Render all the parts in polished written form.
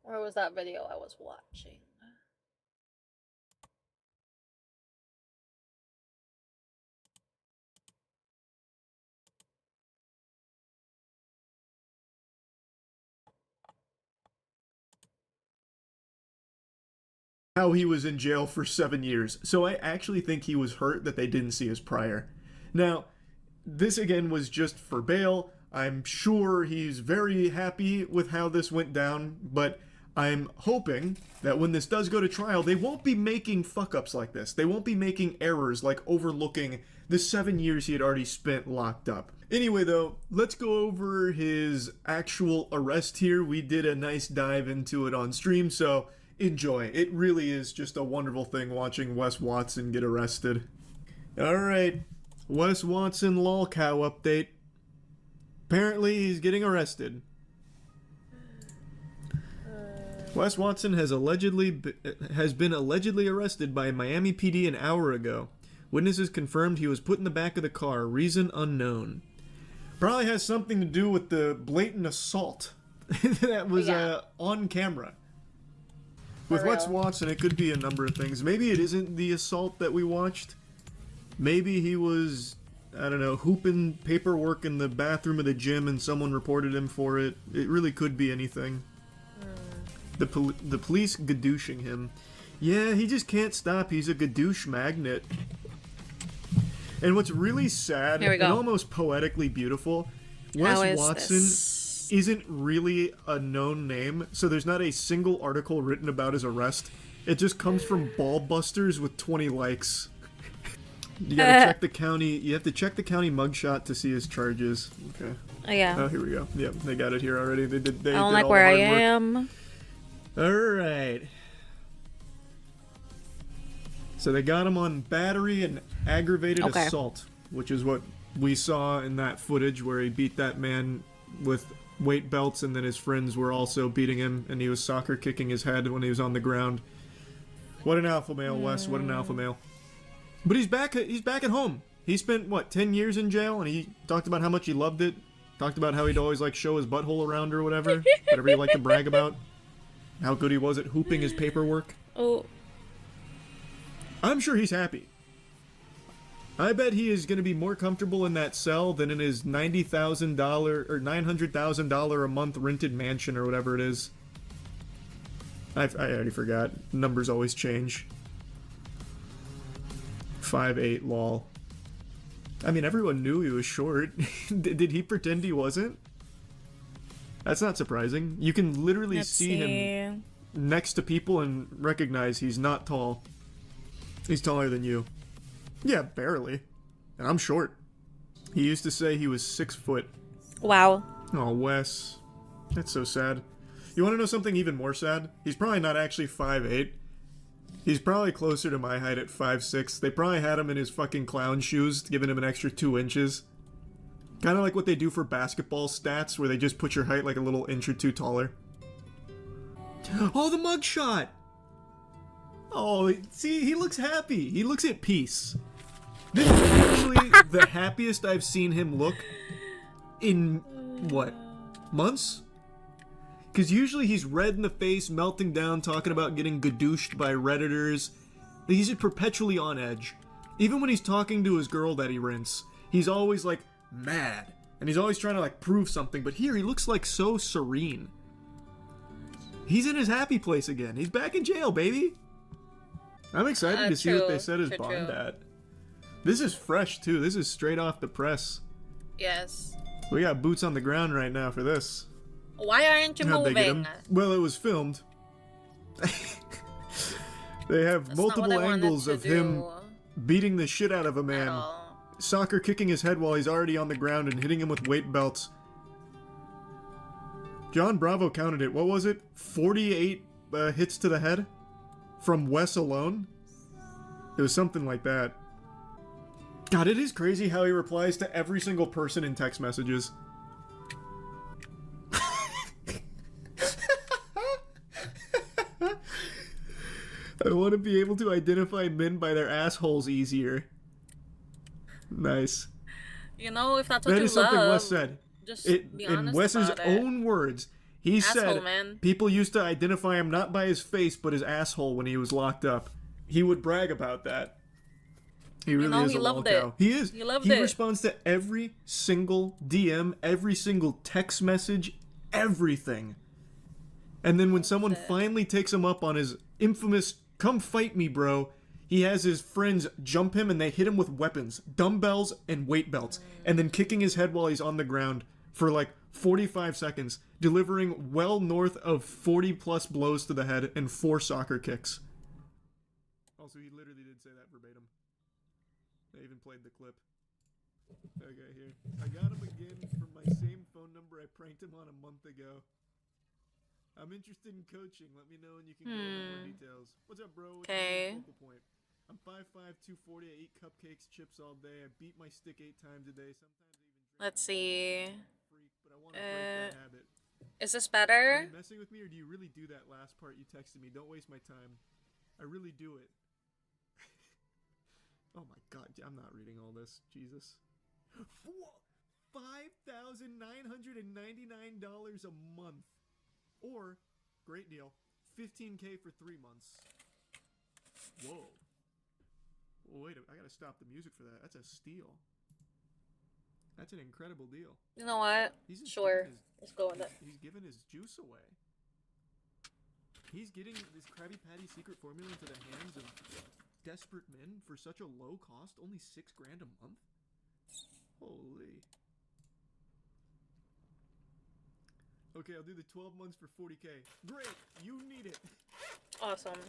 Or was that video I was watching? How he was in jail for 7 years. So I actually think he was hurt that they didn't see his prior. Now, this again was just for bail. I'm sure he's very happy with how this went down, but I'm hoping that when this does go to trial, they won't be making fuck ups like this. They won't be making errors like overlooking the 7 years he had already spent locked up. Anyway, though, let's go over his actual arrest here. We did a nice dive into it on stream, so enjoy. It really is just a wonderful thing watching Wes Watson get arrested. Alright, Wes Watson lolcow update. Apparently he's getting arrested. Wes Watson has been allegedly arrested by Miami PD an hour ago. Witnesses confirmed he was put in the back of the car. Reason unknown. Probably has something to do with the blatant assault that was on camera. With Wes Watson, it could be a number of things. Maybe it isn't the assault that we watched. Maybe he was, I don't know, hooping paperwork in the bathroom of the gym and someone reported him for it. It really could be anything. The police gadooshing him. Yeah, he just can't stop. He's a gadoosh magnet. And what's really sad and almost poetically beautiful, Wes Watson isn't really a known name, so there's not a single article written about his arrest. It just comes from Ballbusters with 20 likes. You gotta check the county. You have to check the county mugshot to see his charges. Okay. Oh, yeah. Oh, here we go. Yep, they got it here already. They did. I don't like where I am. All right. So they got him on battery and aggravated assault, which is what we saw in that footage where he beat that man with weight belts, and then his friends were also beating him, and he was soccer kicking his head when he was on the ground. What an alpha male, Wes. What an alpha male. But he's back at home. He spent, what, 10 years in jail, and he talked about how much he loved it. Talked about how he'd always, like, show his butthole around or whatever. Whatever he liked to brag about. How good he was at hooping his paperwork. Oh. I'm sure he's happy. I bet he is going to be more comfortable in that cell than in his $90,000 or $900,000 a month rented mansion or whatever it is. I already forgot. Numbers always change. 5'8", lol. I mean, everyone knew he was short. Did he pretend he wasn't? That's not surprising. You can literally see him next to people and recognize he's not tall. He's taller than you. Yeah, barely. And I'm short. He used to say he was 6 foot. Wow. Oh, Wes. That's so sad. You want to know something even more sad? He's probably not actually 5'8". He's probably closer to my height at 5'6". They probably had him in his fucking clown shoes, giving him an extra 2 inches. Kind of like what they do for basketball stats, where they just put your height like a little inch or 2 taller. Oh, the mugshot! Oh, see, he looks happy. He looks at peace. This is actually the happiest I've seen him look in, what, months? Because usually he's red in the face, melting down, talking about getting gadooshed by Redditors. He's just perpetually on edge. Even when he's talking to his girl that he rents, he's always, like, mad. And he's always trying to, like, prove something. But here, he looks, like, so serene. He's in his happy place again. He's back in jail, baby. I'm excited to see what they set his bond at. This is fresh, too. This is straight off the press. Yes. We got boots on the ground right now for this. Why aren't you moving? Well, it was filmed. They have multiple angles of him beating the shit out of a man. Soccer kicking his head while he's already on the ground and hitting him with weight belts. John Bravo counted it. What was it? 48 hits to the head? From Wes alone? It was something like that. God, it is crazy how he replies to every single person in text messages. I want to be able to identify men by their assholes easier. Nice. You know, if that's what you love... That is something Wes said. Just be honest in Wes's about it. own words, He Asshole, said man. people used to identify him not by his face but his asshole when he was locked up. He would brag about that. He really is he a loved lol cow. it. He is. He loved He it. responds to every single DM, every single text message, everything. And then when someone finally takes him up on his infamous "come fight me, bro," he has his friends jump him and they hit him with weapons, dumbbells, and weight belts, and then kicking his head while he's on the ground for like 45 seconds, delivering well north of 40 plus blows to the head and 4 soccer kicks. Also, he literally did say that verbatim. I even played the clip. Okay, here. I got him again from my same phone number I pranked him on a month ago. I'm interested in coaching. Let me know and you can go into more details. What's up, bro? Okay. Focal point. I'm 5'5", 240. I eat cupcakes, chips all day. I beat my stick 8 times a day. Sometimes I even drink. Let's see. Freak, but I want to break that habit. Is this Are better? you messing with me or do you really do that last part you texted me? Don't waste my time. I really do it. Oh my god, I'm not reading all this. Jesus. $5,999 a month. Or, great deal, $15K for 3 months. Whoa. Wait, I gotta stop the music for that. That's a steal. That's an incredible deal. You know what? He's just Sure. giving Let's go with it. He's giving his juice away. He's getting this Krabby Patty secret formula into the hands of desperate men for such a low cost, only $6,000 a month. Holy. Okay, I'll do the 12 months for 40K. Great, you need it. Awesome.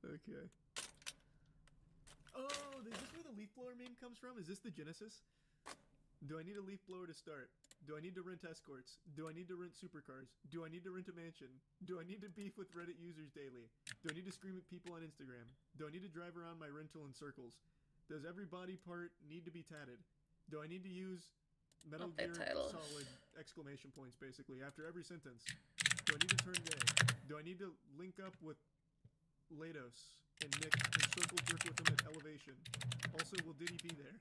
Okay. Oh, is this where the leaf blower meme comes from? Is this the genesis? Do I need a leaf blower to start? Do I need to rent escorts? Do I need to rent supercars? Do I need to rent a mansion? Do I need to beef with Reddit users daily? Do I need to scream at people on Instagram? Do I need to drive around my rental in circles? Does every body part need to be tatted? Do I need to use Metal Gear Solid exclamation points basically after every sentence? Do I need to turn gay? Do I need to link up with Lados and Nick and circle jerk with him at Elevation? Also, will Diddy be there?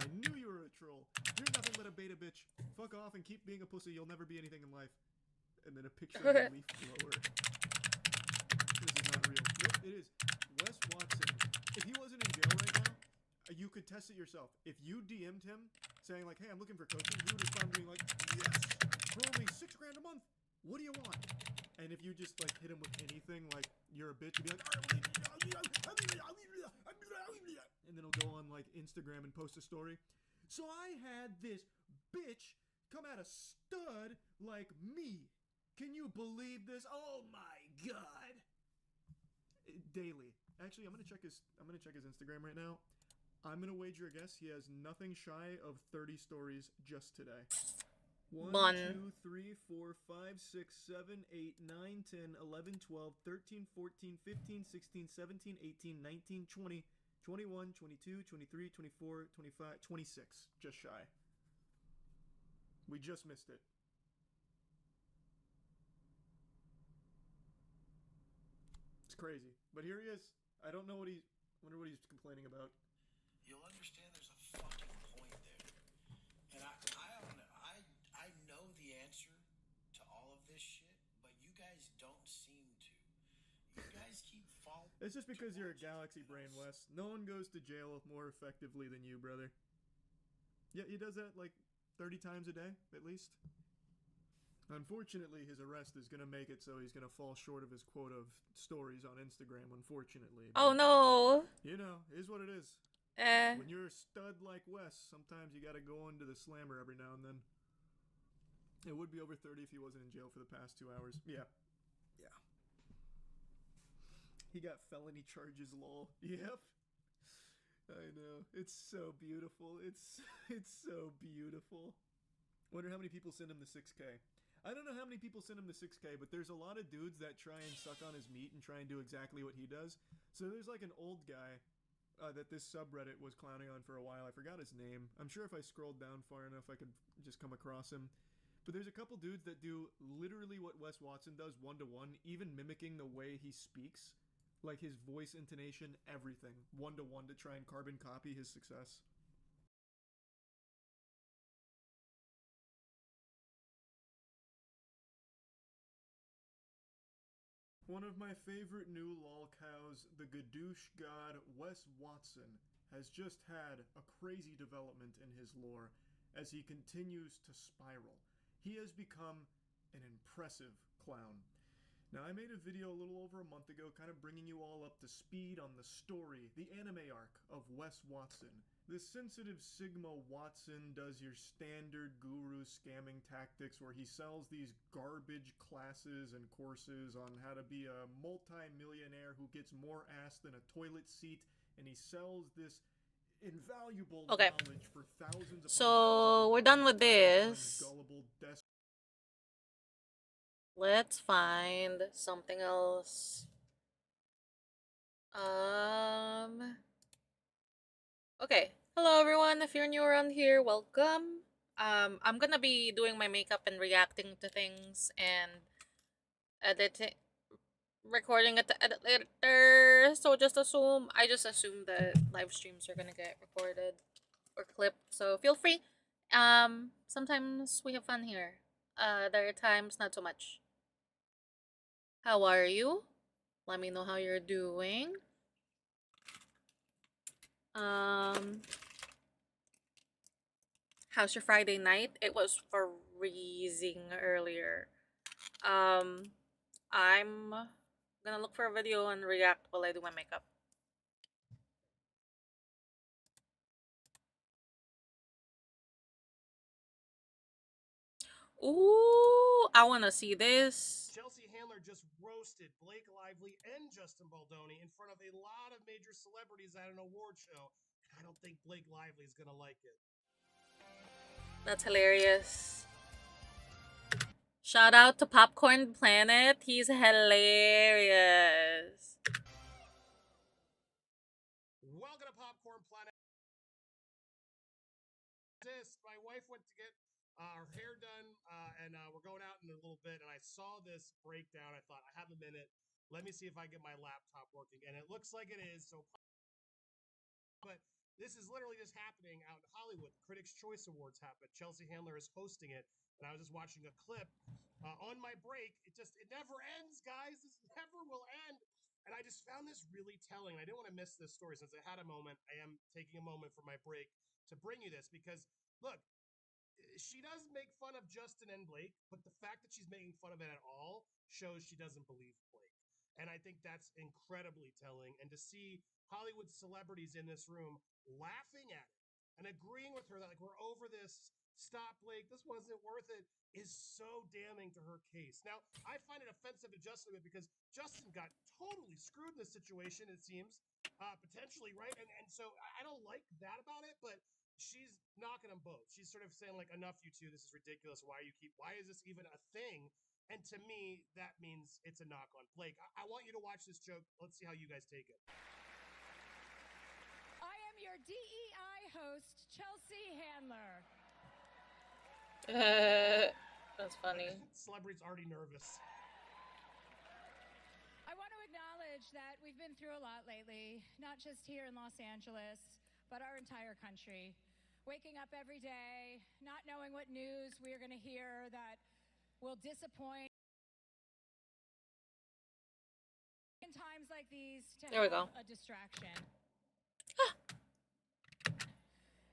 I knew you were a troll. You're nothing but a beta bitch. Fuck off and keep being a pussy. You'll never be anything in life. And then a picture of a leaf blower. This is not real. Nope, it is. Wes Watson. If he wasn't in jail right now, you could test it yourself. If you DM'd him saying like, "Hey, I'm looking for coaching," he would respond being like, "Yes, for only $6,000 a month. What do you want?" And if you just like hit him with anything like you're a bitch, he'd be like, and then he'll go on like Instagram and post a story. So I had this bitch come at a stud like me. Can you believe this? Oh my god. Daily. Actually, I'm gonna check his Instagram right now. I'm gonna wager a guess he has nothing shy of 30 stories just today. 1, 2, 3, 4, 5, 6, 7, 8, 9, 10, 11, 12, 13, 14, 15, 16, 17, 18, 19, 20, 21, 22, 23, 24, 25, 26. Just shy. We just missed it. It's crazy. But here he is. I don't know what he... wonder what he's complaining about. You'll understand there's a fucking point there. And I don't know. I know the answer to all of this shit, but you guys don't seem to. You guys keep falling. It's just because you're a galaxy brain, Wes. No one goes to jail more effectively than you, brother. Yeah, he does that like 30 times a day, at least. Unfortunately, his arrest is going to make it so he's going to fall short of his quota of stories on Instagram, unfortunately. Oh no. You know, it is what it is. Eh. When you're a stud like Wes, sometimes you got to go into the slammer every now and then. It would be over 30 if he wasn't in jail for the past 2 hours. Yeah. Yeah. He got felony charges, lol. Yep. I know. It's so beautiful. It's so beautiful. Wonder how many people send him the 6K. I don't know how many people send him the 6K, but there's a lot of dudes that try and suck on his meat and try and do exactly what he does. So there's like an old guy that this subreddit was clowning on for a while. I forgot his name. I'm sure if I scrolled down far enough, I could just come across him. But there's a couple dudes that do literally what Wes Watson does one-to-one, even mimicking the way he speaks. Like his voice intonation, everything. One-to-one to try and carbon copy his success. One of my favorite new lol cows, the Gadoosh god Wes Watson, has just had a crazy development in his lore as he continues to spiral. He has become an impressive clown. Now, I made a video a little over a month ago kind of bringing you all up to speed on the story, the anime arc of Wes Watson. This sensitive Sigma Watson does your standard guru scamming tactics where he sells these garbage classes and courses on how to be a multi-millionaire who gets more ass than a toilet seat, and he sells this invaluable Okay. knowledge for thousands upon So, thousands we're done with of this. gullible, Let's find something else. Okay. Hello everyone. If you're new around here, welcome. I'm gonna be doing my makeup and reacting to things and editing, recording at the edit later. So I just assume that live streams are gonna get recorded or clipped. So feel free. Sometimes we have fun here. There are times not so much. How are you? Let me know how you're doing. How's your Friday night? It was freezing earlier. I'm gonna look for a video and react while I do my makeup. Ooh, I wanna see this. Chelsea Handler just roasted Blake Lively and Justin Baldoni in front of a lot of major celebrities at an award show. I don't think Blake Lively is gonna like it. That's hilarious. Shout out to Popcorn Planet. He's hilarious. Welcome to Popcorn Planet. My wife went to get our hair done, and we're going out in a little bit, and I saw this breakdown. I thought, I have a minute. Let me see if I get my laptop working, and it looks like it is. So, but this is literally just happening out in Hollywood. Critics' Choice Awards happened. Chelsea Handler is hosting it, and I was just watching a clip on my break. It never ends, guys. This never will end. And I just found this really telling. I didn't want to miss this story since I had a moment. I am taking a moment for my break to bring you this because, look, she does make fun of Justin and Blake, but the fact that she's making fun of it at all shows she doesn't believe Blake. And I think that's incredibly telling. And to see Hollywood celebrities in this room laughing at it and agreeing with her that, like, we're over this, stop, Blake, this wasn't worth it, is so damning to her case. Now, I find it offensive to Justin a bit because Justin got totally screwed in this situation, it seems, potentially, right? And so I don't like that about it, but she's knocking them both. She's sort of saying, like, enough, you two, this is ridiculous. Why is this even a thing? And to me, that means it's a knock on Blake. I want you to watch this joke. Let's see how you guys take it. I am your DEI host, Chelsea Handler. That's funny. Celebrity's already nervous. I want to acknowledge that we've been through a lot lately, not just here in Los Angeles, but our entire country. Waking up every day, not knowing what news we are going to hear that will disappoint. In times like these, to There we have go. a distraction.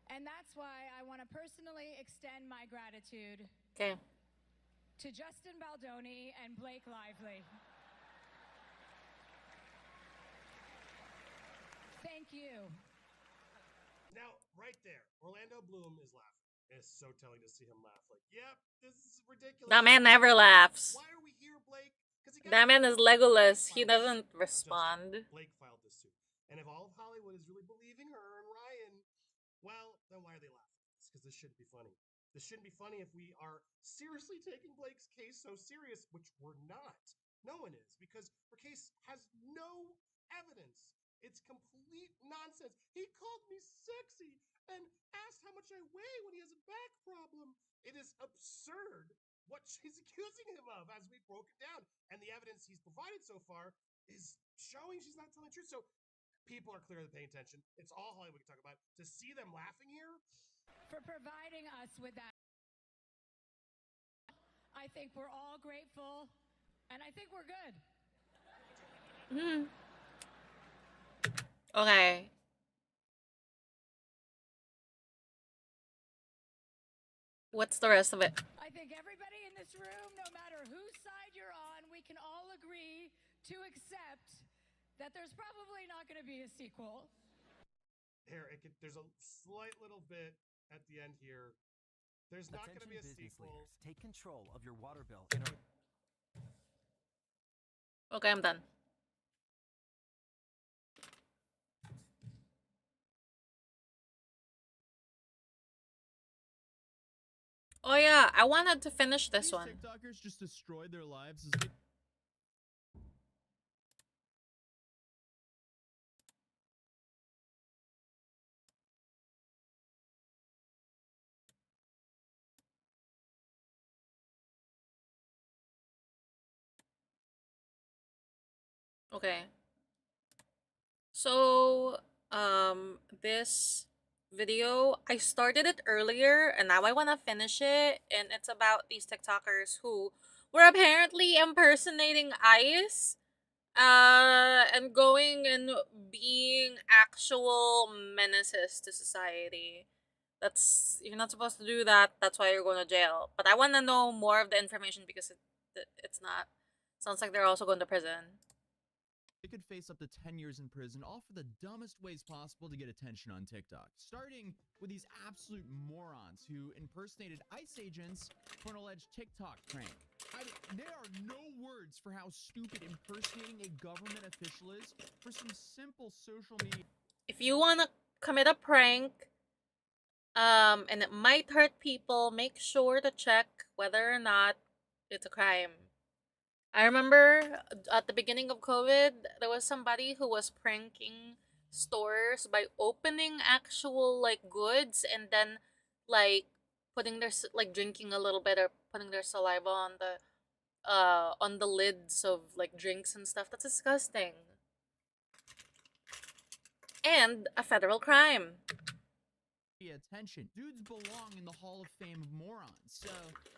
And that's why I want to personally extend my gratitude Okay. to Justin Baldoni and Blake Lively. Thank you. Now, right there, Orlando Bloom is laughing. It's so telling to see him laugh. Like, yep, this is ridiculous. That man never laughs. Why are we here, Blake? That man is Legolas. He doesn't respond. Blake filed this suit. And if all of Hollywood is really believing her and Ryan, well, then why are they laughing? It's because this shouldn't be funny. This shouldn't be funny if we are seriously taking Blake's case so serious, which we're not. No one is, because her case has no evidence. It's complete nonsense. He called me sexy and asked how much I weigh when he has a back problem. It is absurd what she's accusing him of as we broke it down. And the evidence he's provided so far is showing she's not telling the truth. So people are clearly paying attention. It's all Hollywood we can talk about. To see them laughing here. For providing us with that. I think we're all grateful, and I think we're good. Hmm. Okay. What's the rest of it? I think everybody in this room, no matter whose side you're on, we can all agree to accept that there's probably not going to be a sequel. Here, there's a slight little bit at the end here. There's not going to be a Attention business sequel. leaders, take control of your water bill in order. Okay, I'm done. Oh yeah, I wanted to finish this These one. TikTokers just destroyed their lives as they Okay. So, this video, I started it earlier and now I want to finish it. And it's about these TikTokers who were apparently impersonating ICE, and going and being actual menaces to society. You're not supposed to do that. That's why you're going to jail. But I want to know more of the information because it's not, sounds like they're also going to prison. could face up to 10 years in prison, all for the dumbest ways possible to get attention on TikTok. Starting with these absolute morons who impersonated ICE agents for an alleged TikTok prank. There are no words for how stupid impersonating a government official is for some simple social media. If you want to commit a prank, and it might hurt people, make sure to check whether or not it's a crime. I remember at the beginning of COVID, there was somebody who was pranking stores by opening actual like goods and then like putting their like drinking a little bit or putting their saliva on the lids of like drinks and stuff. That's disgusting. And a federal crime. Attention. Dudes belong in the Hall of Fame of morons. So,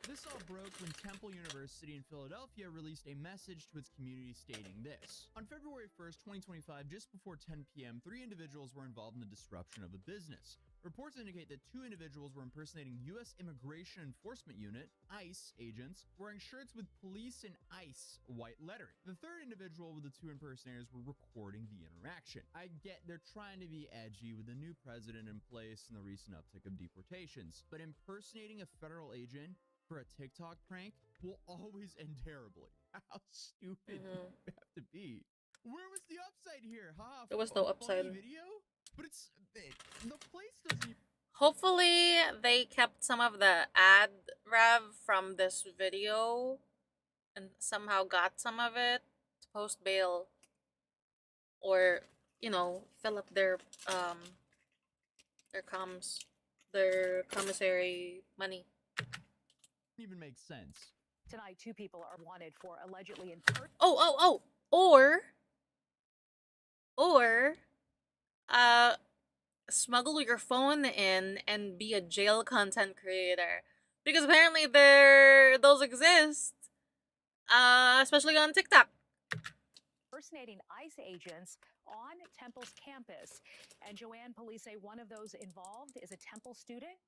this all broke when Temple University in Philadelphia released a message to its community stating this. On February 1st, 2025, just before 10 p.m., 3 individuals were involved in the disruption of a business. Reports indicate that 2 individuals were impersonating U.S. Immigration Enforcement Unit, ICE agents, wearing shirts with police and ICE white lettering. The third individual with the 2 impersonators were recording the interaction. I get they're trying to be edgy with the new president in place and the recent uptick of deportations, but impersonating a federal agent for a TikTok prank will always end terribly. How stupid do you have to be? Where was the upside here? There was no upside. Video? But the place doesn't even... Hopefully they kept some of the ad rev from this video and somehow got some of it to post bail or, you know, fill up their commissary money. Even makes sense. Tonight, 2 people are wanted for allegedly Or smuggle your phone in and be a jail content creator, because apparently those exist, especially on TikTok. impersonating ICE agents on Temple's campus. And Joanne, police say one of those involved is a Temple student.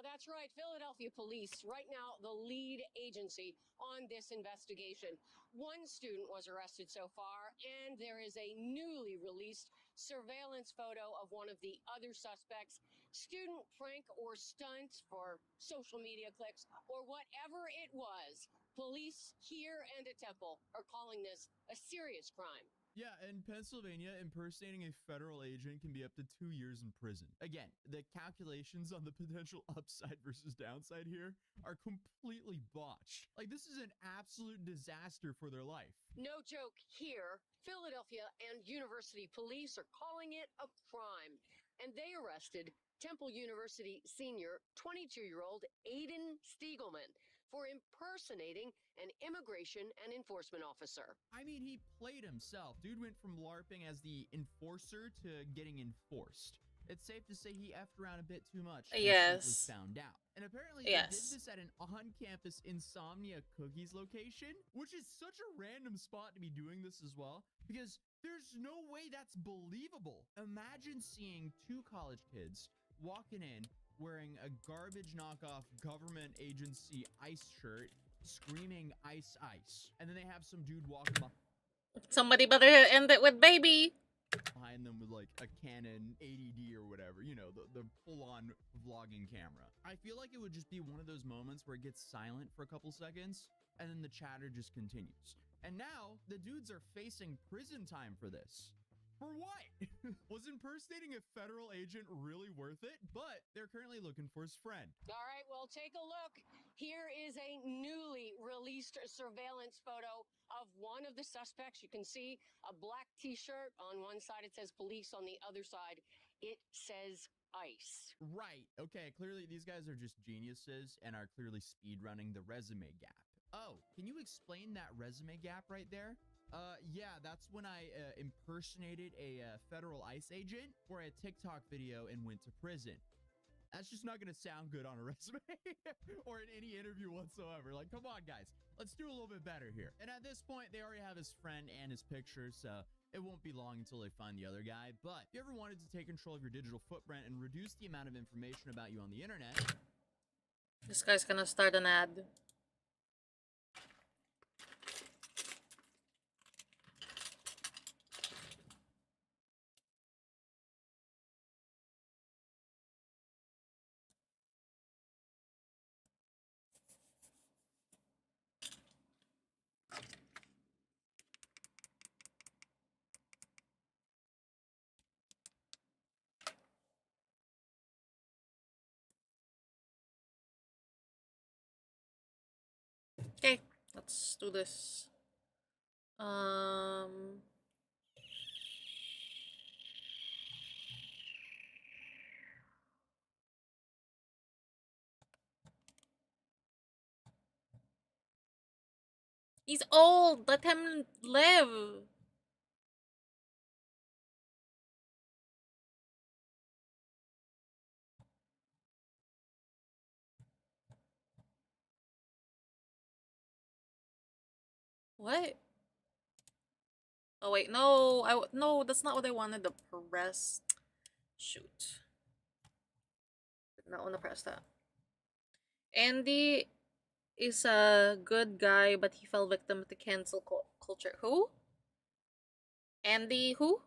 That's right. Philadelphia police, right now, the lead agency on this investigation. 1 student was arrested so far, and there is a newly released surveillance photo of one of the other suspects. Student prank or stunt for social media clicks or whatever it was. Police here and at Temple are calling this a serious crime. Yeah, in Pennsylvania, impersonating a federal agent can be up to 2 years in prison. Again, the calculations on the potential upside versus downside here are completely botched. Like, this is an absolute disaster for their life. No joke here. Philadelphia and University police are calling it a crime. And they arrested Temple University senior 22-year-old Aiden Stiegelman for impersonating an immigration and enforcement officer. I mean, he played himself. Dude went from LARPing as the enforcer to getting enforced. it's safe to say he effed around a bit too much and Yes. simply found out. And apparently Yes. they did this at an on-campus Insomnia Cookies location, which is such a random spot to be doing this as well, because there's no way that's believable. Imagine seeing two college kids walking in wearing a garbage knockoff government agency ICE shirt, screaming "Ice, Ice," and then they have some dude walking Somebody better end it with baby. behind them with like a Canon 80D or whatever, you know, the full-on vlogging camera. I feel like it would just be one of those moments where it gets silent for a couple seconds and then the chatter just continues. And now the dudes are facing prison time for this. For what? Was impersonating a federal agent really worth it? But they're currently looking for his friend. All right, well, take a look. Here is a newly released surveillance photo of one of the suspects. You can see a black t-shirt. On one side, it says police. On the other side, it says ICE. Right. Okay, clearly these guys are just geniuses and are clearly speedrunning the resume gap. Oh, can you explain that resume gap right there? Yeah, that's when I impersonated a federal ICE agent for a TikTok video and went to prison. That's just not gonna sound good on a resume or in any interview whatsoever. Like, come on, guys, let's do a little bit better here. And at this point, they already have his friend and his picture, so it won't be long until they find the other guy. But if you ever wanted to take control of your digital footprint and reduce the amount of information about you on the internet, This guy's gonna start an ad. Okay, let's do this. He's old. Let him live. What? Oh wait, no. No, that's not what I wanted to press. Shoot. Did not want to press that. Andy is a good guy, but he fell victim to cancel culture. Who? Andy who?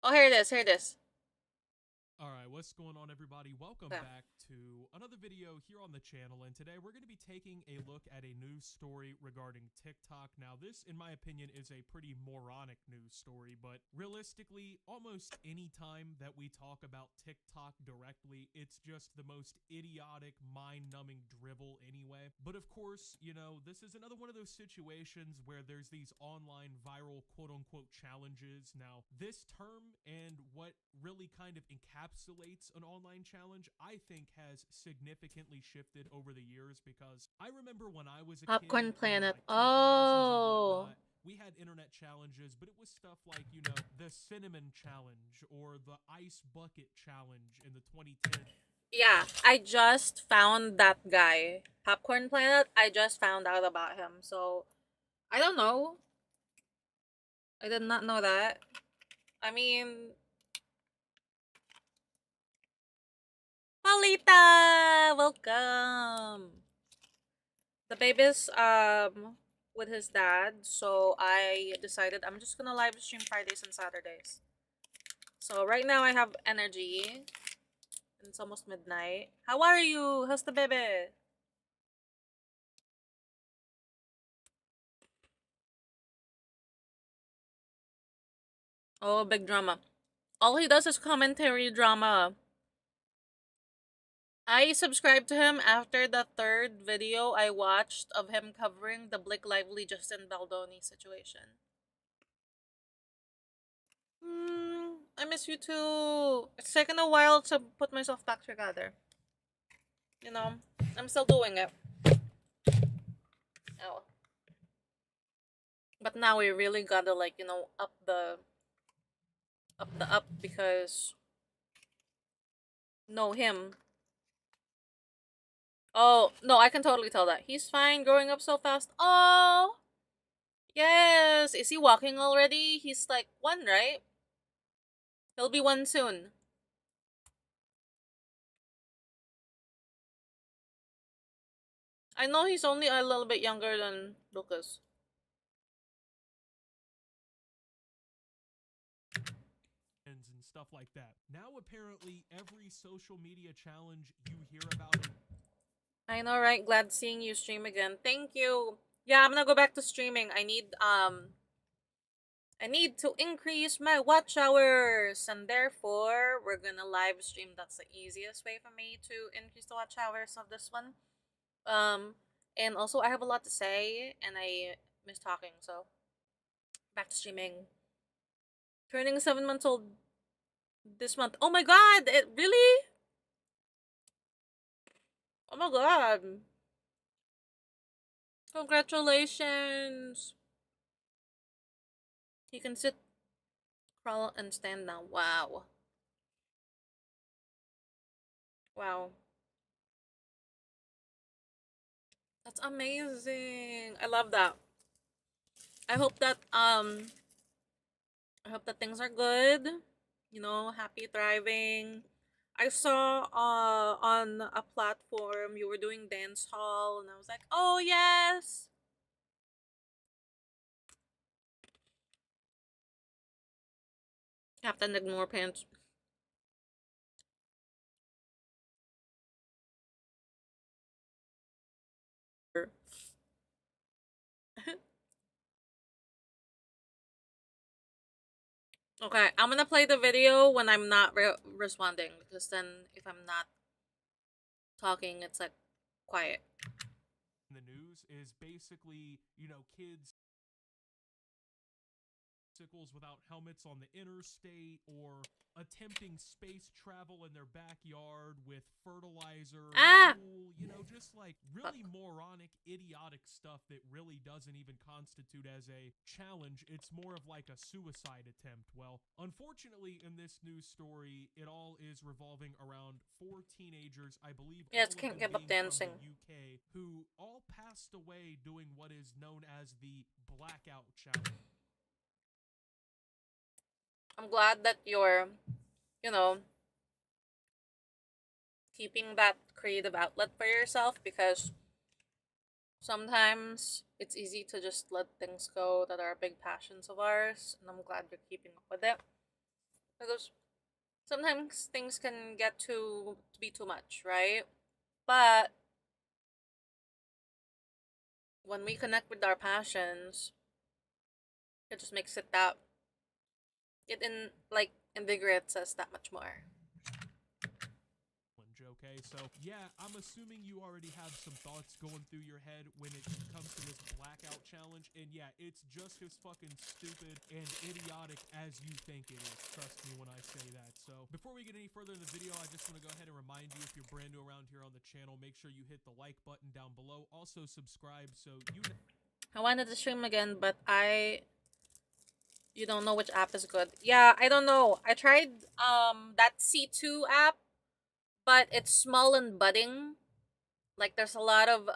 Oh, here it is. Here it is. Alright, what's going on, everybody? Welcome Yeah. back to another video here on the channel, and today we're going to be taking a look at a news story regarding TikTok. Now, this, in my opinion, is a pretty moronic news story, but realistically, almost any time that we talk about TikTok directly, it's just the most idiotic, mind-numbing drivel anyway. But of course, you know, this is another one of those situations where there's these online viral quote-unquote challenges. Now, this term and what really kind of encapsulates an online challenge, I think has significantly shifted over the years, because I remember when I was a Popcorn kid, Planet. in, like, 2000s and Oh. whatnot, we had internet challenges, but it was stuff like, you know, the cinnamon challenge or the ice bucket challenge in the 2010s. Yeah, I just found that guy. Popcorn Planet, I just found out about him. So, I don't know. I did not know that. I mean... Palita! Welcome! The baby's, with his dad, so I decided I'm just gonna live stream Fridays and Saturdays. So, right now I have energy. It's almost midnight. How are you? How's the baby? Oh, big drama. All he does is commentary drama. I subscribed to him after the third video I watched of him covering the Blake Lively Justin Baldoni situation. I miss you too. It's taken a while to put myself back together. You know, I'm still doing it. Oh. But now we really gotta, like, you know, up the up because know him. Oh, no, I can totally tell that. He's fine growing up so fast. Oh, yes. Is he walking already? He's like 1, right? He'll be 1 soon. I know he's only a little bit younger than Lucas. And stuff like that. Now apparently every social media challenge you hear about. I know, right? Glad seeing you stream again. Thank you. Yeah, I'm gonna go back to streaming. I need to increase my watch hours, and therefore we're gonna live stream. That's the easiest way for me to increase the watch hours of this one. And also I have a lot to say and I miss talking, so back to streaming. Turning 7 months old this month. Oh my god, it really? Oh my god. Congratulations. He can sit, crawl, and stand now. Wow. Wow. That's amazing. I love that. I hope that things are good. You know, happy, thriving. I saw on a platform you were doing dance hall and I was like, "Oh, yes." Captain Ignore Pants. Okay, I'm gonna play the video when I'm not responding because then if I'm not talking, it's like quiet. The news is basically, you know, kids bicycles without helmets on the interstate or attempting space travel in their backyard with fertilizer, pool, you know, just like really moronic, idiotic stuff that really doesn't even constitute as a challenge. It's more of like a suicide attempt. Well, unfortunately, in this news story, it all is revolving around 4 teenagers, I believe, Yes, all can't of give them up being dancing. from the UK, who all passed away doing what is known as the blackout challenge. I'm glad that you're, you know, keeping that creative outlet for yourself because sometimes it's easy to just let things go that are big passions of ours, and I'm glad you're keeping up with it because sometimes things can get to be too much, right? But when we connect with our passions, it just makes it that invigorates us that much more. Okay, so yeah, I'm assuming you already have some thoughts going through your head when it comes to this blackout challenge, and yeah, it's just as fucking stupid and idiotic as you think it is. Trust me when I say that. So before we get any further in the video, I just want to go ahead and remind you, if you're brand new around here on the channel, make sure you hit the like button down below. Also subscribe so you I wanted to stream again, but you don't know which app is good. Yeah, I don't know. I tried that C2 app, but it's small and budding. Like there's a lot of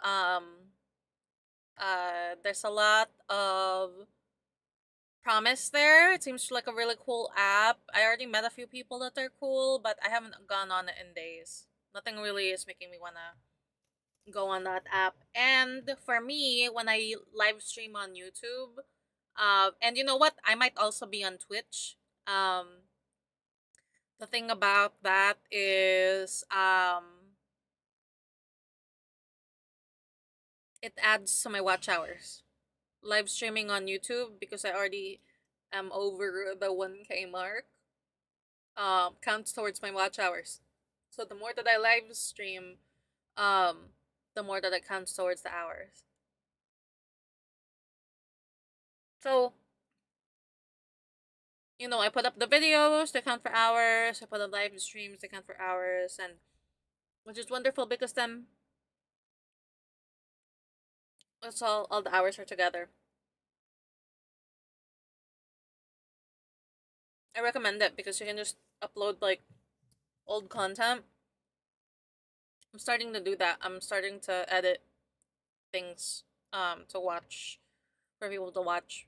promise there. It seems like a really cool app. I already met a few people that are cool, but I haven't gone on it in days. Nothing really is making me wanna go on that app. And for me, when I live stream on YouTube, and you know what? I might also be on Twitch. The thing about that is, it adds to my watch hours. Live streaming on YouTube, because I already am over the 1K mark, counts towards my watch hours. So the more that I live stream, the more that it counts towards the hours. So, you know, I put up the videos, they count for hours. I put up live streams, they count for hours, and which is wonderful because then it's all the hours are together. I recommend it because you can just upload like old content. I'm starting to do that. I'm starting to edit things to watch for people to watch.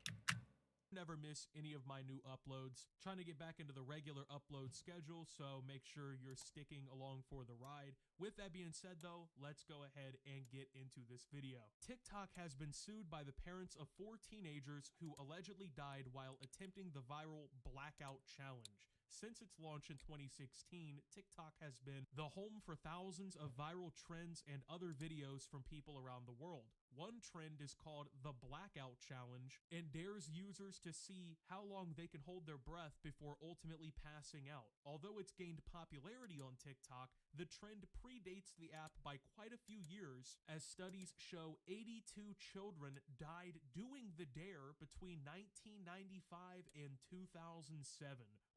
Never miss any of my new uploads. Trying to get back into the regular upload schedule, so make sure you're sticking along for the ride. With that being said though, let's go ahead and get into this video. TikTok has been sued by the parents of 4 teenagers who allegedly died while attempting the viral Blackout Challenge. Since its launch in 2016, TikTok has been the home for thousands of viral trends and other videos from people around the world. One trend is called the Blackout Challenge and dares users to see how long they can hold their breath before ultimately passing out. Although it's gained popularity on TikTok, the trend predates the app by quite a few years, as studies show 82 children died doing the dare between 1995 and 2007.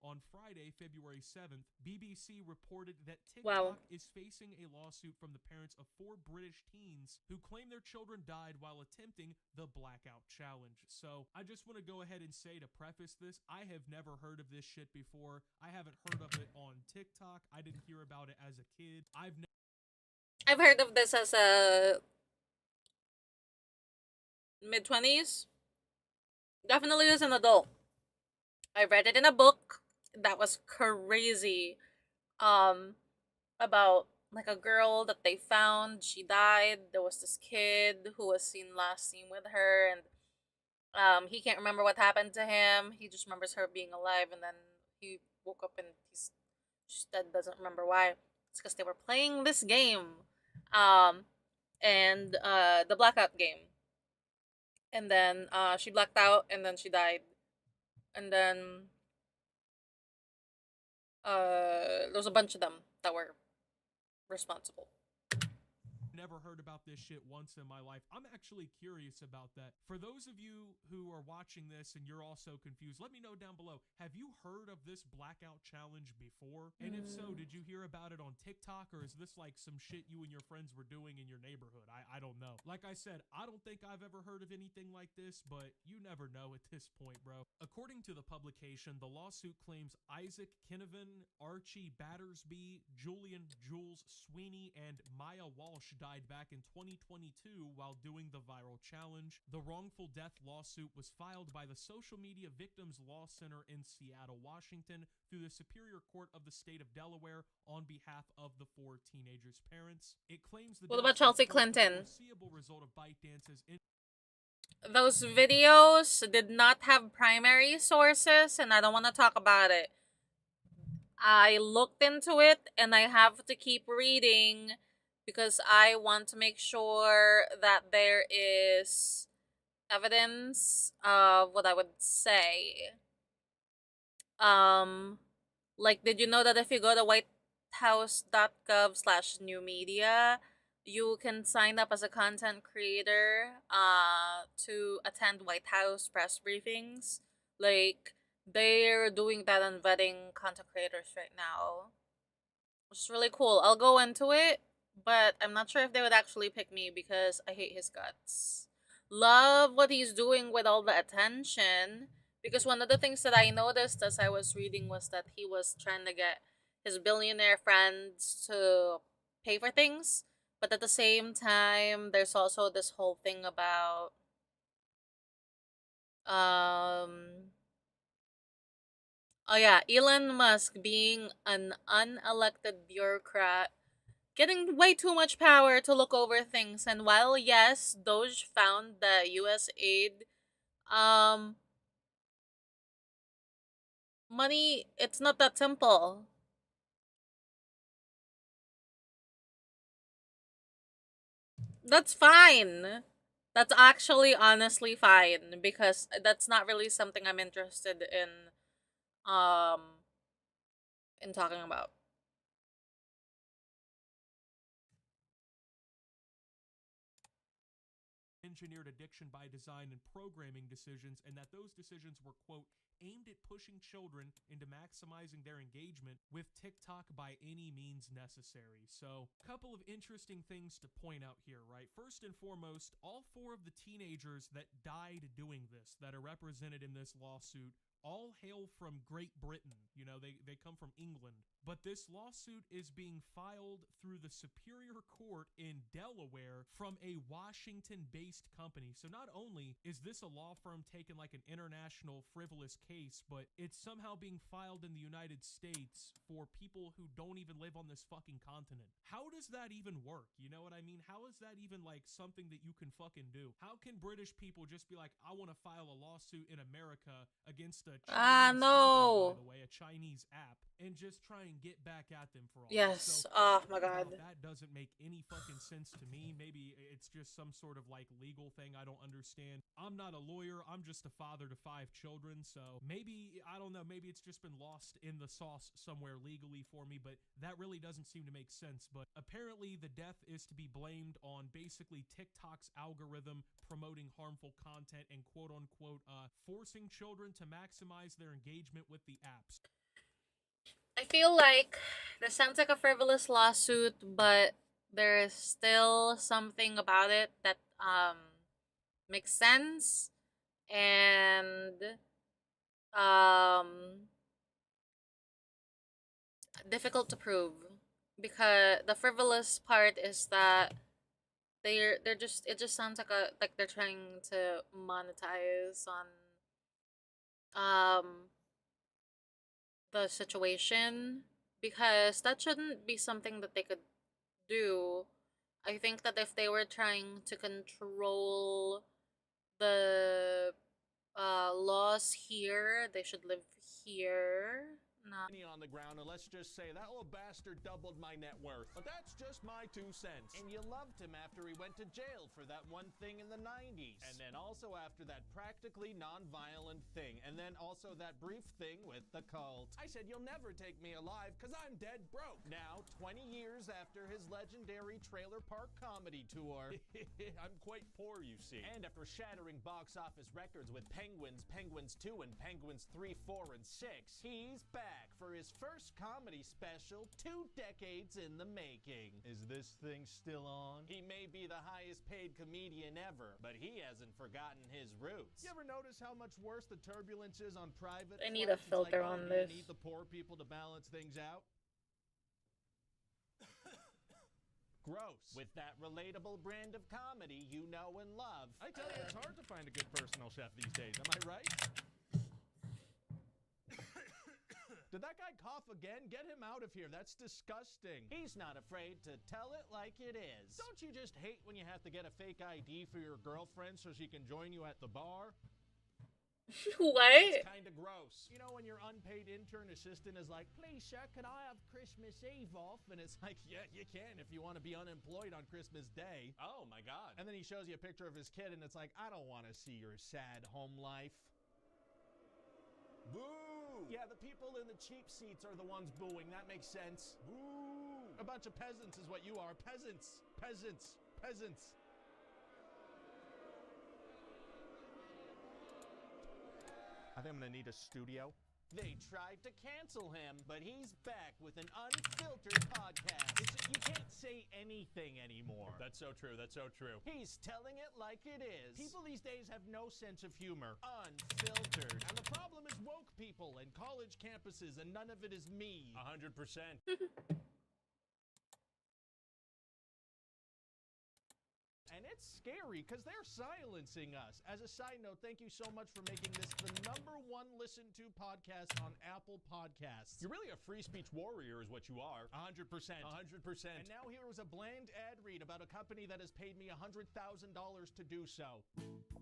On Friday, February 7th, BBC reported that TikTok is facing a lawsuit from the parents of 4 British teens who claim their children died while attempting the Blackout Challenge. So I just want to go ahead and say, to preface this, I have never heard of this shit before. I haven't heard of it on TikTok. I didn't hear about it as a kid. I've heard of this as a mid-20s. Definitely as an adult. I read it in a book that was crazy. About like a girl that they found, she died. There was this kid who was last seen with her, and he can't remember what happened to him. He just remembers her being alive, and then he woke up and he's dead, doesn't remember why. It's because they were playing this game, and the Blackout game. And then she blacked out, and then she died, and then there was a bunch of them that were responsible. Never heard about this shit once in my life. I'm actually curious about that. For those of you who are watching this and you're also confused, let me know down below. Have you heard of this Blackout Challenge before? And if so, did you hear about it on TikTok, or is this like some shit you and your friends were doing in your neighborhood? I don't know. Like I said, I don't think I've ever heard of anything like this, but you never know at this point, bro. According to the publication, the lawsuit claims Isaac Kinnavan, Archie Battersby, Julian Jules Sweeney, and Maya Walsh died back in 2022 while doing the viral challenge. The wrongful death lawsuit was filed by the Social Media Victims Law Center in Seattle, Washington, through the Superior Court of the State of Delaware on behalf of the 4 teenagers' parents. It claims the what about Chelsea Clinton? foreseeable result of ByteDance's those videos did not have primary sources, and I don't want to talk about it. I looked into it, and I have to keep reading because I want to make sure that there is evidence of what I would say. Like, did you know that if you go to whitehouse.gov/new media, you can sign up as a content creator to attend White House press briefings? Like, they're doing that and vetting content creators right now, which is really cool. I'll go into it, but I'm not sure if they would actually pick me because I hate his guts. Love what he's doing with all the attention, because one of the things that I noticed as I was reading was that he was trying to get his billionaire friends to pay for things, but at the same time there's also this whole thing about oh yeah, Elon Musk being an unelected bureaucrat, getting way too much power to look over things. And while yes, Doge found the US aid money, it's not that simple. That's fine. That's actually honestly fine, because that's not really something I'm interested in talking about. Engineered addiction by design and programming decisions, and that those decisions were, quote, aimed at pushing children into maximizing their engagement with TikTok by any means necessary. So, a couple of interesting things to point out here, right? First and foremost, all 4 of the teenagers that died doing this, that are represented in this lawsuit, all hail from Great Britain. You know, they come from England. But this lawsuit is being filed through the Superior Court in Delaware from a Washington-based company. So not only is this a law firm taking like an international frivolous case, but it's somehow being filed in the United States for people who don't even live on this fucking continent. How does that even work? You know what I mean? How is that even like something that you can fucking do? How can British people just be like, I want to file a lawsuit in America against a Chinese company, by the way, a Chinese app, and just try and get back at them for all Yes. this? So, Oh my about god. that doesn't make any fucking sense to me. Maybe it's just some sort of like legal thing I don't understand. I'm not a lawyer. I'm just a father to 5 children. So maybe, I don't know, maybe it's just been lost in the sauce somewhere legally for me, but that really doesn't seem to make sense. But apparently the death is to be blamed on basically TikTok's algorithm promoting harmful content and quote unquote forcing children to maximize their engagement with the apps. I feel like this sounds like a frivolous lawsuit, but there is still something about it that makes sense and difficult to prove, because the frivolous part is that they're just, it just sounds like they're trying to monetize on the situation, because that shouldn't be something that they could do. I think that if they were trying to control the laws here, they should live here. Not On the ground, and let's just say that little bastard doubled my net worth. But that's just my 2 cents. And you loved him after he went to jail for that one thing in the 90s. And then also after that practically non-violent thing. And then also that brief thing with the cult. I said, you'll never take me alive because I'm dead broke. Now, 20 years after his legendary trailer park comedy tour, I'm quite poor, you see. And after shattering box office records with Penguins, Penguins 2, and Penguins 3, 4, and 6, he's back for his first comedy special 2 decades in the making. Is this thing still on? He may be the highest paid comedian ever, but he hasn't forgotten his roots. You ever notice how much worse the turbulence is on private I need a flights? It's filter like, on you this. need the poor people to balance things out. Gross. With that relatable brand of comedy you know and love. I tell you, it's hard to find a good personal chef these days, am I right? Did that guy cough again? Get him out of here. That's disgusting. He's not afraid to tell it like it is. Don't you just hate when you have to get a fake ID for your girlfriend so she can join you at the bar? what? It's kind of gross. You know when your unpaid intern assistant is like, please, sir, can I have Christmas Eve off? And it's like, yeah, you can if you want to be unemployed on Christmas Day. Oh, my God. And then he shows you a picture of his kid, and it's like, I don't want to see your sad home life. Boo! Yeah, the people in the cheap seats are the ones booing. That makes sense. Boo! A bunch of peasants is what you are. Peasants. Peasants. Peasants. I think I'm gonna need a studio. They tried to cancel him, but he's back with an unfiltered podcast. You can't say anything anymore. That's so true. That's so true. He's telling it like it is. People these days have no sense of humor. Unfiltered. And the problem is woke people and college campuses, and none of it is me. 100%. And it's scary because they're silencing us. As a side note, thank you so much for making this the #1 listened to podcast on Apple Podcasts. You're really a free speech warrior is what you are. 100%. 100%. And now here is a bland ad read about a company that has paid me $100,000 to do so.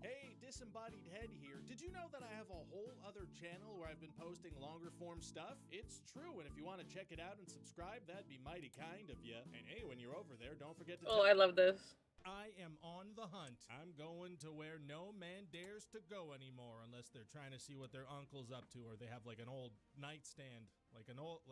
Hey, Disembodied Head here. Did you know that I have a whole other channel where I've been posting longer form stuff? It's true, and if you want to check it out and subscribe, that'd be mighty kind of you. And hey, when you're over there, don't forget to Oh, I love this. I am on the hunt. I'm going to where no man dares to go anymore unless they're trying to see what their uncle's up to, or they have like an old nightstand, like an old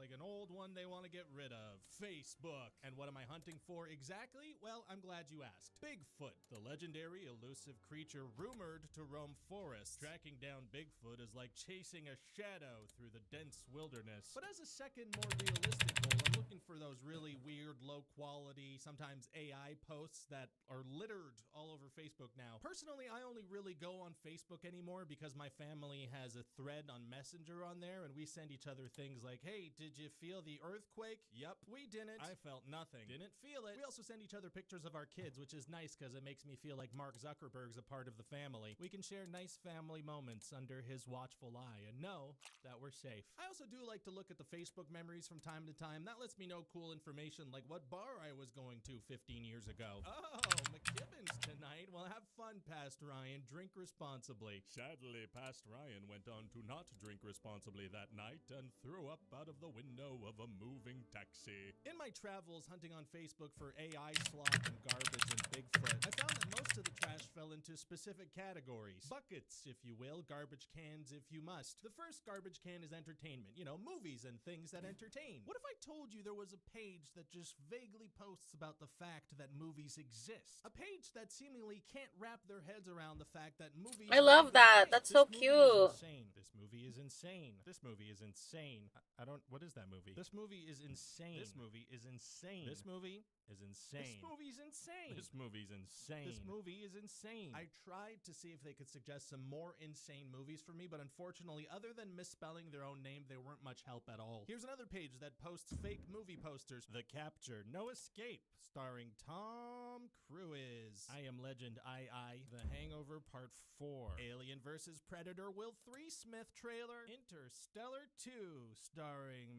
one they want to get rid of. Facebook. And what am I hunting for exactly? Well, I'm glad you asked. Bigfoot, the legendary elusive creature rumored to roam forests. Tracking down Bigfoot is like chasing a shadow through the dense wilderness. But as a second, more realistic goal, I'm looking for those really weird, low quality, sometimes AI posts that are littered all over Facebook now. Personally, I only really go on Facebook anymore because my family has a thread on Messenger on there, and we send each other things like, hey, did you feel the earthquake? Yep, we didn't. I felt nothing. Didn't feel it. We also send each other pictures of our kids, which is nice because it makes me feel like Mark Zuckerberg's a part of the family. We can share nice family moments under his watchful eye and know that we're safe. I also do like to look at the Facebook memories from time to time. That lets me know cool information like what bar I was going to 15 years ago. Oh, McKibben's tonight. Well, have fun, Past Ryan. Drink responsibly. Sadly, Past Ryan went on to not drink responsibly that night and threw up out of the window of a moving taxi. In my travels hunting on Facebook for AI slop and garbage and Bigfoot, I found that most of the trash fell into specific categories. Buckets, if you will, garbage cans if you must. The first garbage can is entertainment, you know, movies and things that entertain. What if I told you there was a page that just vaguely posts about the fact that movies exist? A page that seemingly can't wrap their heads around the fact that movies I love that. That's so cute. This movie is insane. This movie is insane. I don't, what is that movie? This movie is insane. This movie is insane. This movie is insane. This movie's insane. This movie's insane. This movie is insane. I tried to see if they could suggest some more insane movies for me, but unfortunately, other than misspelling their own name, they weren't much help at all. Here's another page that posts fake movie posters. The Capture, No Escape, starring Tom Cruise. I Am Legend, I. The Hangover Part 4. Alien vs. Predator, Will 3 Smith trailer. Interstellar 2, starring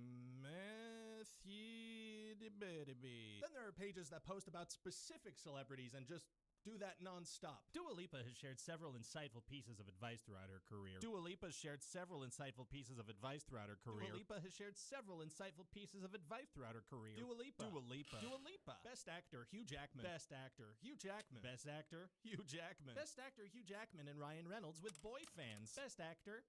Matthew DeBedeby. Then there are pages that post about specific celebrities and just do that non-stop. Dua Lipa has shared several insightful pieces of advice throughout her career. Dua Lipa has shared several insightful pieces of advice throughout her career. Dua Lipa has shared several insightful pieces of advice throughout her career. Dua Lipa. Dua Lipa. Dua Lipa. Best actor, Hugh Jackman. Best actor, Hugh Jackman. Best actor, Hugh Jackman. Best actor, Hugh Jackman and Ryan Reynolds with boy fans. Best actor,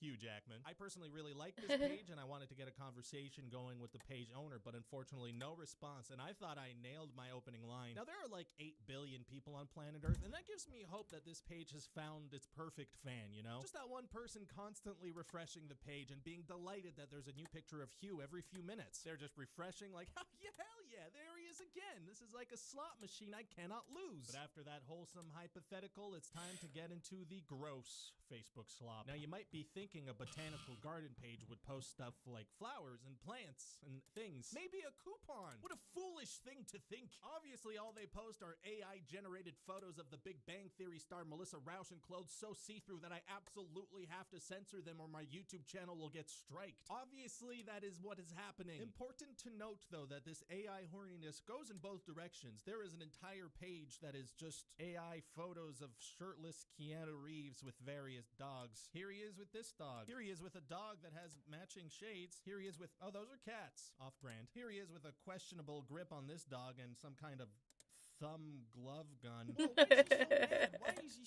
Hugh Jackman. I personally really like this page and I wanted to get a conversation going with the page owner, but unfortunately no response, and I thought I nailed my opening line. Now there are like 8 billion people on planet Earth, and that gives me hope that this page has found its perfect fan, you know? Just that one person constantly refreshing the page and being delighted that there's a new picture of Hugh every few minutes. They're just refreshing like, oh yeah, hell yeah, there he is again. This is like a slot machine I cannot lose. But after that wholesome hypothetical, it's time to get into the gross Facebook slop. Now you might be thinking a botanical garden page would post stuff like flowers and plants and things. Maybe a coupon. What a foolish thing to think. Obviously all they post are AI generated photos of the Big Bang Theory star Melissa Rauch in clothes so see-through that I absolutely have to censor them or my YouTube channel will get striked. Obviously that is what is happening. Important to note though that this AI horniness goes in both directions. There is an entire page that is just AI photos of shirtless Keanu Reeves with various dogs. Here he is with this dog. Here he is with a dog that has matching shades. Here he is with, oh, those are cats. Off-brand. Here he is with a questionable grip on this dog and some kind of thumb glove gun. Oh, why is he so mad? Why is he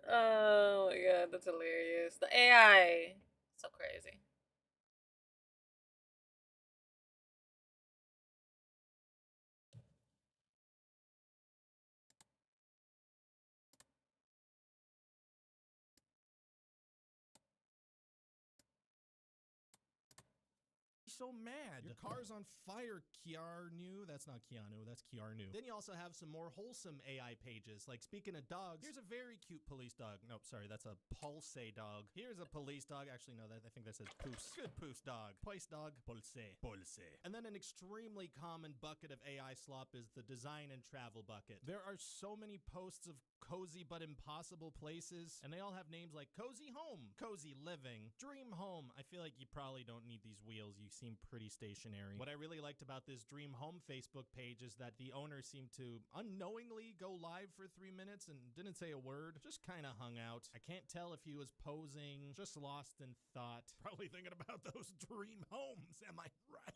Oh my god, that's hilarious. The AI. So crazy. so mad? Your car's on fire, Keanu. That's not Keanu, that's Keanu. Then you also have some more wholesome AI pages. Like, speaking of dogs, here's a very cute police dog. Nope, sorry, that's a Pulse dog. Here's a police dog. Actually, no, I think that says Poos. Good Poos dog. Police dog, Pulse. Pulse. And then an extremely common bucket of AI slop is the design and travel bucket. There are so many posts of cozy but impossible places, and they all have names like Cozy Home, Cozy Living, Dream Home. I feel like you probably don't need these wheels. You seem pretty stationary. What I really liked about this Dream Home Facebook page is that the owner seemed to unknowingly go live for 3 minutes and didn't say a word, just kind of hung out. I can't tell if he was posing, just lost in thought. Probably thinking about those dream homes, am I right?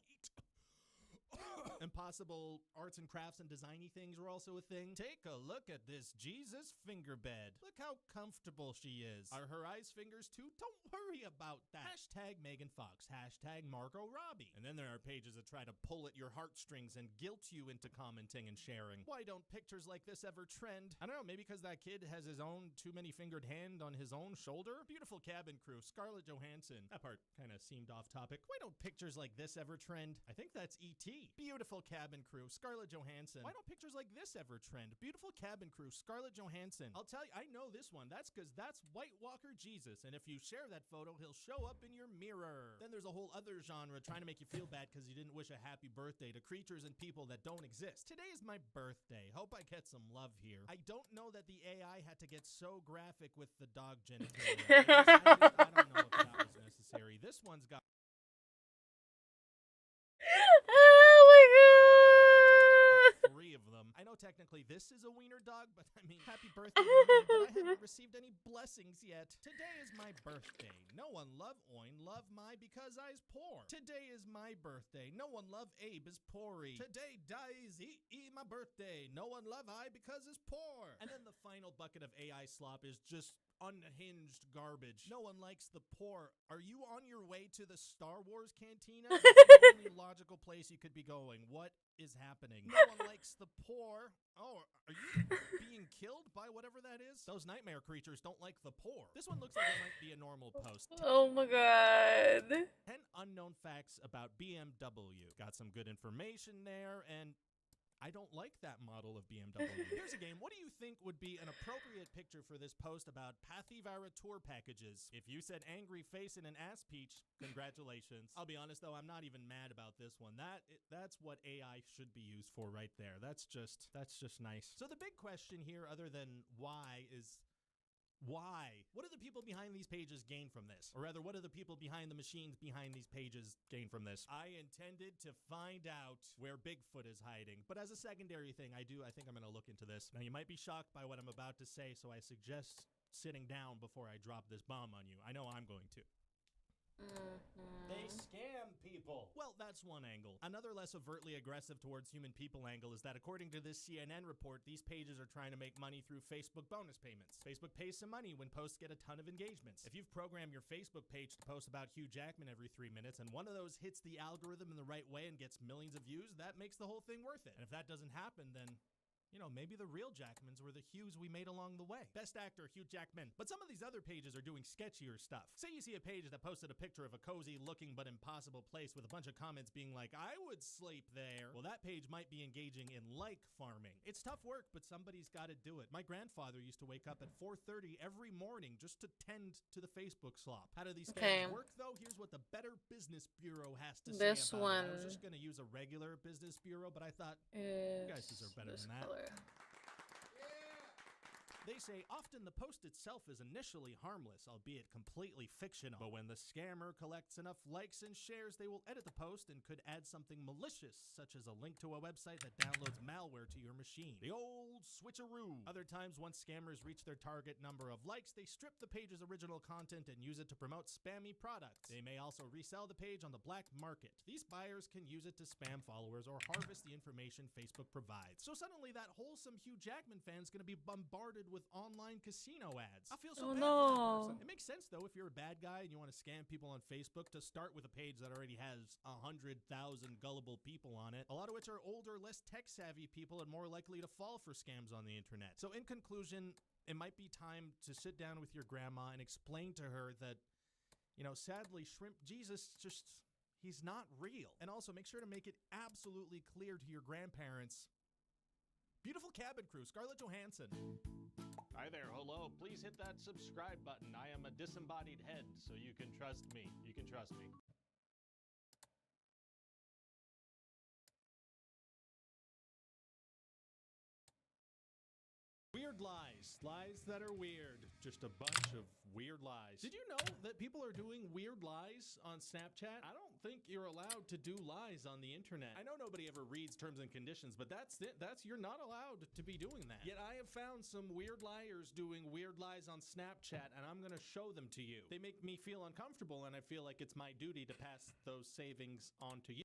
Impossible arts and crafts and designy things were also a thing. Take a look at this Jesus finger bed. Look how comfortable she is. Are her eyes fingers too? Don't worry about that. Hashtag Megan Fox. Hashtag Margot Robbie. And then there are pages that try to pull at your heartstrings and guilt you into commenting and sharing. Why don't pictures like this ever trend? I don't know, maybe because that kid has his own too many fingered hand on his own shoulder? Beautiful cabin crew. Scarlett Johansson. That part kind of seemed off topic. Why don't pictures like this ever trend? I think that's E.T. Beautiful Beautiful cabin crew, Scarlett Johansson. Why don't pictures like this ever trend? Beautiful cabin crew, Scarlett Johansson. I'll tell you, I know this one. That's because that's White Walker Jesus. And if you share that photo, he'll show up in your mirror. Then there's a whole other genre trying to make you feel bad because you didn't wish a happy birthday to creatures and people that don't exist. Today is my birthday. Hope I get some love here. I don't know that the AI had to get so graphic with the dog genitalia. I don't know if that was necessary. This one's got Oh my god! 3 of them. I know technically this is a wiener dog, but I mean, happy birthday to me, but I haven't received any blessings yet. Today is my birthday. No one love Oin, love my because I's poor. Today is my birthday. No one love Abe is poory. Today dies my birthday. No one love I because is poor. And then the final bucket of AI slop is just unhinged garbage. No one likes the poor. Are you on your way to the Star Wars cantina? That's the only logical place you could be going. What is happening? No one likes the poor. Oh, are you being killed by whatever that is? Those nightmare creatures don't like the poor. This one looks like it might be a normal post. Oh my god. 10 unknown facts about BMW. Got some good information there, and I don't like that model of BMW. Here's a game. What do you think would be an appropriate picture for this post about Pathivara tour packages? If you said angry face and an ass peach, congratulations. I'll be honest though, I'm not even mad about this one. That's what AI should be used for right there. That's just nice. So the big question here, other than why, is why? What do the people behind these pages gain from this? Or rather, what do the people behind the machines behind these pages gain from this? I intended to find out where Bigfoot is hiding. But as a secondary thing, I think I'm going to look into this. Now, you might be shocked by what I'm about to say, so I suggest sitting down before I drop this bomb on you. I know I'm going to. They scam people. Well, that's one angle. Another less overtly aggressive towards human people angle is that according to this CNN report, these pages are trying to make money through Facebook bonus payments. Facebook pays some money when posts get a ton of engagements. If you've programmed your Facebook page to post about Hugh Jackman every 3 minutes and one of those hits the algorithm in the right way and gets millions of views, that makes the whole thing worth it. And if that doesn't happen, then maybe the real Jackmans were the Hughes we made along the way. Best actor, Hugh Jackman. But some of these other pages are doing sketchier stuff. Say you see a page that posted a picture of a cozy looking but impossible place with a bunch of comments being like, I would sleep there. Well, that page might be engaging in like farming. It's tough work, but somebody's got to do it. My grandfather used to wake up at 4:30 every morning just to tend to the Facebook slop. How do these scams work, though? Here's what the Better Business Bureau has to say about it. I was just going to use a regular business bureau, but I thought, you guys deserve better than that. They say often the post itself is initially harmless, albeit completely fictional. But when the scammer collects enough likes and shares, they will edit the post and could add something malicious, such as a link to a website that downloads malware to your machine. The old switcheroo. Other times, once scammers reach their target number of likes, they strip the page's original content and use it to promote spammy products. They may also resell the page on the black market. These buyers can use it to spam followers or harvest the information Facebook provides. So suddenly that wholesome Hugh Jackman fan's gonna be bombarded with online casino ads. I feel so bad for that person. It makes sense though if you're a bad guy and you want to scam people on Facebook to start with a page that already has 100,000 gullible people on it, a lot of which are older, less tech-savvy people and more likely to fall for scams on the internet. So in conclusion, it might be time to sit down with your grandma and explain to her that, sadly, Shrimp Jesus he's not real. And also make sure to make it absolutely clear to your grandparents. Beautiful cabin crew, Scarlett Johansson. Hi there, hello. Please hit that subscribe button. I am a disembodied head, so you can trust me. You can trust me. Weird lies. Lies that are weird. Just a bunch of weird lies. Did you know that people are doing weird lies on Snapchat? I don't think you're allowed to do lies on the internet. I know nobody ever reads terms and conditions, but that's it. You're not allowed to be doing that. Yet I have found some weird liars doing weird lies on Snapchat, and I'm gonna show them to you. They make me feel uncomfortable, and I feel like it's my duty to pass those savings on to you.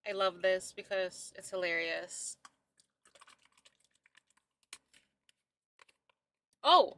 I love this because it's hilarious. Oh!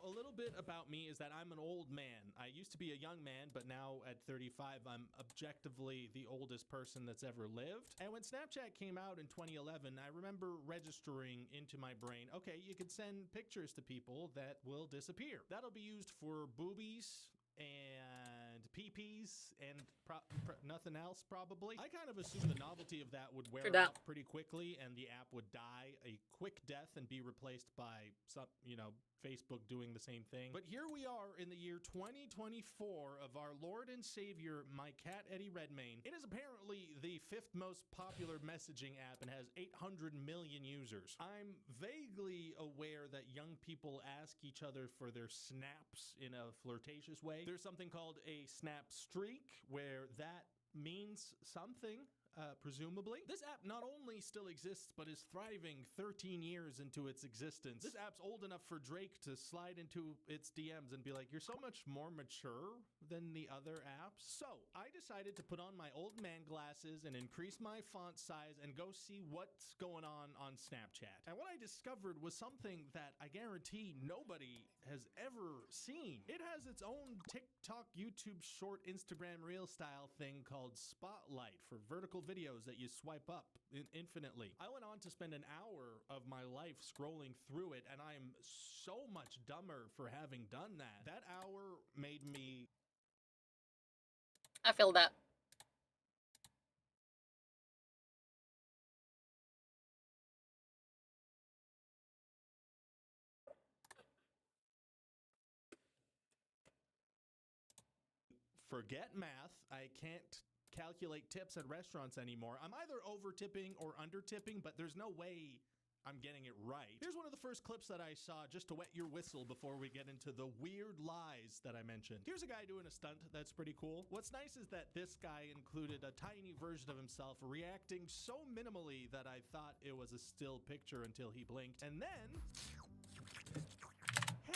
a little bit about me is that I'm an old man. I used to be a young man, but now at 35, I'm objectively the oldest person that's ever lived. And when Snapchat came out in 2011, I remember registering into my brain, okay, you could send pictures to people that will disappear. That'll be used for boobies and peepees and nothing else probably. I kind of assumed the novelty of that would wear out pretty quickly and the app would die a quick death and be replaced by some, Facebook doing the same thing. But here we are in the year 2024 of our Lord and Savior, my cat Eddie Redmayne. It is apparently the 5th most popular messaging app and has 800 million users. I'm vaguely aware that young people ask each other for their snaps in a flirtatious way. There's something called a snap streak where that means something. Presumably. This app not only still exists, but is thriving 13 years into its existence. This app's old enough for Drake to slide into its DMs and be like, you're so much more mature than the other apps. So I decided to put on my old man glasses and increase my font size and go see what's going on Snapchat. And what I discovered was something that I guarantee nobody has ever seen. It has its own TikTok, YouTube short, Instagram reel style thing called Spotlight for vertical videos that you swipe up infinitely. I went on to spend an hour of my life scrolling through it, and I'm so much dumber for having done that. That hour made me... I feel that. Forget math. I can't calculate tips at restaurants anymore. I'm either over tipping or under tipping, but there's no way I'm getting it right. Here's one of the first clips that I saw just to wet your whistle before we get into the weird lies that I mentioned. Here's a guy doing a stunt that's pretty cool. What's nice is that this guy included a tiny version of himself reacting so minimally that I thought it was a still picture until he blinked. And then...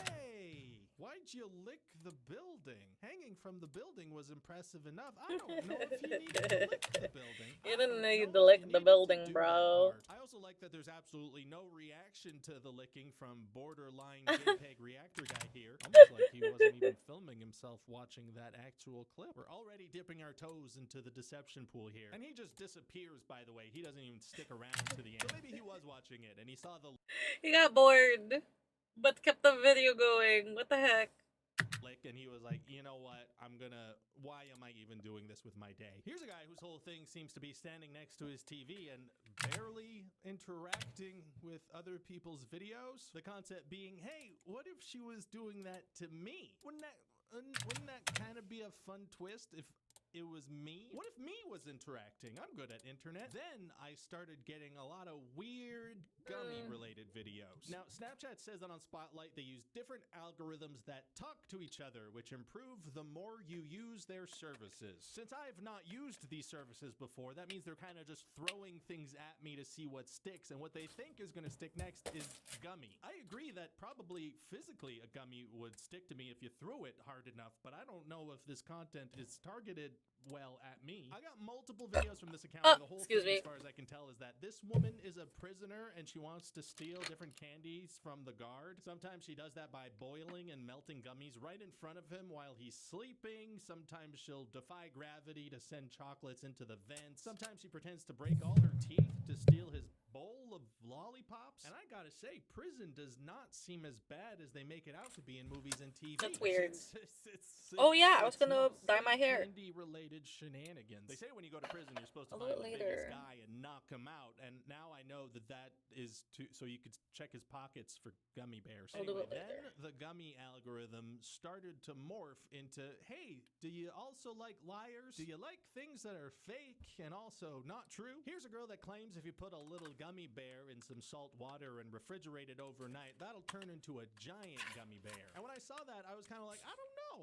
Hey! Why'd you lick the building? Hanging from the building was impressive enough. I don't know if you needed to lick the building. You didn't need to lick the building, bro. I also like that there's absolutely no reaction to the licking from borderline JPEG reactor guy here. Almost like he wasn't even filming himself watching that actual clip. We're already dipping our toes into the deception pool here. And he just disappears, by the way. He doesn't even stick around to the end. So maybe he was watching it and he saw the... He got bored, but kept the video going. What the heck? Lick, and he was like, you know what, why am I even doing this with my day? Here's a guy whose whole thing seems to be standing next to his TV and barely interacting with other people's videos. The concept being, hey, what if she was doing that to me? Wouldn't that kind of be a fun twist if it was me? What if me was interacting? I'm good at internet. Then I started getting a lot of weird gummy-related videos. Now, Snapchat says that on Spotlight they use different algorithms that talk to each other, which improve the more you use their services. Since I've not used these services before, that means they're kind of just throwing things at me to see what sticks, and what they think is going to stick next is gummy. I agree that probably physically a gummy would stick to me if you threw it hard enough, but I don't know if this content is targeted well at me. I got multiple videos from this account. The whole thing, as far as I can tell, is that this woman is a prisoner and she wants to steal different candies from the guard. Sometimes she does that by boiling and melting gummies right in front of him while he's sleeping. Sometimes she'll defy gravity to send chocolates into the vents. Sometimes she pretends to break all her teeth to steal his bowl of lollipops. And I gotta say, prison does not seem as bad as they make it out to be in movies and TV. That's weird. Oh yeah, I was gonna dye my hair. Candy-related shenanigans. They say when you go to prison, you're supposed to A find little the later. biggest guy and knock him out. And now I know that that is so you could check his pockets for gummy bears. I'll do Anyway, it later. then the gummy algorithm started to morph into, hey, do you also like liars? Do you like things that are fake and also not true? Here's a girl that claims if you put a little gummy bear in some salt water and refrigerate it overnight, that'll turn into a giant gummy bear. And when I saw that, I was kind of like, I don't know.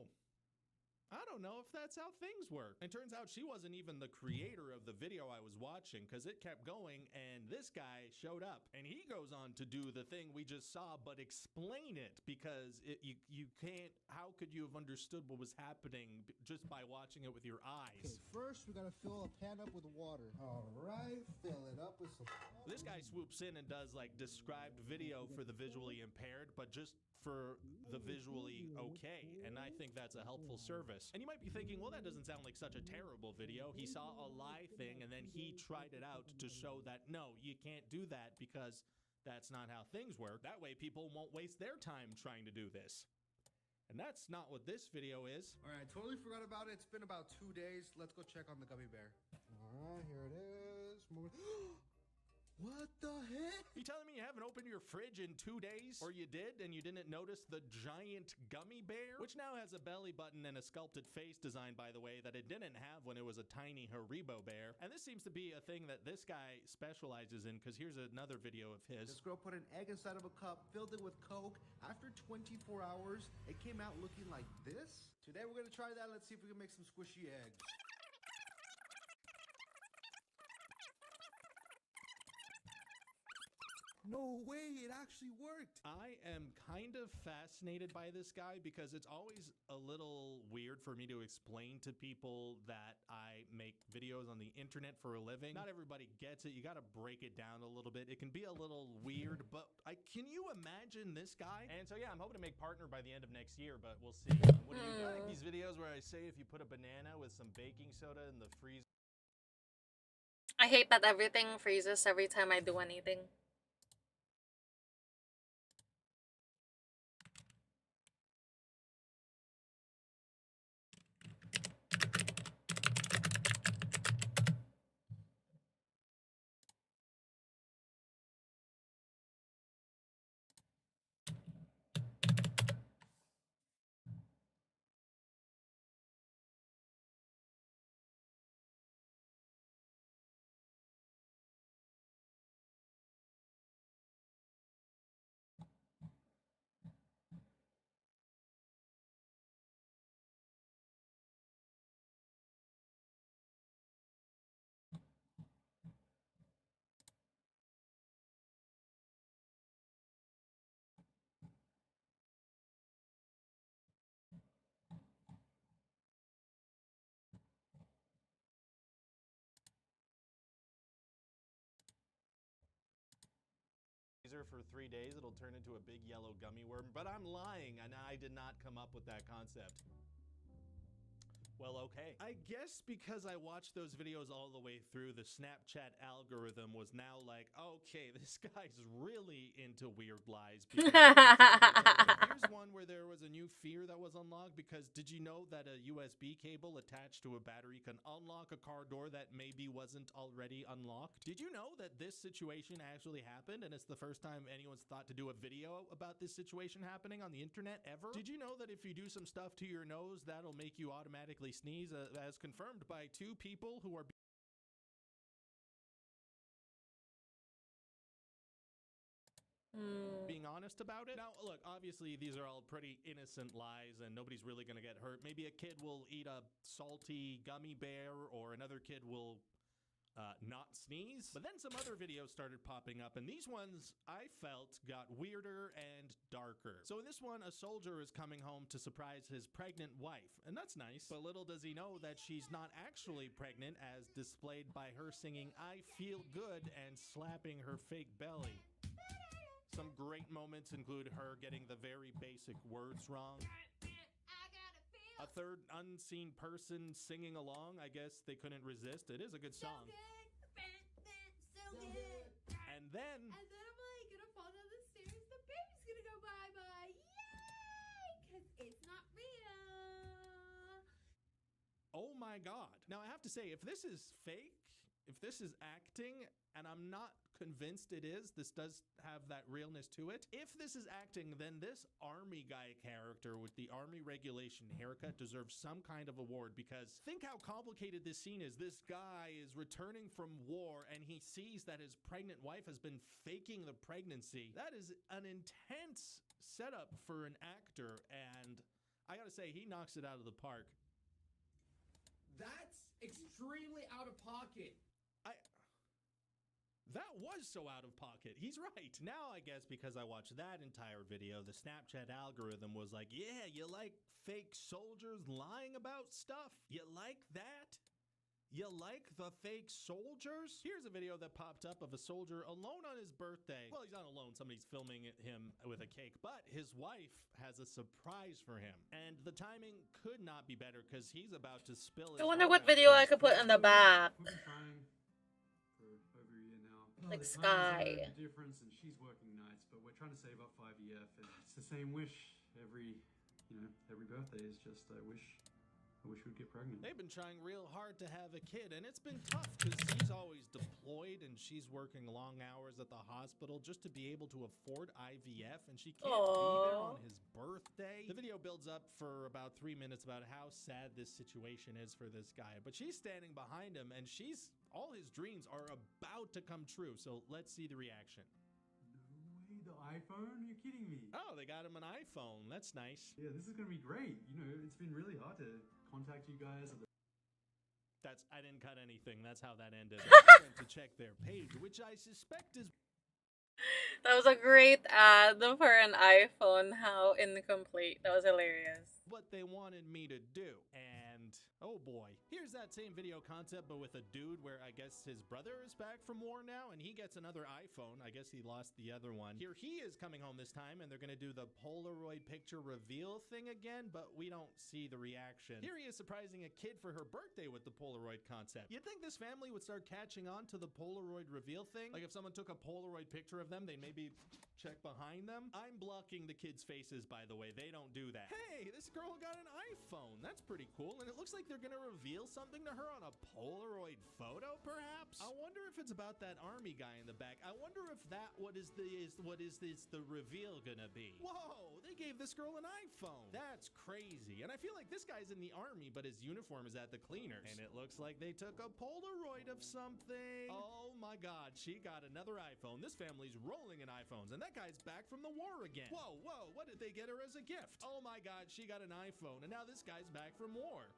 I don't know if that's how things work. And turns out she wasn't even the creator of the video I was watching, because it kept going and this guy showed up and he goes on to do the thing we just saw, but explain it, because you can't, how could you have understood what was happening just by watching it with your eyes? Okay, first we gotta fill a pan up with water. All right, fill it up with some. This guy swoops in and does like described video for the visually impaired, but just for the visually okay. And I think that's a helpful service. And you might be thinking, well, that doesn't sound like such a terrible video. He saw a lie thing and then he tried it out to show that no, you can't do that because that's not how things work. That way people won't waste their time trying to do this. And that's not what this video is. All right, totally forgot about it. It's been about 2 days. Let's go check on the gummy bear. All right, here it is. What the heck? You telling me you haven't opened your fridge in 2 days? Or you did and you didn't notice the giant gummy bear? Which now has a belly button and a sculpted face design, by the way, that it didn't have when it was a tiny Haribo bear. And this seems to be a thing that this guy specializes in, because here's another video of his. This girl put an egg inside of a cup, filled it with Coke. After 24 hours, it came out looking like this. Today we're gonna try that. Let's see if we can make some squishy eggs. No way, it actually worked. I am kind of fascinated by this guy because it's always a little weird for me to explain to people that I make videos on the internet for a living. Not everybody gets it. You got to break it down a little bit. It can be a little weird, but can you imagine this guy? And so yeah, I'm hoping to make partner by the end of next year, but we'll see. What do you like these videos where I say if you put a banana with some baking soda in the freezer? I hate that everything freezes every time I do anything. For 3 days, it'll turn into a big yellow gummy worm, but I'm lying and I did not come up with that concept. Well, okay. I guess because I watched those videos all the way through, the Snapchat algorithm was now like, okay, this guy's really into weird lies. Here's one where there was a new fear that was unlocked, because did you know that a USB cable attached to a battery can unlock a car door that maybe wasn't already unlocked? Did you know that this situation actually happened, and it's the first time anyone's thought to do a video about this situation happening on the internet ever? Did you know that if you do some stuff to your nose, that'll make you automatically sneeze, as confirmed by 2 people who are being honest about it. Now, look, obviously these are all pretty innocent lies and nobody's really gonna get hurt. Maybe a kid will eat a salty gummy bear, or another kid will not sneeze. But then some other videos started popping up, and these ones I felt got weirder and darker. So in this one, a soldier is coming home to surprise his pregnant wife, and that's nice. But little does he know that she's not actually pregnant, as displayed by her singing "I Feel Good" and slapping her fake belly. Some great moments include her getting the very basic words wrong. A third unseen person singing along. I guess they couldn't resist. It is a good song. So good. And then I'm like gonna fall down the stairs. The baby's gonna go bye-bye. Yay! Because it's not real. oh my god. Now I have to say, if this is fake, if this is acting, and I'm not convinced it is, this does have that realness to it. If this is acting, then this army guy character with the army regulation haircut deserves some kind of award, because think how complicated this scene is. This guy is returning from war and he sees that his pregnant wife has been faking the pregnancy. That is an intense setup for an actor, and I gotta say, he knocks it out of the park. That's extremely out of pocket. That was so out of pocket. He's right. Now, I guess because I watched that entire video, the Snapchat algorithm was like, yeah, you like fake soldiers lying about stuff? You like that? You like the fake soldiers? Here's a video that popped up of a soldier alone on his birthday. Well, he's not alone. Somebody's filming him with a cake, but his wife has a surprise for him. And the timing could not be better because he's about to spill his I wonder heart what out video to I his could put in the back. We've been trying for over a year now. Like The time Sky. zone difference, and she's working nights, but we're trying to save up for IVF, and it's the same wish every birthday. Is just I wish we'd get pregnant. They've been trying real hard to have a kid, and it's been tough because he's always deployed and she's working long hours at the hospital just to be able to afford IVF, and she can't be there on his birthday. The video builds up for about 3 minutes about how sad this situation is for this guy, but she's standing behind him, and all his dreams are about to come true. So let's see the reaction. No way, the iPhone? You're kidding me. Oh, they got him an iPhone. That's nice. Yeah, this is gonna be great. It's been really hard to contact you guys. I didn't cut anything. That's how that ended. I went to check their page, which I suspect is That was a great ad for an iPhone. How incomplete. That was hilarious. what they wanted me to do. And oh boy, here's that same video concept, but with a dude where I guess his brother is back from war now and he gets another iPhone. I guess he lost the other one. Here he is coming home this time, and they're gonna do the Polaroid picture reveal thing again, but we don't see the reaction. Here he is surprising a kid for her birthday with the Polaroid concept. You'd think this family would start catching on to the Polaroid reveal thing? Like if someone took a Polaroid picture of them, they'd maybe check behind them. I'm blocking the kids' faces, by the way. They don't do that. Hey, this girl got an iPhone. That's pretty cool. And it looks like they're gonna reveal something to her on a Polaroid photo, perhaps? I wonder if it's about that army guy in the back. I wonder if what is the reveal gonna be? Whoa, they gave this girl an iPhone. That's crazy. And I feel like this guy's in the army, but his uniform is at the cleaners. And it looks like they took a Polaroid of something. Oh my God, she got another iPhone. This family's rolling in iPhones, and that guy's back from the war again. Whoa, what did they get her as a gift? Oh my God, she got an iPhone, and now this guy's back from war.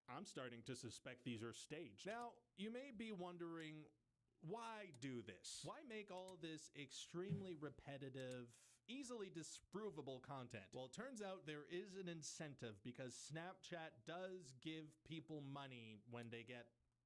I'm starting to suspect these are staged. Now, you may be wondering, why do this? Why make all this extremely repetitive, easily disprovable content? Well, it turns out there is an incentive because Snapchat does give people money when they get,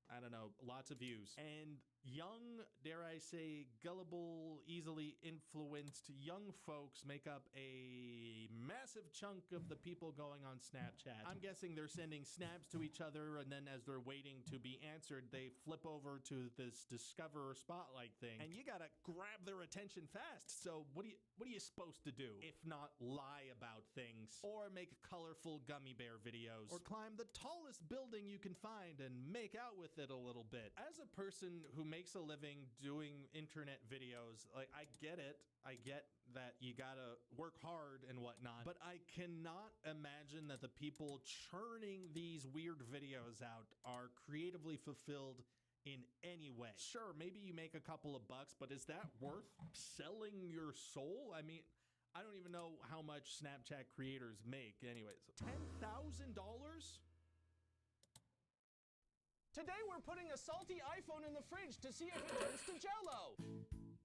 I don't know, lots of views. And young, dare I say, gullible, easily influenced young folks make up a massive chunk of the people going on Snapchat. I'm guessing they're sending snaps to each other, and then as they're waiting to be answered, they flip over to this Discover Spotlight thing, and you gotta grab their attention fast. So what are you supposed to do if not lie about things, or make colorful gummy bear videos, or climb the tallest building you can find and make out with it a little bit? As a person who makes a living doing internet videos, like, I get it. I get that you gotta work hard and whatnot, but I cannot imagine that the people churning these weird videos out are creatively fulfilled in any way. Sure, maybe you make a couple of bucks, but is that worth selling your soul? I mean, I don't even know how much Snapchat creators make. Anyways, $10,000? Today we're putting a salty iPhone in the fridge to see if it turns to Jell-O.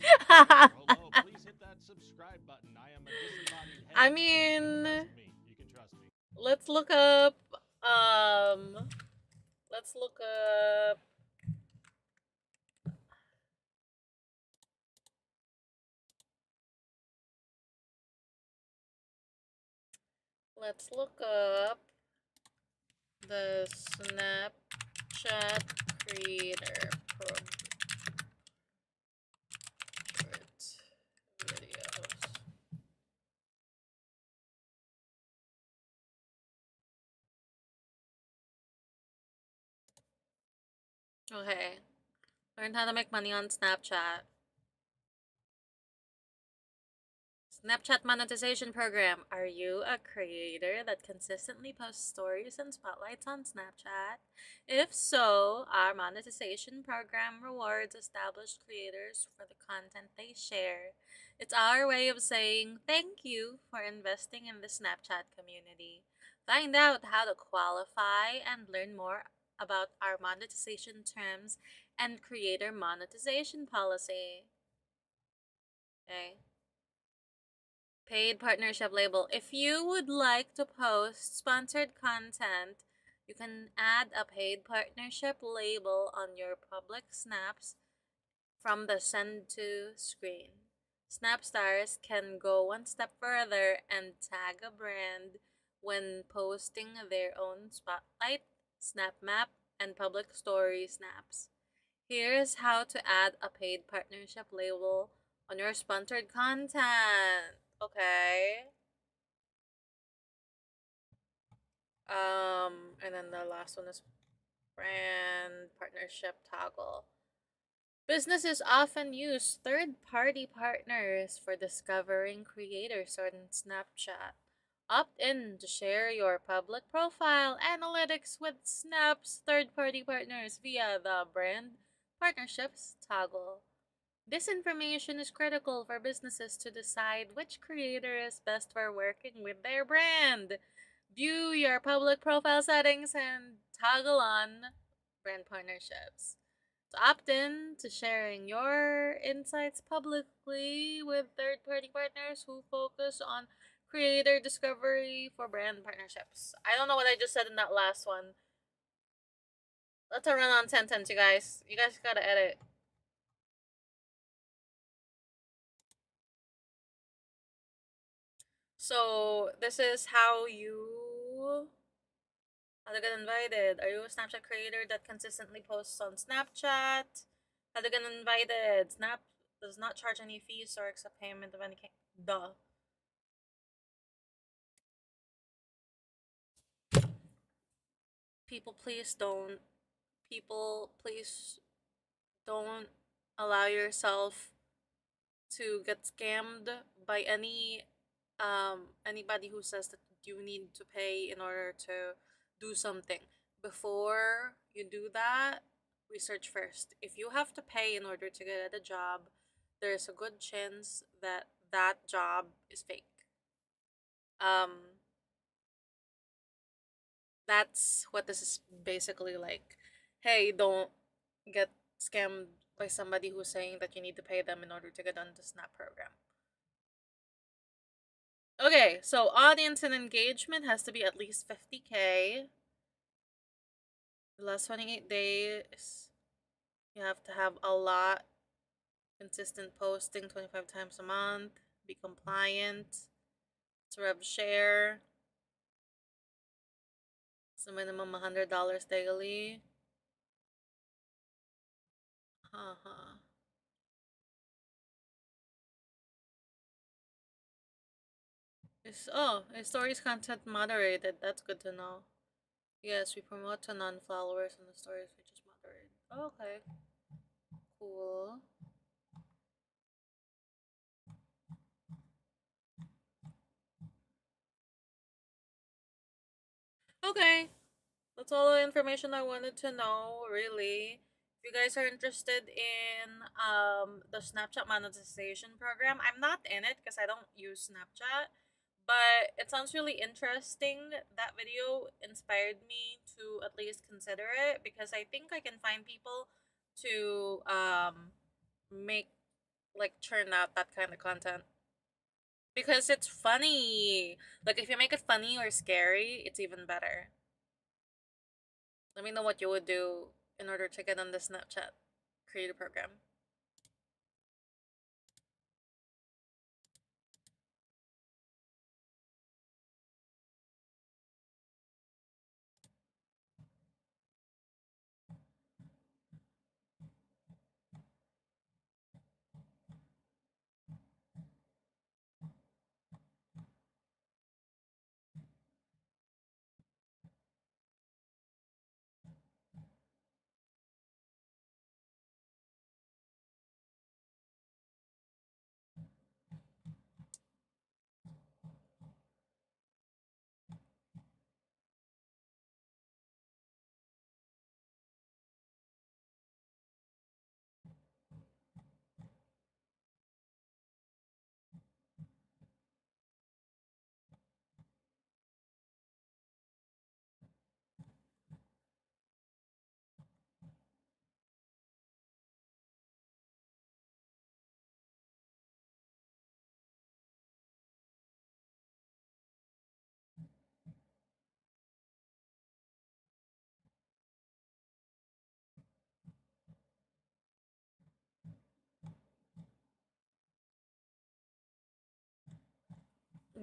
Hello, please hit that subscribe button. I am a disembodied head. I mean, You can trust me. let's look up, the Snapchat creator videos. Okay. Learn how to make money on Snapchat. Snapchat monetization program. Are you a creator that consistently posts stories and spotlights on Snapchat? If so, our monetization program rewards established creators for the content they share. It's our way of saying thank you for investing in the Snapchat community. Find out how to qualify and learn more about our monetization terms and creator monetization policy. Okay. Paid partnership label. If you would like to post sponsored content, you can add a paid partnership label on your public snaps from the send to screen. Snapstars can go one step further and tag a brand when posting their own spotlight, snap map, and public story snaps. Here's how to add a paid partnership label on your sponsored content. Okay. And then the last one is brand partnership toggle. Businesses often use third-party partners for discovering creators on Snapchat. Opt in to share your public profile analytics with Snap's third-party partners via the brand partnerships toggle. This information is critical for businesses to decide which creator is best for working with their brand. View your public profile settings and toggle on brand partnerships. To opt in to sharing your insights publicly with third-party partners who focus on creator discovery for brand partnerships. I don't know what I just said in that last one. Let's run on 10 you guys. You guys gotta edit. So this is how to get invited. Are you a Snapchat creator that consistently posts on Snapchat? How to get invited? Snap does not charge any fees or accept payment of any kind. Duh. People please don't allow yourself to get scammed by anybody who says that you need to pay in order to do something. Before you do that, research first. If you have to pay in order to get a job, there's a good chance that that job is fake. That's what this is basically like. Hey, don't get scammed by somebody who's saying that you need to pay them in order to get on the Snap program. Okay, so audience and engagement has to be at least 50K. The last 28 days, you have to have a lot. Consistent posting 25 times a month. Be compliant. To rev share. It's a minimum $100 daily. His stories content moderated. That's good to know. Yes, we promote to non-followers and the stories we just moderate. Okay. Cool. Okay. That's all the information I wanted to know, really. If you guys are interested in the Snapchat monetization program, I'm not in it because I don't use Snapchat, but it sounds really interesting. That video inspired me to at least consider it because I think I can find people to make churn out that kind of content. Because it's funny. Like if you make it funny or scary, it's even better. Let me know what you would do in order to get on the Snapchat creator program.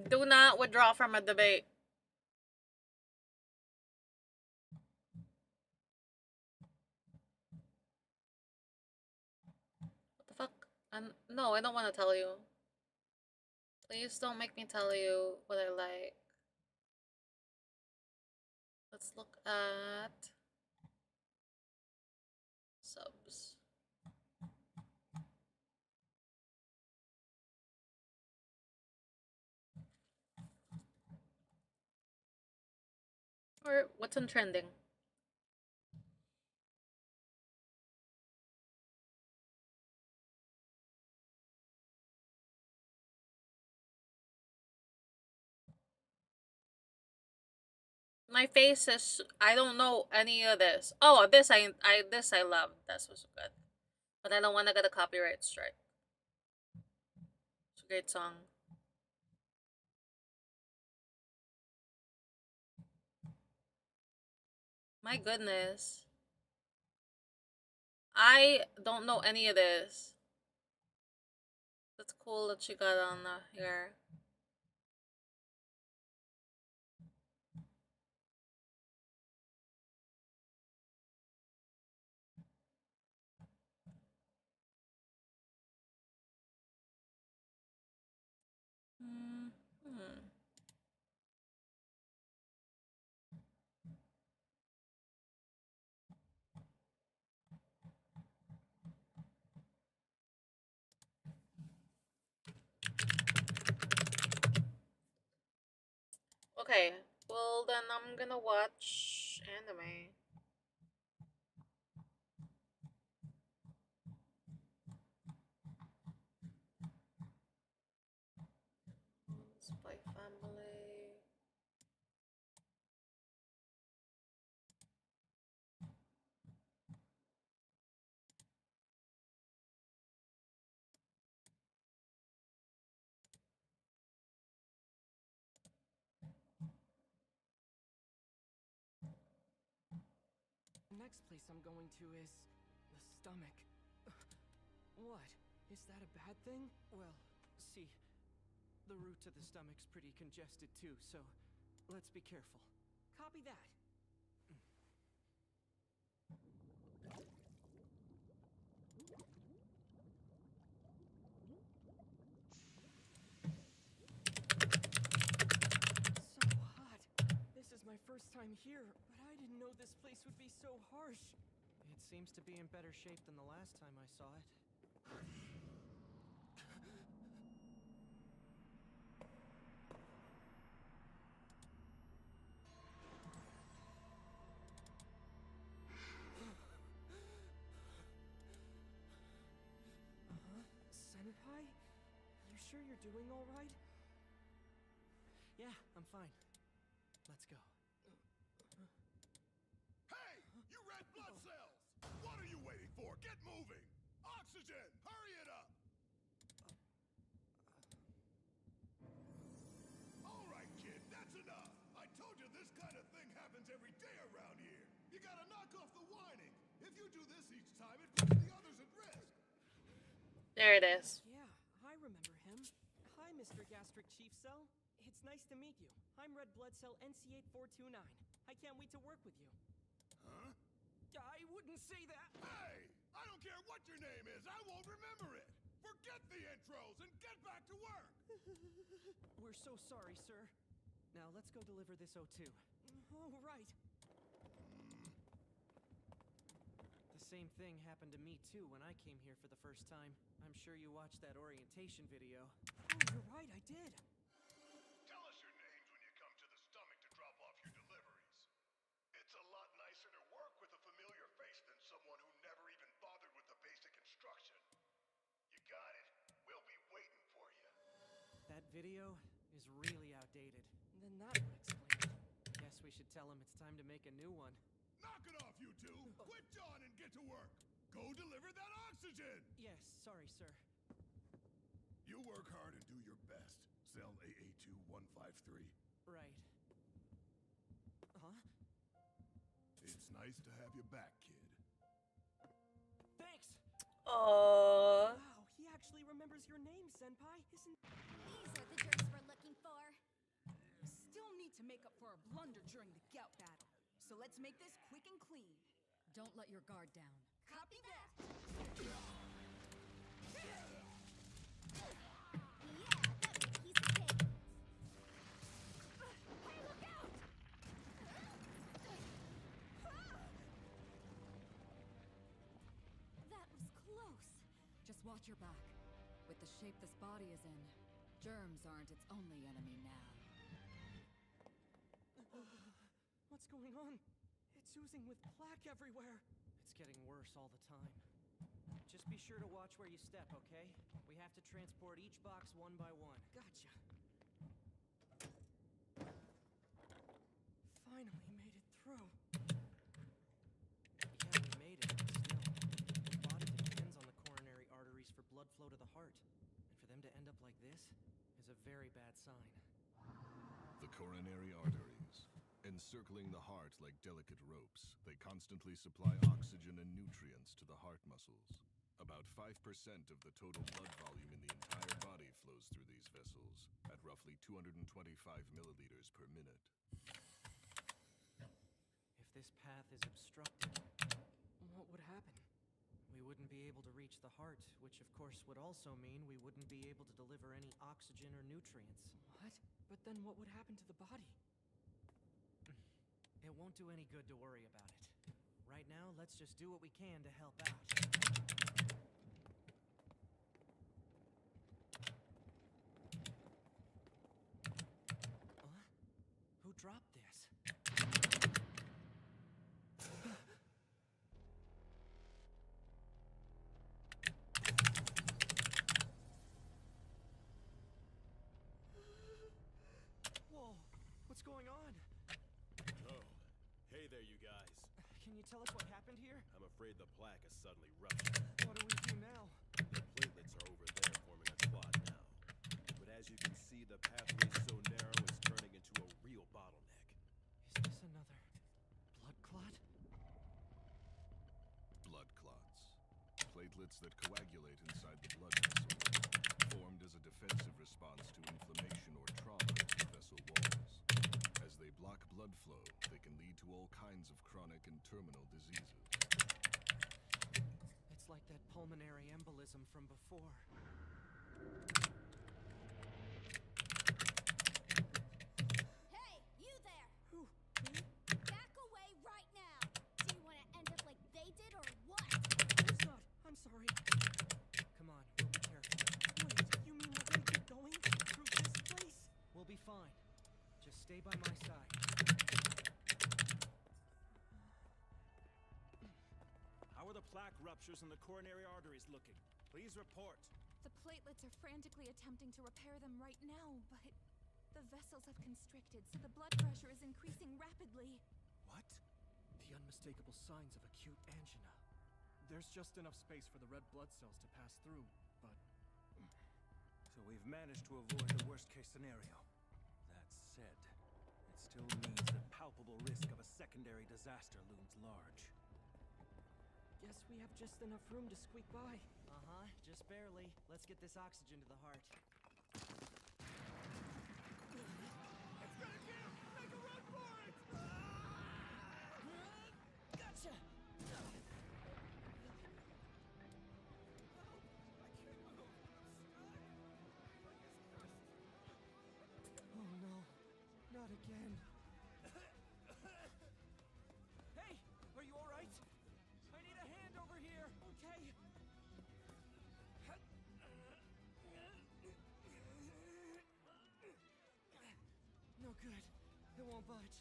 Do not withdraw from a debate. What the fuck? No, I don't want to tell you. Please don't make me tell you what I like. Let's look at subs. Or what's in trending? My face is, I don't know any of this. Oh, this I love. This was good. But I don't want to get a copyright strike. It's a great song. My goodness. I don't know any of this. That's cool that she got on here. Okay, well then I'm gonna watch anime. Spy Family. The next place I'm going to is the stomach. What? Is that a bad thing? Well, see, the route to the stomach's pretty congested too, so let's be careful. Copy that. So hot. This is my first time here, but I didn't know this place would be so harsh. It seems to be in better shape than the last time I saw it. Senpai? You sure you're doing all right? Yeah, I'm fine. Let's go. Hey! You red blood cells! What are you waiting for? Get moving! Oxygen! Hurry it up! All right, kid, that's enough. I told you this kind of thing happens every day around here. You gotta knock off the whining. If you do this each time, it puts the others at risk. There it is. Yeah, I remember him. Hi, Mr. Gastric Chief Cell. It's nice to meet you. I'm Red Blood Cell NC8429. I can't wait to work with you. Huh? I wouldn't say that. Hey! I don't care what your name is. I won't remember it. Forget the intros and get back to work. We're so sorry, sir. Now let's go deliver this O2. Oh, right. The same thing happened to me too when I came here for the first time. I'm sure you watched that orientation video. Oh, you're right, I did. Tell us your names when you come to the stomach to drop off your deliveries. It's a lot nicer to work with a familiar face than someone who never even bothered with the basic instruction. You got it? We'll be waiting for you. That video is really outdated. Then that would explain it. Guess we should tell him it's time to make a new one. Knock it off, you two! Quit jawing and get to work! Go deliver that oxygen! Yes, sorry, sir. You work hard and do your best. Cell AA2153. Right. Huh? It's nice to have you back, kid. Thanks! Oh. Wow, he actually remembers your name, Senpai. Isn't... These are the jerks we're looking for. make up for our blunder during the gout battle. So let's make this quick and clean. Don't let your guard down. Copy that! That was close. Just watch your back. With the shape this body is in, germs aren't its only enemy now. What's going on? It's oozing with plaque everywhere. It's getting worse all the time. Just be sure to watch where you step, okay? We have to transport each box one by one. Gotcha. Finally made it through. Yeah, we made it, but still. The body depends on the coronary arteries for blood flow to the heart. And for them to end up like this is a very bad sign. The coronary arteries. Encircling the heart like delicate ropes, they constantly supply oxygen and nutrients to the heart muscles. About 5% of the total blood volume in the entire body flows through these vessels, at roughly 225 milliliters per minute. If this path is obstructed, What would happen? we wouldn't be able to reach the heart, which of course would also mean we wouldn't be able to deliver any oxygen or nutrients. What? But then what would happen to the body? It won't do any good to worry about it. Right now, let's just do what we can to help out. Who dropped this? Whoa, what's going on? Oh, hey there, you guys. Can you tell us what happened here? I'm afraid the plaque has suddenly ruptured. What do we do now? The platelets are over there forming a clot now. But as you can see, the pathway so narrow it's turning into a real bottleneck. Is this another blood clot? Blood clots. Platelets that coagulate inside the blood vessel, formed as a defensive response to inflammation or trauma to the vessel walls. As they block blood flow, they can lead to all kinds of chronic and terminal diseases. It's like that pulmonary embolism from before. Hey, you there! Who? Back away right now! Do you want to end up like they did or what? It's not. I'm sorry. Come on, we'll be careful. Wait, you mean we're gonna keep going through this place? We'll be fine. Just stay by my side. How are the plaque ruptures in the coronary arteries looking? Please report. The platelets are frantically attempting to repair them right now, but the vessels have constricted, so the blood pressure is increasing rapidly. What? The unmistakable signs of acute angina. There's just enough space for the red blood cells to pass through, but... So we've managed to avoid the worst case scenario. That said, it still means the palpable risk of a secondary disaster looms large. Guess we have just enough room to squeak by. Uh-huh, just barely. Let's get this oxygen to the heart. It's gonna give! Make a run for it! Gotcha! Oh no, not again. Hey, are you all right? I need a hand over here. Okay. No good. It won't budge.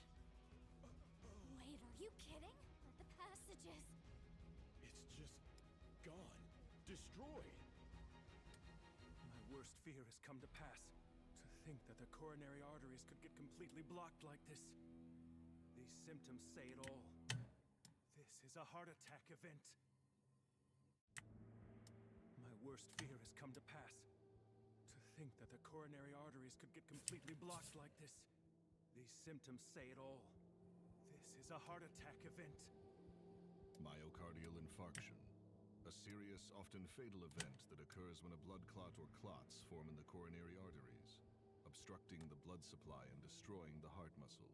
Wait, are you kidding? The passages. It's just gone. Destroyed. My worst fear has come to pass. To think that the coronary arteries could get completely blocked like this. These symptoms say it all. This is a heart attack event. My worst fear has come to pass. To think that the coronary arteries could get completely blocked like this. These symptoms say it all. This is a heart attack event. Myocardial infarction. A serious, often fatal event that occurs when a blood clot or clots form in the coronary arteries. obstructing the blood supply and destroying the heart muscle.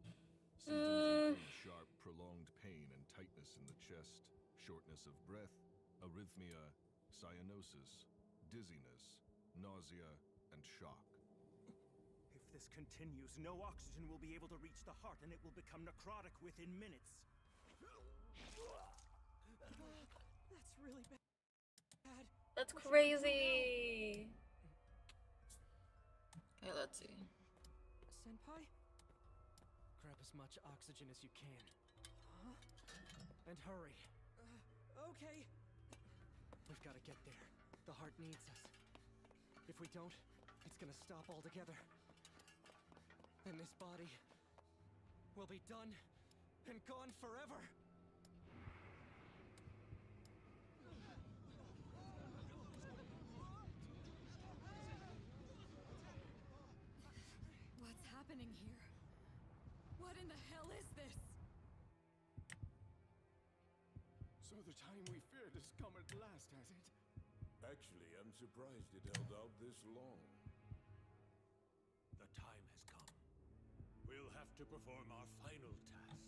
Symptoms include sharp, prolonged pain and tightness in the chest, shortness of breath, arrhythmia, cyanosis, dizziness, nausea, and shock. If this continues, no oxygen will be able to reach the heart and it will become necrotic within minutes. That's really bad. That's crazy. Okay, let's see. Senpai? Grab as much oxygen as you can. Huh? And hurry. Okay. We've got to get there. The heart needs us. If we don't, it's gonna stop altogether. And this body will be done and gone forever. What's happening here? What in the hell is this? So the time we feared has come at last, has it? Actually, I'm surprised it held out this long. The time has come. We'll have to perform our final task.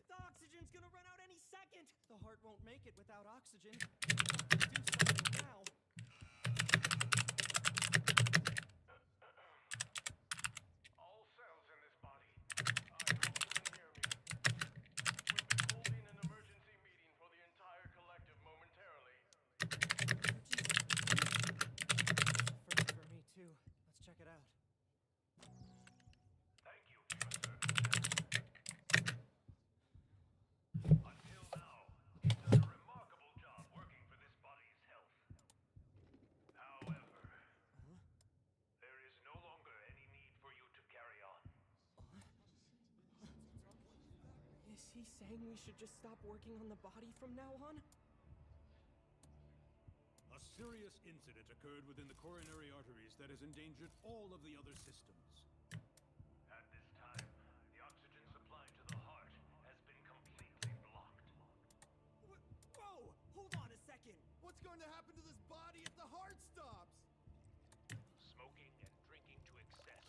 The oxygen's gonna run out any second! The heart won't make it without oxygen. Do something now. All cells in this body, I hope you can hear me. We'll be holding an emergency meeting for the entire collective momentarily. First for me too. Let's check it out. Thank you for your service. Until now, you've done a remarkable job working for this body's health. However, there is no longer any need for you to carry on. Is he saying we should just stop working on the body from now on? A serious incident occurred within the coronary arteries that has endangered all of the other systems. At this time, the oxygen supply to the heart has been completely blocked. Whoa! Hold on a second! What's going to happen to this body if the heart stops? Smoking and drinking to excess.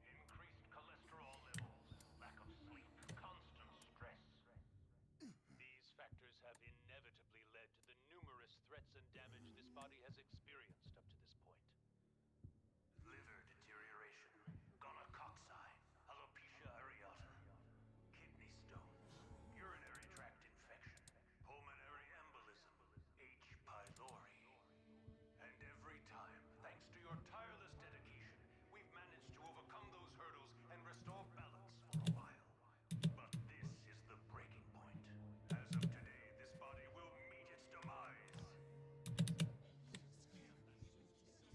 Increased cholesterol levels, lack of sleep, constant stress. These factors have inevitably led to the numerous threats and damage this body has experienced up to this point. Liver deterioration, gonococci, alopecia areata, kidney stone, urinary tract infection, pulmonary embolism, H. pylori. And every time, thanks to your tireless dedication, we've managed to overcome those hurdles and restore balance for a while. But this is the breaking point. As of today, this body will meet its demise.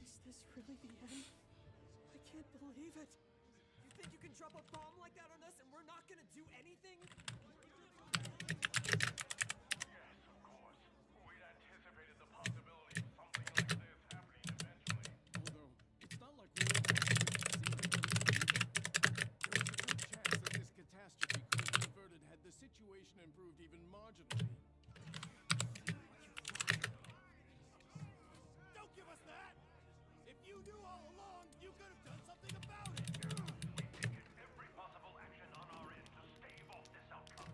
Is this really the end? I can't believe it! You think you can drop a bomb like that on us and we're not gonna do anything? Yes, of course. We'd anticipated the possibility of something like this happening eventually. Although, it's not like we were There was a good chance that this catastrophe could have been averted had the situation improved even marginally. Don't give us that! If you knew all along, you could have done something about it! We've taken every possible action on our end to stave off this outcome.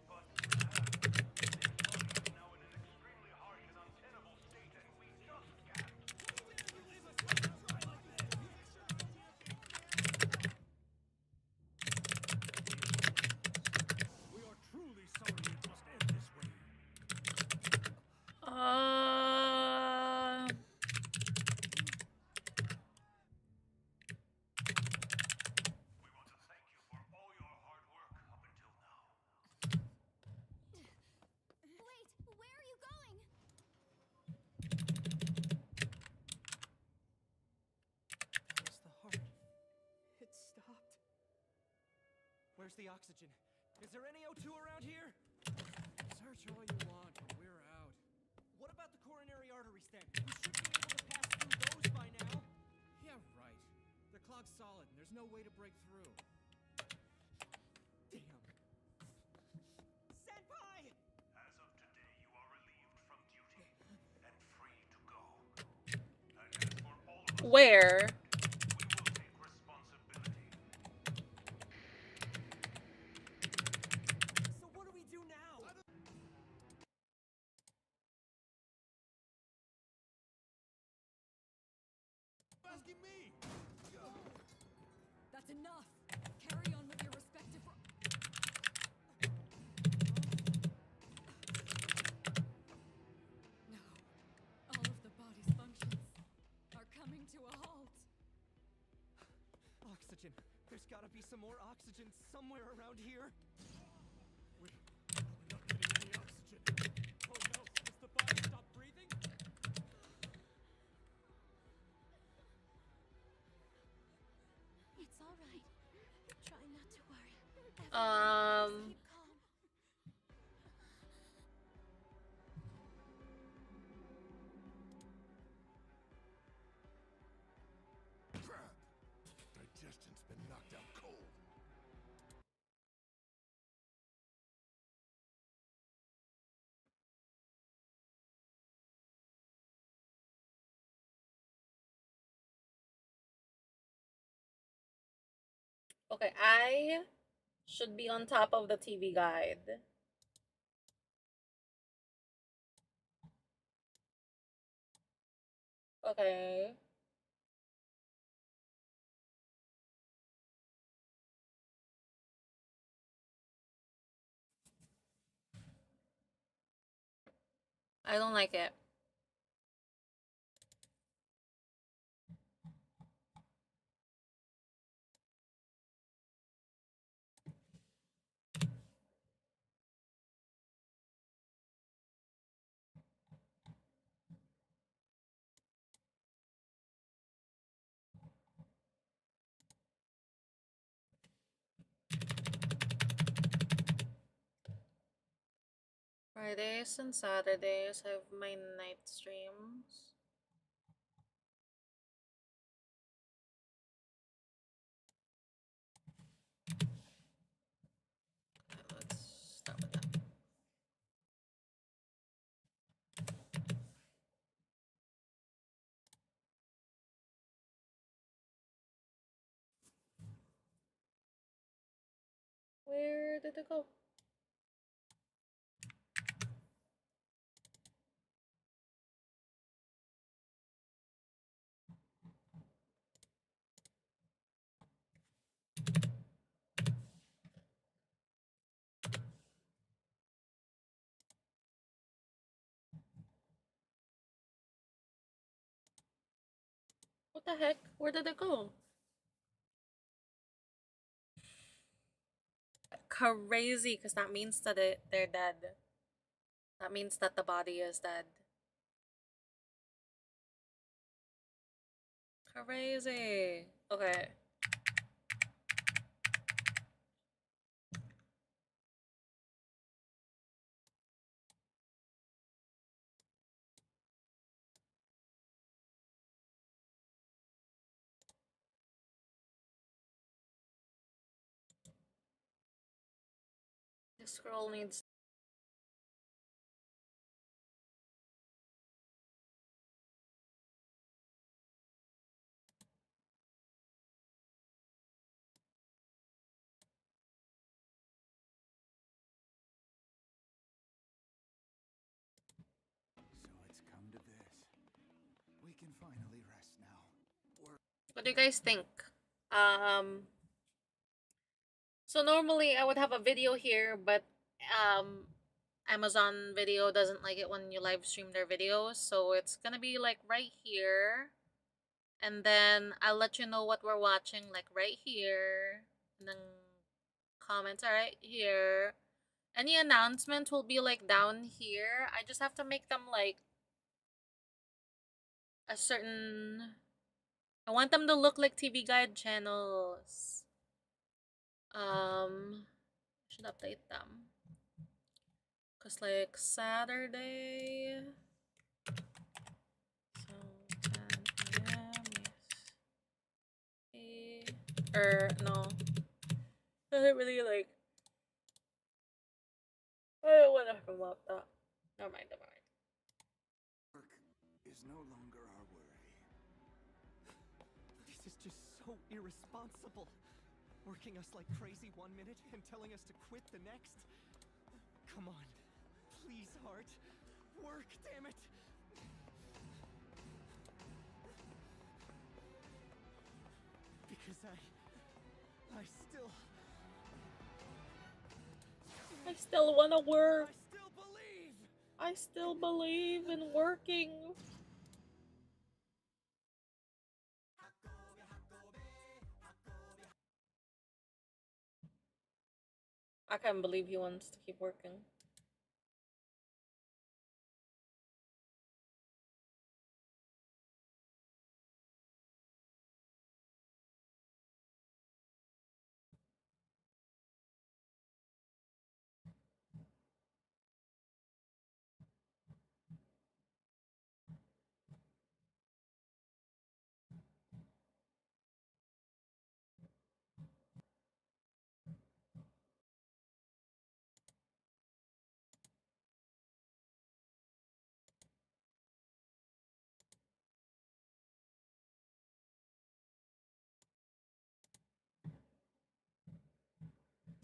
But this body is now in an extremely harsh and untenable state, and we just can't. We are truly sorry it must end this way. We want to thank you for all your hard work up until now. Wait, where are you going? That was the heart. It stopped. Where's the oxygen? Is there any O2 around here? Search all you want, but we're out. What about the coronary arteries then? We should be able to pass through those by now. Yeah, right. They're clogged solid, and there's no way to break through. Damn. Senpai! As of today, you are relieved from duty. Where? So what do we do now? Asking me. That's enough. Carry on with your respective. No. All of the body's functions are coming to a halt. Oxygen. There's gotta be some more oxygen somewhere around here. We're not getting any oxygen. Oh no, has the body stopped breathing? It's all right. Try not to worry. Keep Um. calm. Crap! Digestion's been knocked out cold. Okay, I should be on top of the TV guide. Okay. I don't like it. Fridays and Saturdays have my night streams. Let's start with that. Where did it go? What the heck? Where did it go? Crazy, because that means that they're dead. That means that the body is dead. Crazy. Okay. This scroll needs. So it's come to this. We can finally rest now. What do you guys think? So normally I would have a video here, but Amazon Video doesn't like it when you live stream their videos, so it's gonna be like right here. And then I'll let you know what we're watching, like right here. And then comments are right here. Any announcement will be like down here. I just have to make them like a certain. I want them to look like TV Guide channels. Should update them. Cause like Saturday. So 10 a.m. Yes. No. Doesn't really like. I don't want to promote that. Never mind, never mind. Work is no longer our worry. so irresponsible. Working us like crazy one minute and telling us to quit the next. Come on. Please, Heart. Work, damn it! Because I still wanna work. I still believe in working. I can't believe he wants to keep working.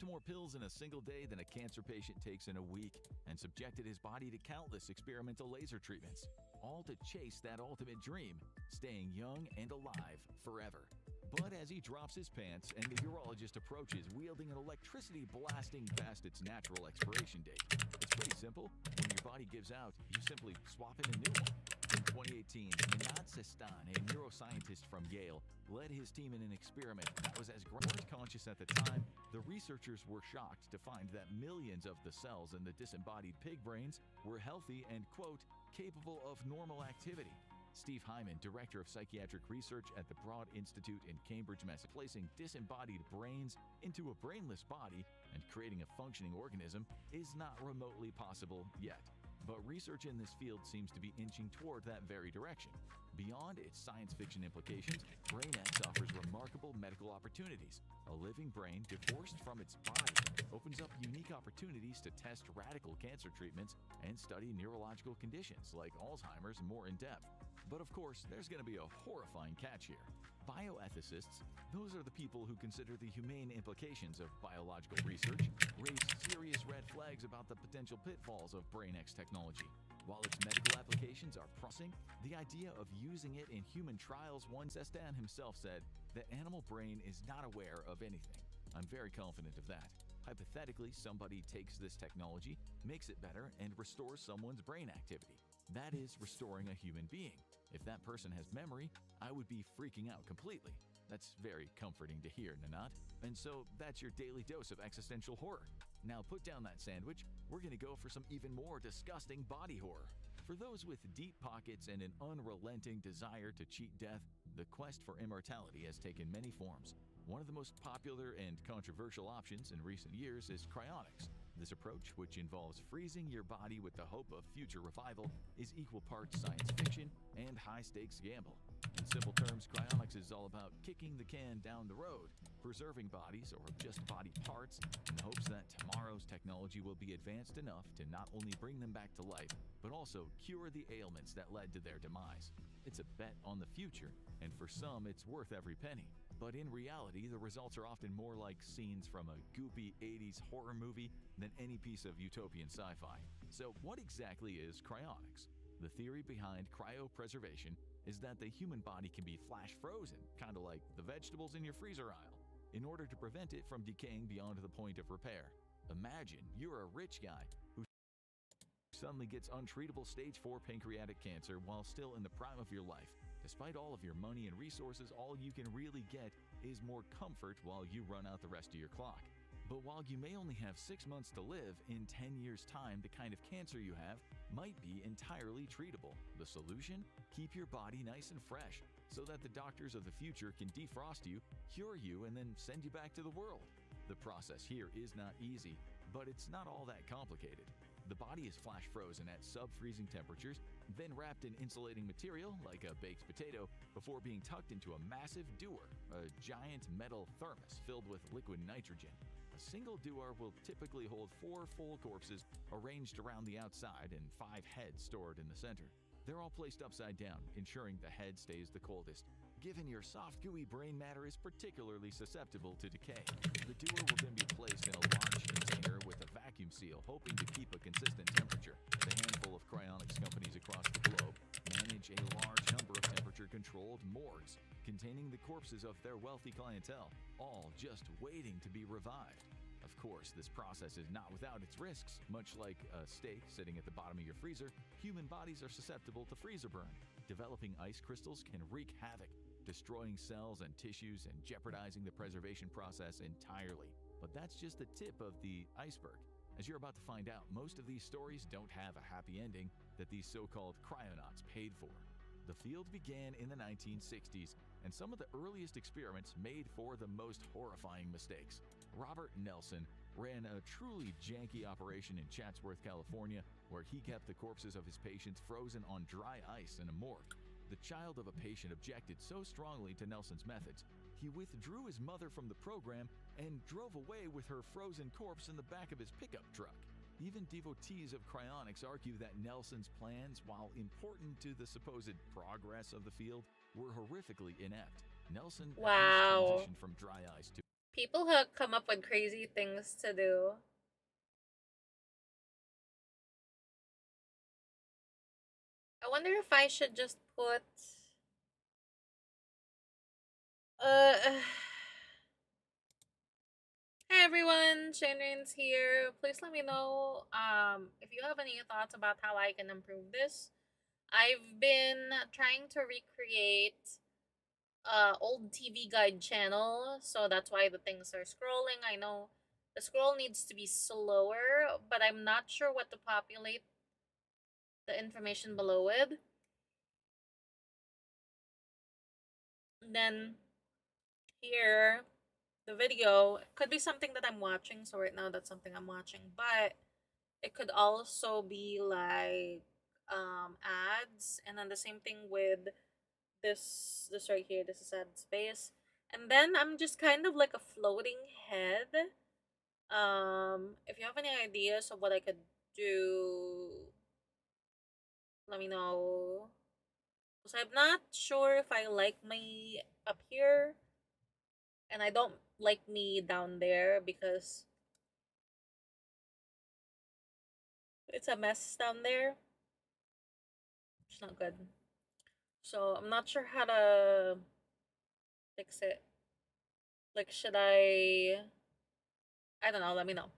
More pills in a single day than a cancer patient takes in a week, and subjected his body to countless experimental laser treatments, all to chase that ultimate dream, staying young and alive forever. But as he drops his pants and the urologist approaches wielding an electricity blasting past its natural expiration date, it's pretty simple. When your body gives out, you simply swap in a new one. In 2018, Ninad Sistan, a neuroscientist from Yale, led his team in an experiment that was as conscious at the time. The researchers were shocked to find that millions of the cells in the disembodied pig brains were healthy and, quote, capable of normal activity. Steve Hyman, director of psychiatric research at the Broad Institute in Cambridge, Massachusetts, placing disembodied brains into a brainless body and creating a functioning organism is not remotely possible yet. But research in this field seems to be inching toward that very direction. Beyond its science fiction implications, BrainX offers remarkable medical opportunities. A living brain divorced from its body opens up unique opportunities to test radical cancer treatments and study neurological conditions like Alzheimer's more in depth. But of course, there's going to be a horrifying catch here. Bioethicists, those are the people who consider the humane implications of biological research, raise serious red flags about the potential pitfalls of BrainX technology. While its medical applications are promising, the idea of using it in human trials, one Sistan himself said, the animal brain is not aware of anything. I'm very confident of that. Hypothetically, somebody takes this technology, makes it better, and restores someone's brain activity. That is restoring a human being. If that person has memory, I would be freaking out completely. That's very comforting to hear, Ninad. And so that's your daily dose of existential horror. Now put down that sandwich, we're gonna go for some even more disgusting body horror. For those with deep pockets and an unrelenting desire to cheat death, the quest for immortality has taken many forms. One of the most popular and controversial options in recent years is cryonics. This approach, which involves freezing your body with the hope of future revival, is equal parts science fiction and high-stakes gamble. In simple terms, cryonics is all about kicking the can down the road, preserving bodies or just body parts in hopes that tomorrow's technology will be advanced enough to not only bring them back to life, but also cure the ailments that led to their demise. It's a bet on the future, and for some, it's worth every penny. But in reality, the results are often more like scenes from a goopy 80s horror movie than any piece of utopian sci-fi. So what exactly is cryonics? The theory behind cryopreservation is that the human body can be flash frozen, kind of like the vegetables in your freezer aisle, in order to prevent it from decaying beyond the point of repair. Imagine you're a rich guy who suddenly gets untreatable stage 4 pancreatic cancer while still in the prime of your life. Despite all of your money and resources, all you can really get is more comfort while you run out the rest of your clock. But while you may only have 6 months to live, in 10 years' time, the kind of cancer you have might be entirely treatable. The solution? Keep your body nice and fresh, so that the doctors of the future can defrost you, cure you, and then send you back to the world. The process here is not easy, but it's not all that complicated. The body is flash frozen at sub-freezing temperatures, then wrapped in insulating material like a baked potato before being tucked into a massive dewar, a giant metal thermos filled with liquid nitrogen. A single dewar will typically hold 4 full corpses arranged around the outside and 5 heads stored in the center. They're all placed upside down, ensuring the head stays the coldest. given your soft, gooey brain matter is particularly susceptible to decay. The doer will then be placed in a launch container with a vacuum seal, hoping to keep a consistent temperature. The handful of cryonics companies across the globe manage a large number of temperature-controlled morgues containing the corpses of their wealthy clientele, all just waiting to be revived. Of course, this process is not without its risks. Much like a steak sitting at the bottom of your freezer, human bodies are susceptible to freezer burn. Developing ice crystals can wreak havoc, destroying cells and tissues and jeopardizing the preservation process entirely. But that's just the tip of the iceberg. As you're about to find out, most of these stories don't have a happy ending that these so-called cryonauts paid for. The field began in the 1960s, and some of the earliest experiments made for the most horrifying mistakes. Robert Nelson ran a truly janky operation in Chatsworth, California, where he kept the corpses of his patients frozen on dry ice in a morgue. The child of a patient objected so strongly to Nelson's methods, he withdrew his mother from the program and drove away with her frozen corpse in the back of his pickup truck. Even devotees of cryonics argue that Nelson's plans, while important to the supposed progress of the field, were horrifically inept. Nelson transitioned from dry ice to People have come up with crazy things to do. I wonder if I should just put Hey everyone, Shanrin's here. Please let me know if you have any thoughts about how I can improve this. I've been trying to recreate old TV Guide channel, so that's why the things are scrolling. I know the scroll needs to be slower, but I'm not sure what to populate the information below it. And then here, the video could be something that I'm watching, so right now that's something I'm watching, but it could also be like ads, and then the same thing with this right here. This is ad space, and then I'm just kind of like a floating head. If you have any ideas of what I could do, let me know, because I'm not sure if I like me up here and I don't like me down there because it's a mess down there. It's not good. So I'm not sure how to fix it. Like, should I don't know, let me know.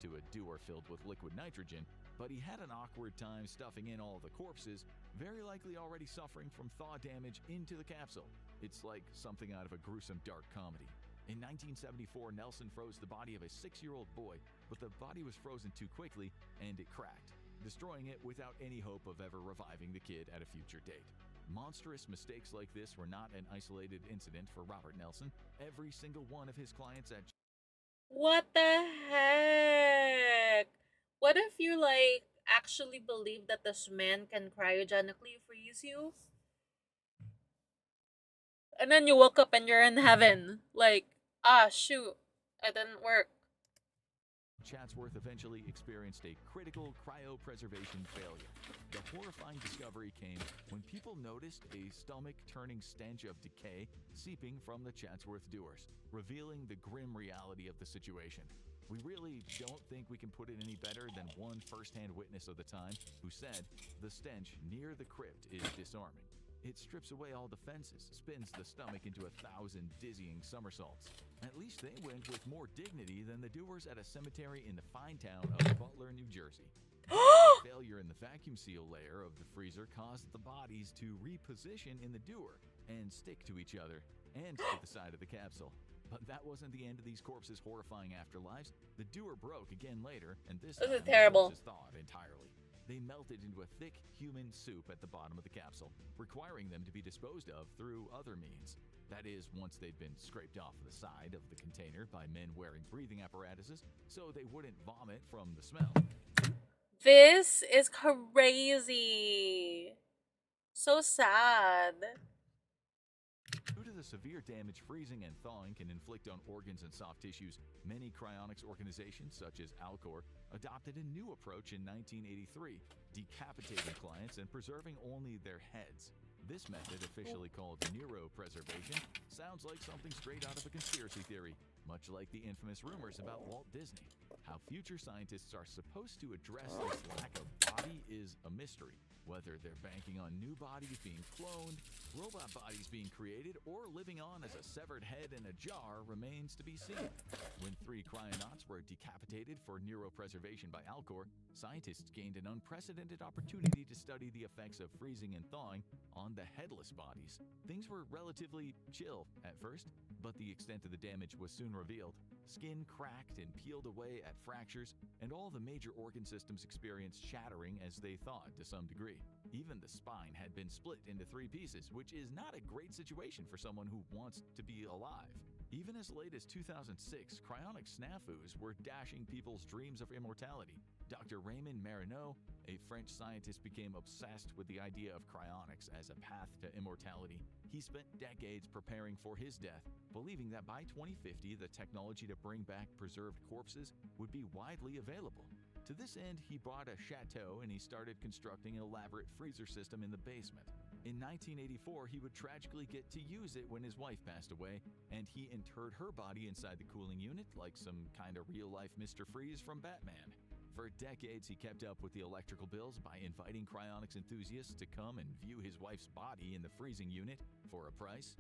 To a dewar filled with liquid nitrogen, but he had an awkward time stuffing in all the corpses, very likely already suffering from thaw damage into the capsule. It's like something out of a gruesome dark comedy. In 1974, Nelson froze the body of a 6-year-old boy, but the body was frozen too quickly and it cracked, destroying it without any hope of ever reviving the kid at a future date. Monstrous mistakes like this were not an isolated incident for Robert Nelson. Every single one of his clients at What the heck? What if you like actually believe that this man can cryogenically freeze you? And then you woke up and you're in heaven. Like, ah, shoot, it didn't work. Chatsworth eventually experienced a critical cryopreservation failure. The horrifying discovery came when people noticed a stomach-turning stench of decay seeping from the Chatsworth dewars, revealing the grim reality of the situation. We really don't think we can put it any better than one first-hand witness of the time who said, "The stench near the crypt is disarming. It strips away all defenses, spins the stomach into 1,000 dizzying somersaults. At least they went with more dignity than the doers at a cemetery in the fine town of Butler, New Jersey." Failure in the vacuum seal layer of the freezer caused the bodies to reposition in the dewar and stick to each other and to the side of the capsule. But that wasn't the end of these corpses' horrifying afterlives. The dewar broke again later, and this time is terrible. the corpses thawed entirely. They melted into a thick human soup at the bottom of the capsule, requiring them to be disposed of through other means. That is, once they'd been scraped off the side of the container by men wearing breathing apparatuses so they wouldn't vomit from the smell. This is crazy. So sad. Due to the severe damage freezing and thawing can inflict on organs and soft tissues, many cryonics organizations, such as Alcor, adopted a new approach in 1983, decapitating clients and preserving only their heads. This method, officially called neuropreservation, sounds like something straight out of a conspiracy theory, much like the infamous rumors about Walt Disney. How future scientists are supposed to address this lack of body is a mystery. Whether they're banking on new bodies being cloned, robot bodies being created, or living on as a severed head in a jar remains to be seen. When 3 cryonauts were decapitated for neuropreservation by Alcor, scientists gained an unprecedented opportunity to study the effects of freezing and thawing on the headless bodies. Things were relatively chill at first, but the extent of the damage was soon revealed. Skin cracked and peeled away at fractures, and all the major organ systems experienced shattering as they thawed to some degree. Even the spine had been split into 3 pieces, which is not a great situation for someone who wants to be alive. Even as late as 2006, cryonic snafus were dashing people's dreams of immortality. Dr. Raymond Martineau, a French scientist, became obsessed with the idea of cryonics as a path to immortality. He spent decades preparing for his death, believing that by 2050 the technology to bring back preserved corpses would be widely available. To this end, he bought a chateau and he started constructing an elaborate freezer system in the basement. In 1984, he would tragically get to use it when his wife passed away, and he interred her body inside the cooling unit like some kind of real-life Mr. Freeze from Batman. For decades, he kept up with the electrical bills by inviting cryonics enthusiasts to come and view his wife's body in the freezing unit for a price.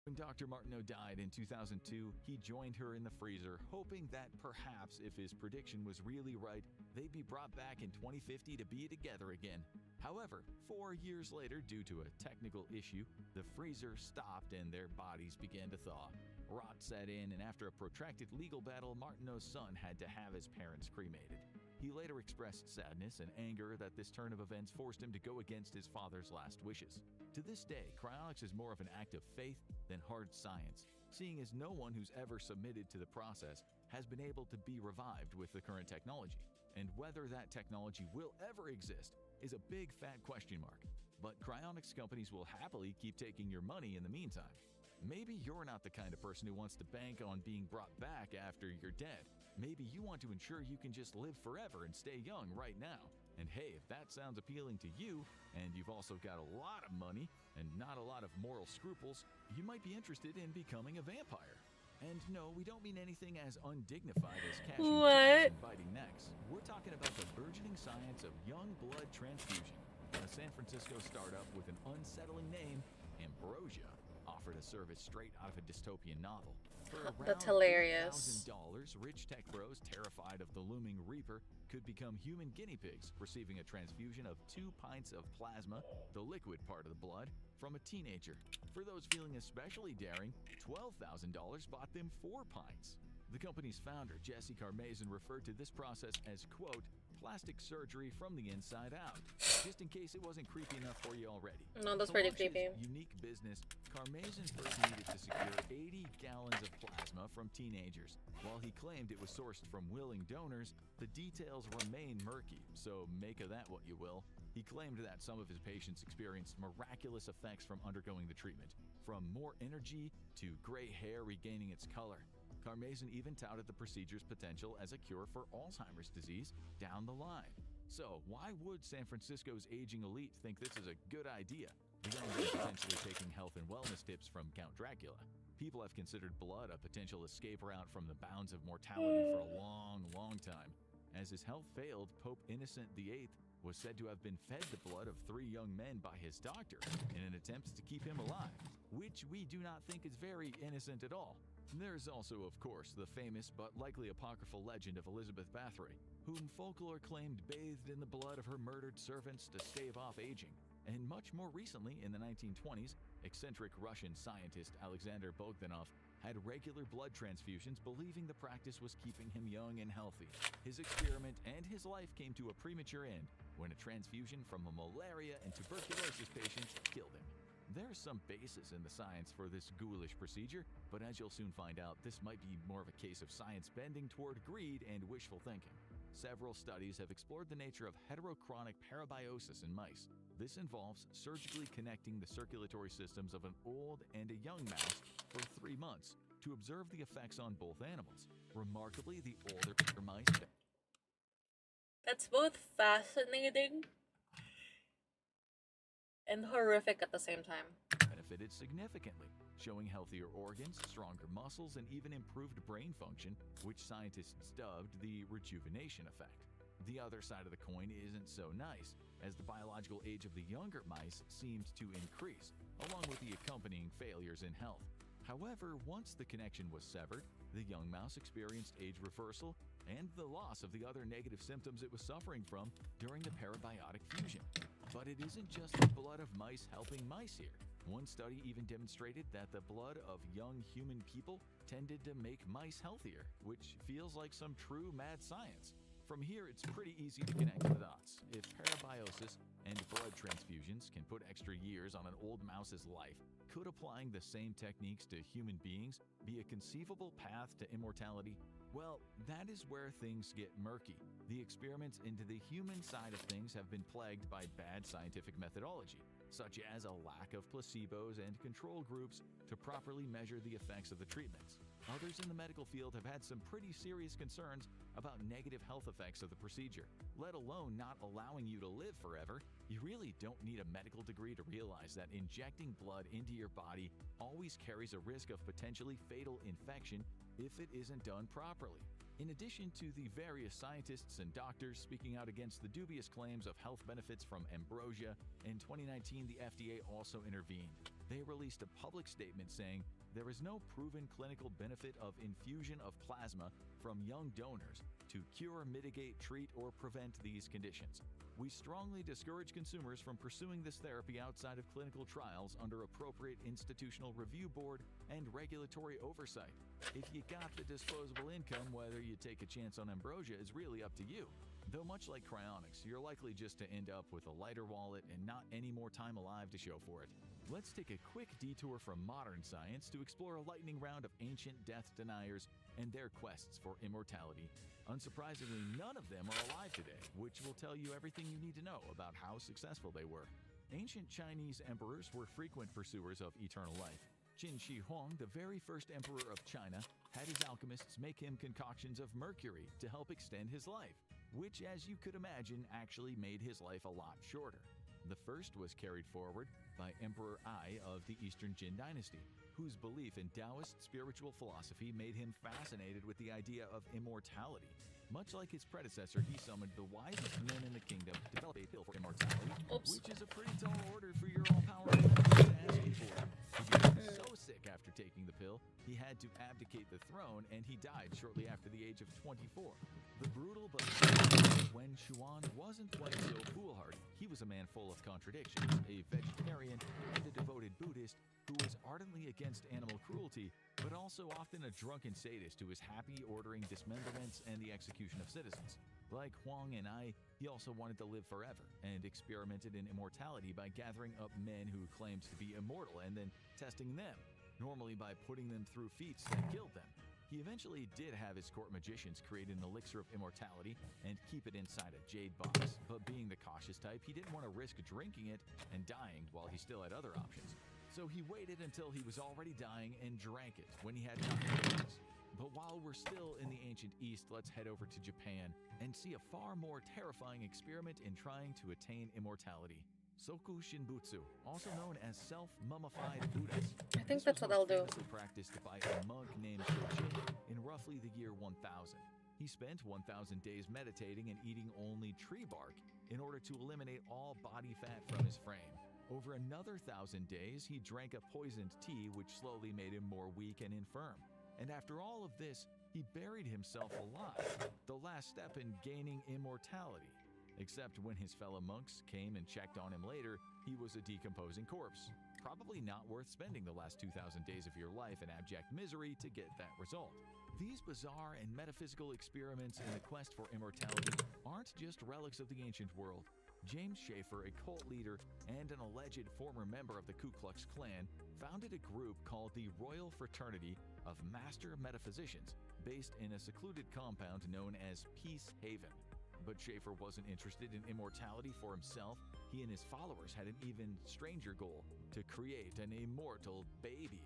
When Dr. Martineau died in 2002, he joined her in the freezer, hoping that perhaps if his prediction was really right, they'd be brought back in 2050 to be together again. However, 4 years later, due to a technical issue, the freezer stopped and their bodies began to thaw. Rot set in, and after a protracted legal battle, Martineau's son had to have his parents cremated. He later expressed sadness and anger that this turn of events forced him to go against his father's last wishes. To this day, cryonics is more of an act of faith than hard science, seeing as no one who's ever submitted to the process has been able to be revived with the current technology. And whether that technology will ever exist is a big fat question mark. But cryonics companies will happily keep taking your money in the meantime. Maybe you're not the kind of person who wants to bank on being brought back after you're dead. Maybe you want to ensure you can just live forever and stay young right now. And hey, if that sounds appealing to you, and you've also got a lot of money and not a lot of moral scruples, you might be interested in becoming a vampire. And no, we don't mean anything as undignified as cashing checks and biting necks. We're talking about the burgeoning science of young blood transfusion. A San Francisco startup with an unsettling name, Ambrosia, offered a service straight out of a dystopian novel. For That's hilarious. $8,000, rich tech bros terrified of the looming Reaper could become human guinea pigs, receiving a transfusion of 2 pints of plasma, the liquid part of the blood, from a teenager. For those feeling especially daring, $12,000 bought them 4 pints. The company's founder, Jesse Carmazin, referred to this process as, quote, plastic surgery from the inside out, just in case it wasn't creepy enough for you already. No, that's pretty creepy. Unique business, Carmazin first needed to secure 80 gallons of plasma from teenagers. While he claimed it was sourced from willing donors, the details remain murky, so make of that what you will. He claimed that some of his patients experienced miraculous effects from undergoing the treatment, from more energy to gray hair regaining its color. Carmazin even touted the procedure's potential as a cure for Alzheimer's disease down the line. So, why would San Francisco's aging elite think this is a good idea, beyond potentially taking health and wellness tips from Count Dracula? People have considered blood a potential escape route from the bounds of mortality for a long, long time. As his health failed, Pope Innocent VIII was said to have been fed the blood of 3 young men by his doctor in an attempt to keep him alive, which we do not think is very innocent at all. There's also, of course, the famous but likely apocryphal legend of Elizabeth Bathory, whom folklore claimed bathed in the blood of her murdered servants to stave off aging. And much more recently, in the 1920s, eccentric Russian scientist Alexander Bogdanov had regular blood transfusions, believing the practice was keeping him young and healthy. His experiment and his life came to a premature end when a transfusion from a malaria and tuberculosis patient killed him. There's some basis in the science for this ghoulish procedure, but as you'll soon find out, this might be more of a case of science bending toward greed and wishful thinking. Several studies have explored the nature of heterochronic parabiosis in mice. This involves surgically connecting the circulatory systems of an old and a young mouse for 3 months to observe the effects on both animals. Remarkably, the older mice... That's both fascinating and horrific at the same time. benefited significantly, showing healthier organs, stronger muscles, and even improved brain function, which scientists dubbed the rejuvenation effect. The other side of the coin isn't so nice, as the biological age of the younger mice seemed to increase, along with the accompanying failures in health. However, once the connection was severed, the young mouse experienced age reversal and the loss of the other negative symptoms it was suffering from during the parabiotic fusion. But it isn't just the blood of mice helping mice here. One study even demonstrated that the blood of young human people tended to make mice healthier, which feels like some true mad science. From here, it's pretty easy to connect the dots. If parabiosis and blood transfusions can put extra years on an old mouse's life, could applying the same techniques to human beings be a conceivable path to immortality? Well, that is where things get murky. The experiments into the human side of things have been plagued by bad scientific methodology, such as a lack of placebos and control groups to properly measure the effects of the treatments. Others in the medical field have had some pretty serious concerns about negative health effects of the procedure, let alone not allowing you to live forever. You really don't need a medical degree to realize that injecting blood into your body always carries a risk of potentially fatal infection if it isn't done properly. In addition to the various scientists and doctors speaking out against the dubious claims of health benefits from ambrosia, in 2019 the FDA also intervened. They released a public statement saying there is no proven clinical benefit of infusion of plasma from young donors to cure, mitigate, treat, or prevent these conditions. We strongly discourage consumers from pursuing this therapy outside of clinical trials under appropriate institutional review board and regulatory oversight. If you got the disposable income, whether you take a chance on ambrosia is really up to you. Though much like cryonics, you're likely just to end up with a lighter wallet and not any more time alive to show for it. Let's take a quick detour from modern science to explore a lightning round of ancient death deniers and their quests for immortality. Unsurprisingly, none of them are alive today, which will tell you everything you need to know about how successful they were. Ancient Chinese emperors were frequent pursuers of eternal life. Qin Shi Huang, the very first emperor of China, had his alchemists make him concoctions of mercury to help extend his life, which, as you could imagine, actually made his life a lot shorter. The first was carried forward by Emperor Ai of the Eastern Jin dynasty, whose belief in Taoist spiritual philosophy made him fascinated with the idea of immortality. Much like his predecessor, he summoned the wisest men in the kingdom to develop a pill for immortality, which is a pretty tall order for your all-powerful emperor to ask you for. He became so sick after taking the pill, he had to abdicate the throne, and he died shortly after the age of 24. The brutal but Wen Shuan wasn't quite so foolhardy. He was a man full of contradictions, a vegetarian and a devoted Buddhist who was ardently against animal cruelty, but also often a drunken sadist who was happy ordering dismemberments and the execution of citizens. Like Huang and Ai, he also wanted to live forever and experimented in immortality by gathering up men who claimed to be immortal and then testing them, normally by putting them through feats that killed them. He eventually did have his court magicians create an elixir of immortality and keep it inside a jade box, but being the cautious type, he didn't want to risk drinking it and dying while he still had other options. So he waited until he was already dying and drank it when he had nothing to lose. But while we're still in the ancient East, let's head over to Japan and see a far more terrifying experiment in trying to attain immortality. Soku Shinbutsu, also known as self-mummified Buddhas. I think that's what I'll do. This was practiced by a monk named Shojin in roughly the year 1000. He spent 1000 days meditating and eating only tree bark in order to eliminate all body fat from his frame. Over another 1000 days, he drank a poisoned tea which slowly made him more weak and infirm. And after all of this, he buried himself alive, the last step in gaining immortality. Except when his fellow monks came and checked on him later, he was a decomposing corpse. Probably not worth spending the last 2000 days of your life in abject misery to get that result. These bizarre and metaphysical experiments in the quest for immortality aren't just relics of the ancient world. James Schaefer, a cult leader and an alleged former member of the Ku Klux Klan, founded a group called the Royal Fraternity of Master Metaphysicians, based in a secluded compound known as Peace Haven. But Schaefer wasn't interested in immortality for himself. He and his followers had an even stranger goal: to create an immortal baby.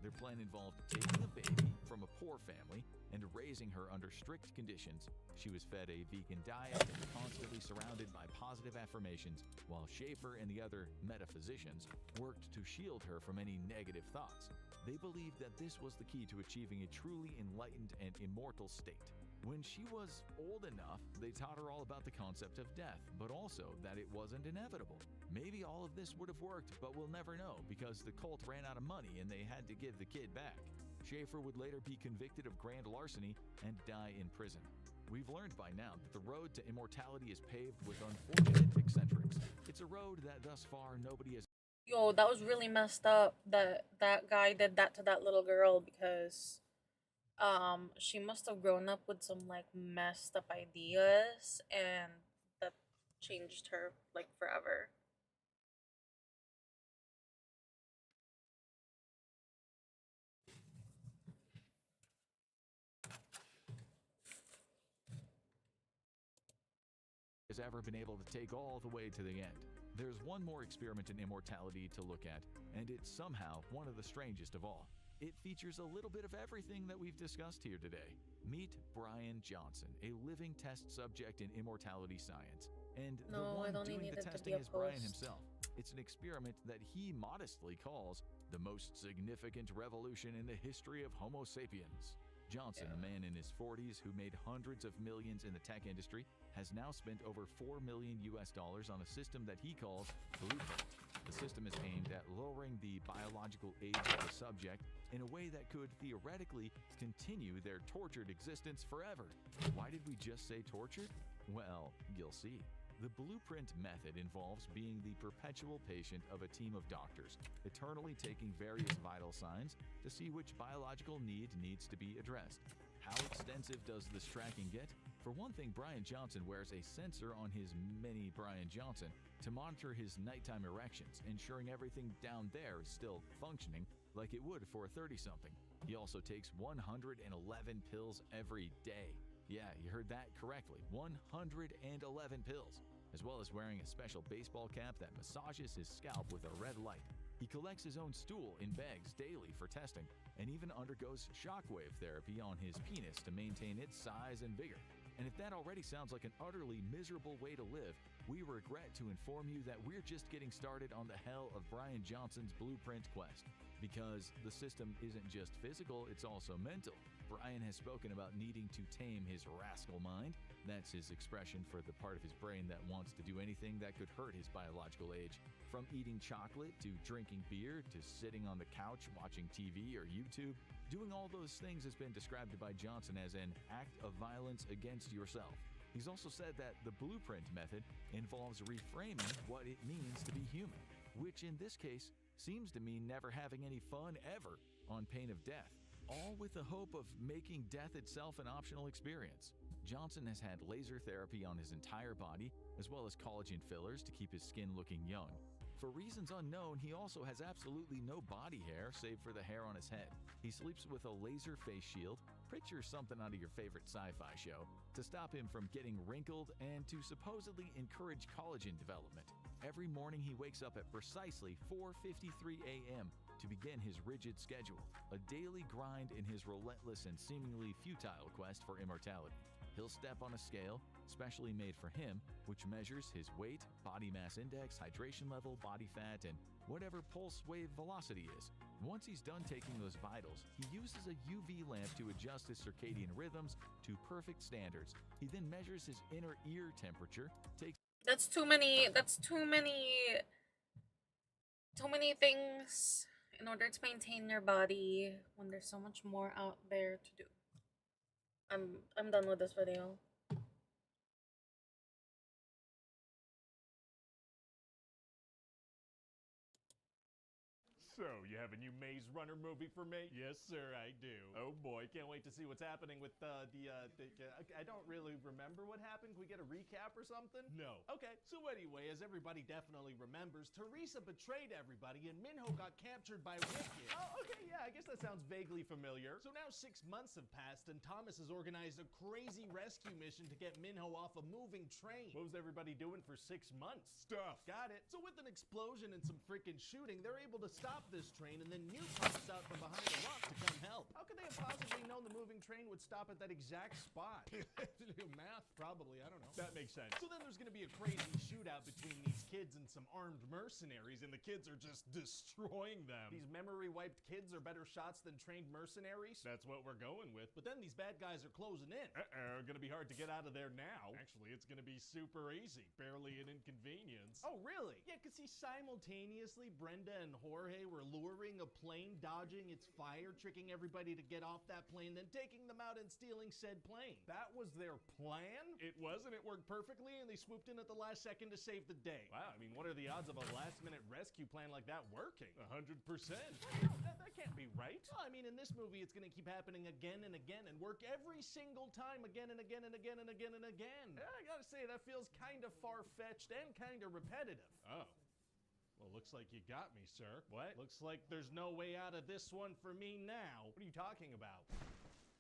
Their plan involved taking a baby from a poor family and raising her under strict conditions. She was fed a vegan diet and constantly surrounded by positive affirmations, while Schaefer and the other metaphysicians worked to shield her from any negative thoughts. They believed that this was the key to achieving a truly enlightened and immortal state. When she was old enough, they taught her all about the concept of death, but also that it wasn't inevitable. Maybe all of this would have worked, but we'll never know because the cult ran out of money and they had to give the kid back. Schaefer would later be convicted of grand larceny and die in prison. We've learned by now that the road to immortality is paved with unfortunate eccentrics. It's a road that thus far nobody has. Yo, that was really messed up that that guy did that to that little girl, because she must have grown up with some like messed up ideas, and that changed her like forever. Has ever been able to take all the way to the end. There's one more experiment in immortality to look at, and it's somehow one of the strangest of all. It features a little bit of everything that we've discussed here today. Meet Brian Johnson, a living test subject in immortality science. And the one doing the testing is Brian himself. It's an experiment that he modestly calls the most significant revolution in the history of Homo sapiens. Johnson, a man in his 40s who made hundreds of millions in the tech industry, has now spent over $4 million on a system that he calls Blueprint. The system is aimed at lowering the biological age of the subject in a way that could theoretically continue their tortured existence forever. Why did we just say tortured? Well, you'll see. The Blueprint method involves being the perpetual patient of a team of doctors, eternally taking various vital signs to see which biological need needs to be addressed. How extensive does this tracking get? For one thing, Brian Johnson wears a sensor on his mini Brian Johnson to monitor his nighttime erections, ensuring everything down there is still functioning like it would for a 30-something. He also takes 111 pills every day. Yeah, you heard that correctly. 111 pills, as well as wearing a special baseball cap that massages his scalp with a red light. He collects his own stool in bags daily for testing, and even undergoes shockwave therapy on his penis to maintain its size and vigor. And if that already sounds like an utterly miserable way to live, we regret to inform you that we're just getting started on the hell of Brian Johnson's Blueprint quest. Because the system isn't just physical, it's also mental. Brian has spoken about needing to tame his rascal mind. That's his expression for the part of his brain that wants to do anything that could hurt his biological age. From eating chocolate to drinking beer to sitting on the couch watching TV or YouTube, doing all those things has been described by Johnson as an act of violence against yourself. He's also said that the Blueprint method involves reframing what it means to be human, which in this case seems to mean never having any fun ever on pain of death, all with the hope of making death itself an optional experience. Johnson has had laser therapy on his entire body, as well as collagen fillers to keep his skin looking young. For reasons unknown, he also has absolutely no body hair save for the hair on his head. He sleeps with a laser face shield, picture something out of your favorite sci-fi show, to stop him from getting wrinkled and to supposedly encourage collagen development. Every morning he wakes up at precisely 4:53 a.m. to begin his rigid schedule, a daily grind in his relentless and seemingly futile quest for immortality. He'll step on a scale, specially made for him, which measures his weight, body mass index, hydration level, body fat, and whatever pulse wave velocity is. Once he's done taking those vitals, he uses a UV lamp to adjust his circadian rhythms to perfect standards. He then measures his inner ear temperature, takes... That's too many things in order to maintain your body when there's so much more out there to do. I'm done with this video. So, you You have a new Maze Runner movie for me? Yes, sir, I do. Oh boy, can't wait to see what's happening with I don't really remember what happened. Can we get a recap or something? No. Okay, so anyway, as everybody definitely remembers, Teresa betrayed everybody and Minho got captured by Wicked. Oh, okay, yeah, I guess that sounds vaguely familiar. So now 6 months have passed and Thomas has organized a crazy rescue mission to get Minho off a moving train. What was everybody doing for 6 months? Stuff. Got it. So with an explosion and some freaking shooting, they're able to stop this train, and then Newt pops out from behind a rock to come help. How could they have possibly known the moving train would stop at that exact spot? Math, probably. I don't know. That makes sense. So then there's gonna be a crazy shootout between these kids and some armed mercenaries, and the kids are just destroying them. These memory-wiped kids are better shots than trained mercenaries? That's what we're going with. But then these bad guys are closing in. Gonna be hard to get out of there now. Actually, it's gonna be super easy. Barely an inconvenience. Oh, really? Yeah, because simultaneously, Brenda and Jorge were luring a plane, dodging its fire, tricking everybody to get off that plane, then taking them out and stealing said plane. That was their plan? It was, and it worked perfectly, and they swooped in at the last second to save the day. Wow, I mean, what are the odds of a last-minute rescue plan like that working? 100%. That can't be right. Well, I mean, in this movie, it's gonna keep happening again and again and work every single time again and again and again and again and again. I gotta say, that feels kind of far-fetched and kind of repetitive. Oh. Well, looks like you got me, sir. What? Looks like there's no way out of this one for me now. What are you talking about?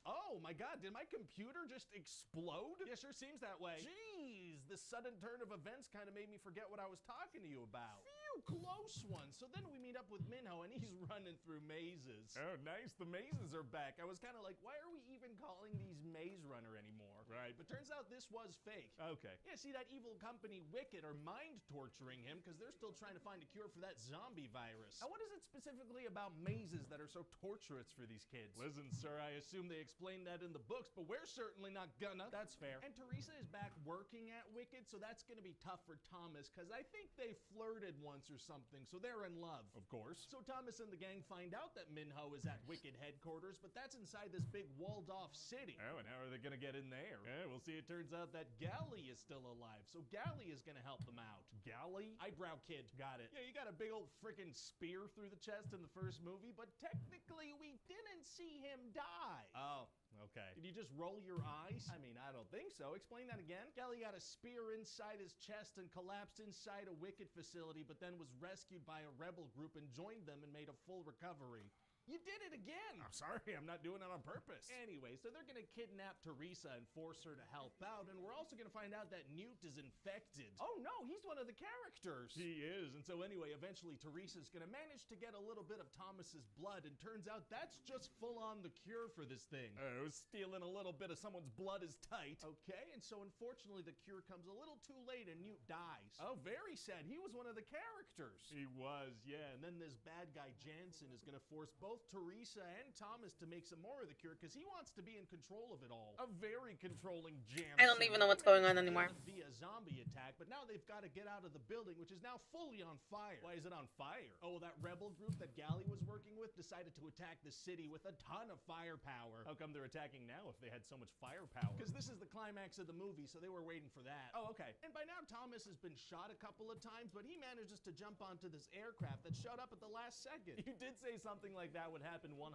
Oh my god, did my computer just explode? Yeah, sure seems that way. Jeez, this sudden turn of events kind of made me forget what I was talking to you about. Phew, close one. So then we meet up with Minho and he's running through mazes. Oh, nice, the mazes are back. I was kind of like, why are we even calling these Maze Runner anymore? Right, but turns out this was fake. Okay. Yeah, see, that evil company Wicked are mind torturing him because they're still trying to find a cure for that zombie virus. Now, what is it specifically about mazes that are so torturous for these kids? Listen, sir, I assume they explained that in the books, but we're certainly not gonna. That's fair. And Teresa is back working at Wicked, so that's gonna be tough for Thomas, because I think they flirted once or something, so they're in love. Of course. So Thomas and the gang find out that Minho is at Wicked headquarters, but that's inside this big walled-off city. Oh, and how are they gonna get in there? We'll see. It turns out that Gally is still alive, so Gally is gonna help them out. Gally? Eyebrow kid. Got it. Yeah, you got a big old freaking spear through the chest in the first movie, but technically we didn't see him die. Oh. Okay. Did you just roll your eyes? I mean, I don't think so. Explain that again. Gally got a spear inside his chest and collapsed inside a Wicked facility, but then was rescued by a rebel group and joined them and made a full recovery. You did it again! I'm sorry, I'm not doing it on purpose. Anyway, so they're gonna kidnap Teresa and force her to help out, and we're also gonna find out that Newt is infected. Oh no, he's one of the characters! He is, and so anyway, eventually Teresa's gonna manage to get a little bit of Thomas's blood, and turns out that's just full on the cure for this thing. Oh, stealing a little bit of someone's blood is tight. Okay, and so unfortunately the cure comes a little too late and Newt dies. Oh, very sad. He was one of the characters. He was, yeah, and then this bad guy Jansen is gonna force both Teresa and Thomas to make some more of the cure because he wants to be in control of it all. A very controlling Jansen. I don't even know what's going on anymore. Via zombie attack, but now they've got to get out of the building, which is now fully on fire. Why is it on fire? Oh, that rebel group that Gally was working with decided to attack the city with a ton of firepower. How come they're attacking now if they had so much firepower? Because this is the climax of the movie, so they were waiting for that. Oh, okay. And by now Thomas has been shot a couple of times, but he manages to jump onto this aircraft that showed up at the last second. You did say something like that would happen 100%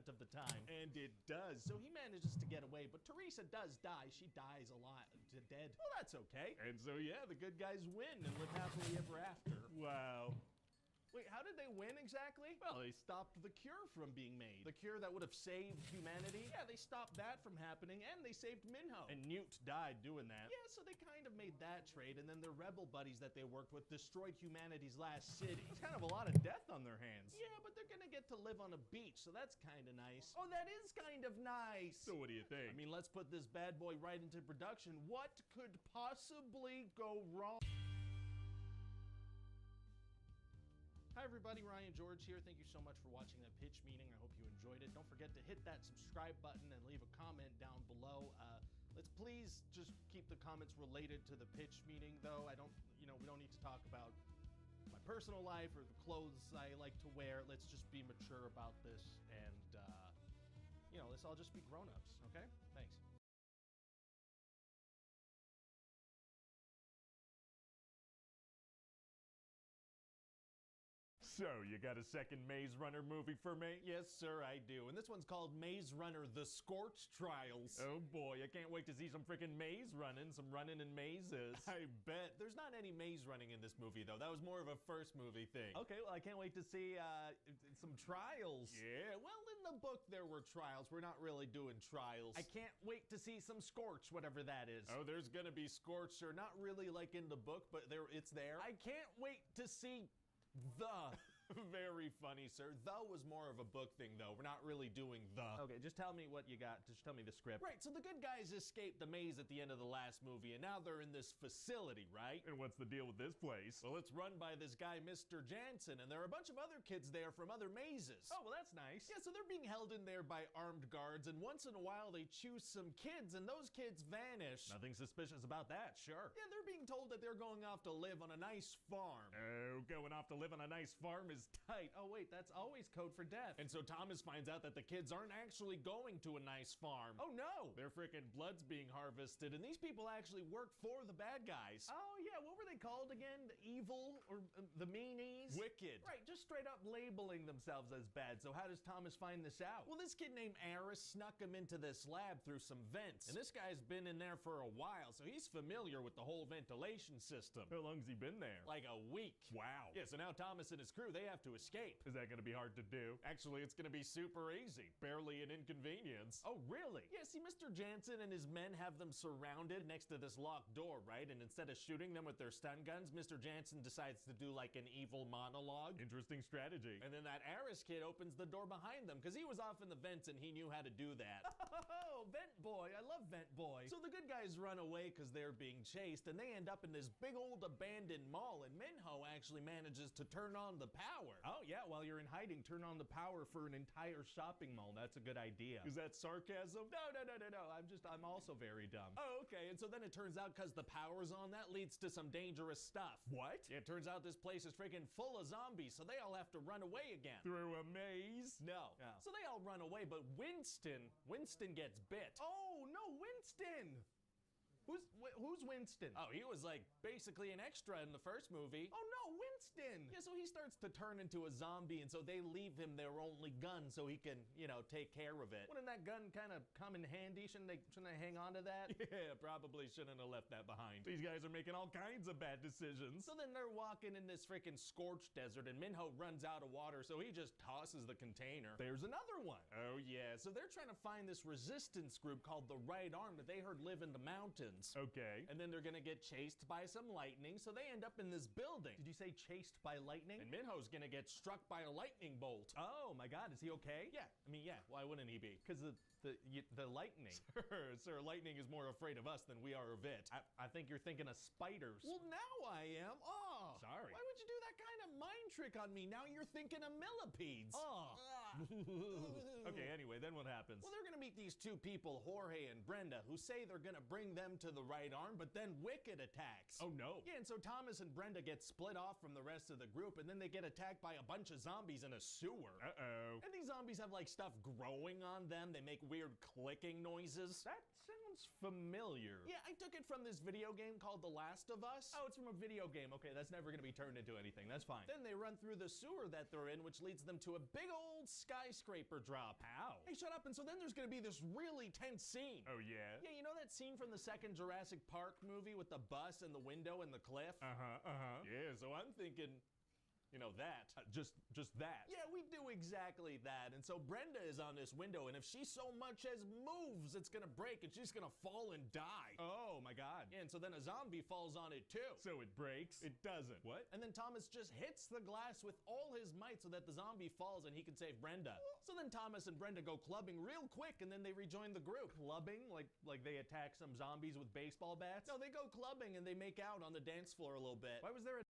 of the time. And it does. So he manages to get away, but Teresa does die. She dies a lot. Dead. Well, that's okay. And so, yeah, the good guys win and live happily ever after. Wow. Wait, how did they win exactly? Well, they stopped the cure from being made. The cure that would have saved humanity. Yeah, they stopped that from happening, and they saved Minho. And Newt died doing that. Yeah, so they kind of made that trade, and then their rebel buddies that they worked with destroyed humanity's last city. It's kind of a lot of death on their hands. Yeah, but they're gonna get to live on a beach, so that's kind of nice. Oh, that is kind of nice. So what do you think? I mean, let's put this bad boy right into production. What could possibly go wrong? Hi everybody, Ryan George here. Thank you so much for watching that pitch meeting. I hope you enjoyed it. Don't forget to hit that subscribe button and leave a comment down below. Let's please just keep the comments related to the pitch meeting though. We don't need to talk about my personal life or the clothes I like to wear. Let's just be mature about this and, let's all just be grown-ups, okay? Thanks. So, you got a second Maze Runner movie for me? Yes, sir, I do. And this one's called Maze Runner: The Scorch Trials. Oh boy, I can't wait to see some freaking maze running, some running in mazes. I bet. There's not any maze running in this movie, though. That was more of a first movie thing. Okay, well, I can't wait to see some trials. Yeah, well, in the book there were trials. We're not really doing trials. I can't wait to see some Scorch, whatever that is. Oh, there's gonna be Scorch, sir. Not really like in the book, but it's there. I can't wait to see the. Very funny, sir. The was more of a book thing, though. We're not really doing the. Okay, just tell me what you got. Just tell me the script. Right, so the good guys escaped the maze at the end of the last movie, and now they're in this facility, right? And what's the deal with this place? Well, it's run by this guy, Mr. Jansen, and there are a bunch of other kids there from other mazes. Oh, well, that's nice. Yeah, so they're being held in there by armed guards, and once in a while they choose some kids, and those kids vanish. Nothing suspicious about that, sure. Yeah, they're being told that they're going off to live on a nice farm. Oh, going off to live on a nice farm is tight. Oh wait, that's always code for death. And so Thomas finds out that the kids aren't actually going to a nice farm. Oh no! Their freaking blood's being harvested, and these people actually work for the bad guys. Oh yeah, what were they called again? The evil or the meanies? Wicked. Right, just straight up labeling themselves as bad. So how does Thomas find this out? Well, this kid named Aris snuck him into this lab through some vents. And this guy's been in there for a while, so he's familiar with the whole ventilation system. How long's he been there? Like a week. Wow. Yeah, so now Thomas and his crew, they have to escape. Is that gonna be hard to do? Actually, it's gonna be super easy. Barely an inconvenience. Oh, really? Yeah, see, Mr. Jansen and his men have them surrounded next to this locked door, right? And instead of shooting them with their stun guns, Mr. Jansen decides to do like an evil monologue. Interesting strategy. And then that Aris kid opens the door behind them, because he was off in the vents and he knew how to do that. Oh, Vent Boy. I love Vent Boy. So the good guys run away because they're being chased, and they end up in this big old abandoned mall, and Minho actually manages to turn on the power. Oh, yeah, while you're in hiding, turn on the power for an entire shopping mall. That's a good idea. Is that sarcasm? No. I'm also very dumb. Oh, okay. And so then it turns out because the power's on, that leads to some dangerous stuff. What? Yeah, it turns out this place is freaking full of zombies, so they all have to run away again. Through a maze? No. So they all run away, but Winston gets bit. Oh, no, Winston! Who's Winston? Oh, he was like basically an extra in the first movie. Oh no, Winston! Yeah, so he starts to turn into a zombie, and so they leave him their only gun so he can, take care of it. Wouldn't that gun kind of come in handy? Shouldn't they hang on to that? Yeah, probably shouldn't have left that behind. These guys are making all kinds of bad decisions. So then they're walking in this freaking scorched desert, and Minho runs out of water, so he just tosses the container. There's another one. Oh yeah, so they're trying to find this resistance group called the Right Arm that they heard live in the mountains. Okay. And then they're gonna get chased by some lightning, so they end up in this building. Did you say chased by lightning? And Minho's gonna get struck by a lightning bolt. Oh my god, is he okay? Yeah. I mean, yeah, why wouldn't he be? Because the lightning. Sir, lightning is more afraid of us than we are of it. I think you're thinking of spiders. Well, now I am. Oh. Sorry. Why would you do that kind of mind trick on me? Now you're thinking of millipedes. Oh. Okay, anyway, then what happens? Well, they're gonna meet these two people, Jorge and Brenda, who say they're gonna bring them to the Right Arm, but then Wicked attacks. Oh no. Yeah, and so Thomas and Brenda get split off from the rest of the group, and then they get attacked by a bunch of zombies in a sewer. Uh-oh. And these zombies have like stuff growing on them. They make weird clicking noises. That sounds familiar. Yeah, I took it from this video game called The Last of Us. Oh, it's from a video game. Okay, that's never gonna be turned into anything. That's fine. Then they run through the sewer that they're in, which leads them to a big old skyscraper drop. How? Hey, shut up. And so then there's gonna be this really tense scene. Oh, yeah? Yeah, you know that scene from the second Jurassic Park movie with the bus and the window and the cliff? Yeah, so I'm thinking, that. Just that. Yeah, we do exactly that. And so Brenda is on this window, and if she so much as moves, it's gonna break, and she's gonna fall and die. Oh, my God. Yeah, and so then a zombie falls on it, too. So it breaks? It doesn't. What? And then Thomas just hits the glass with all his might so that the zombie falls and he can save Brenda. So then Thomas and Brenda go clubbing real quick, and then they rejoin the group. Clubbing? Like they attack some zombies with baseball bats? No, they go clubbing, and they make out on the dance floor a little bit. Why was there a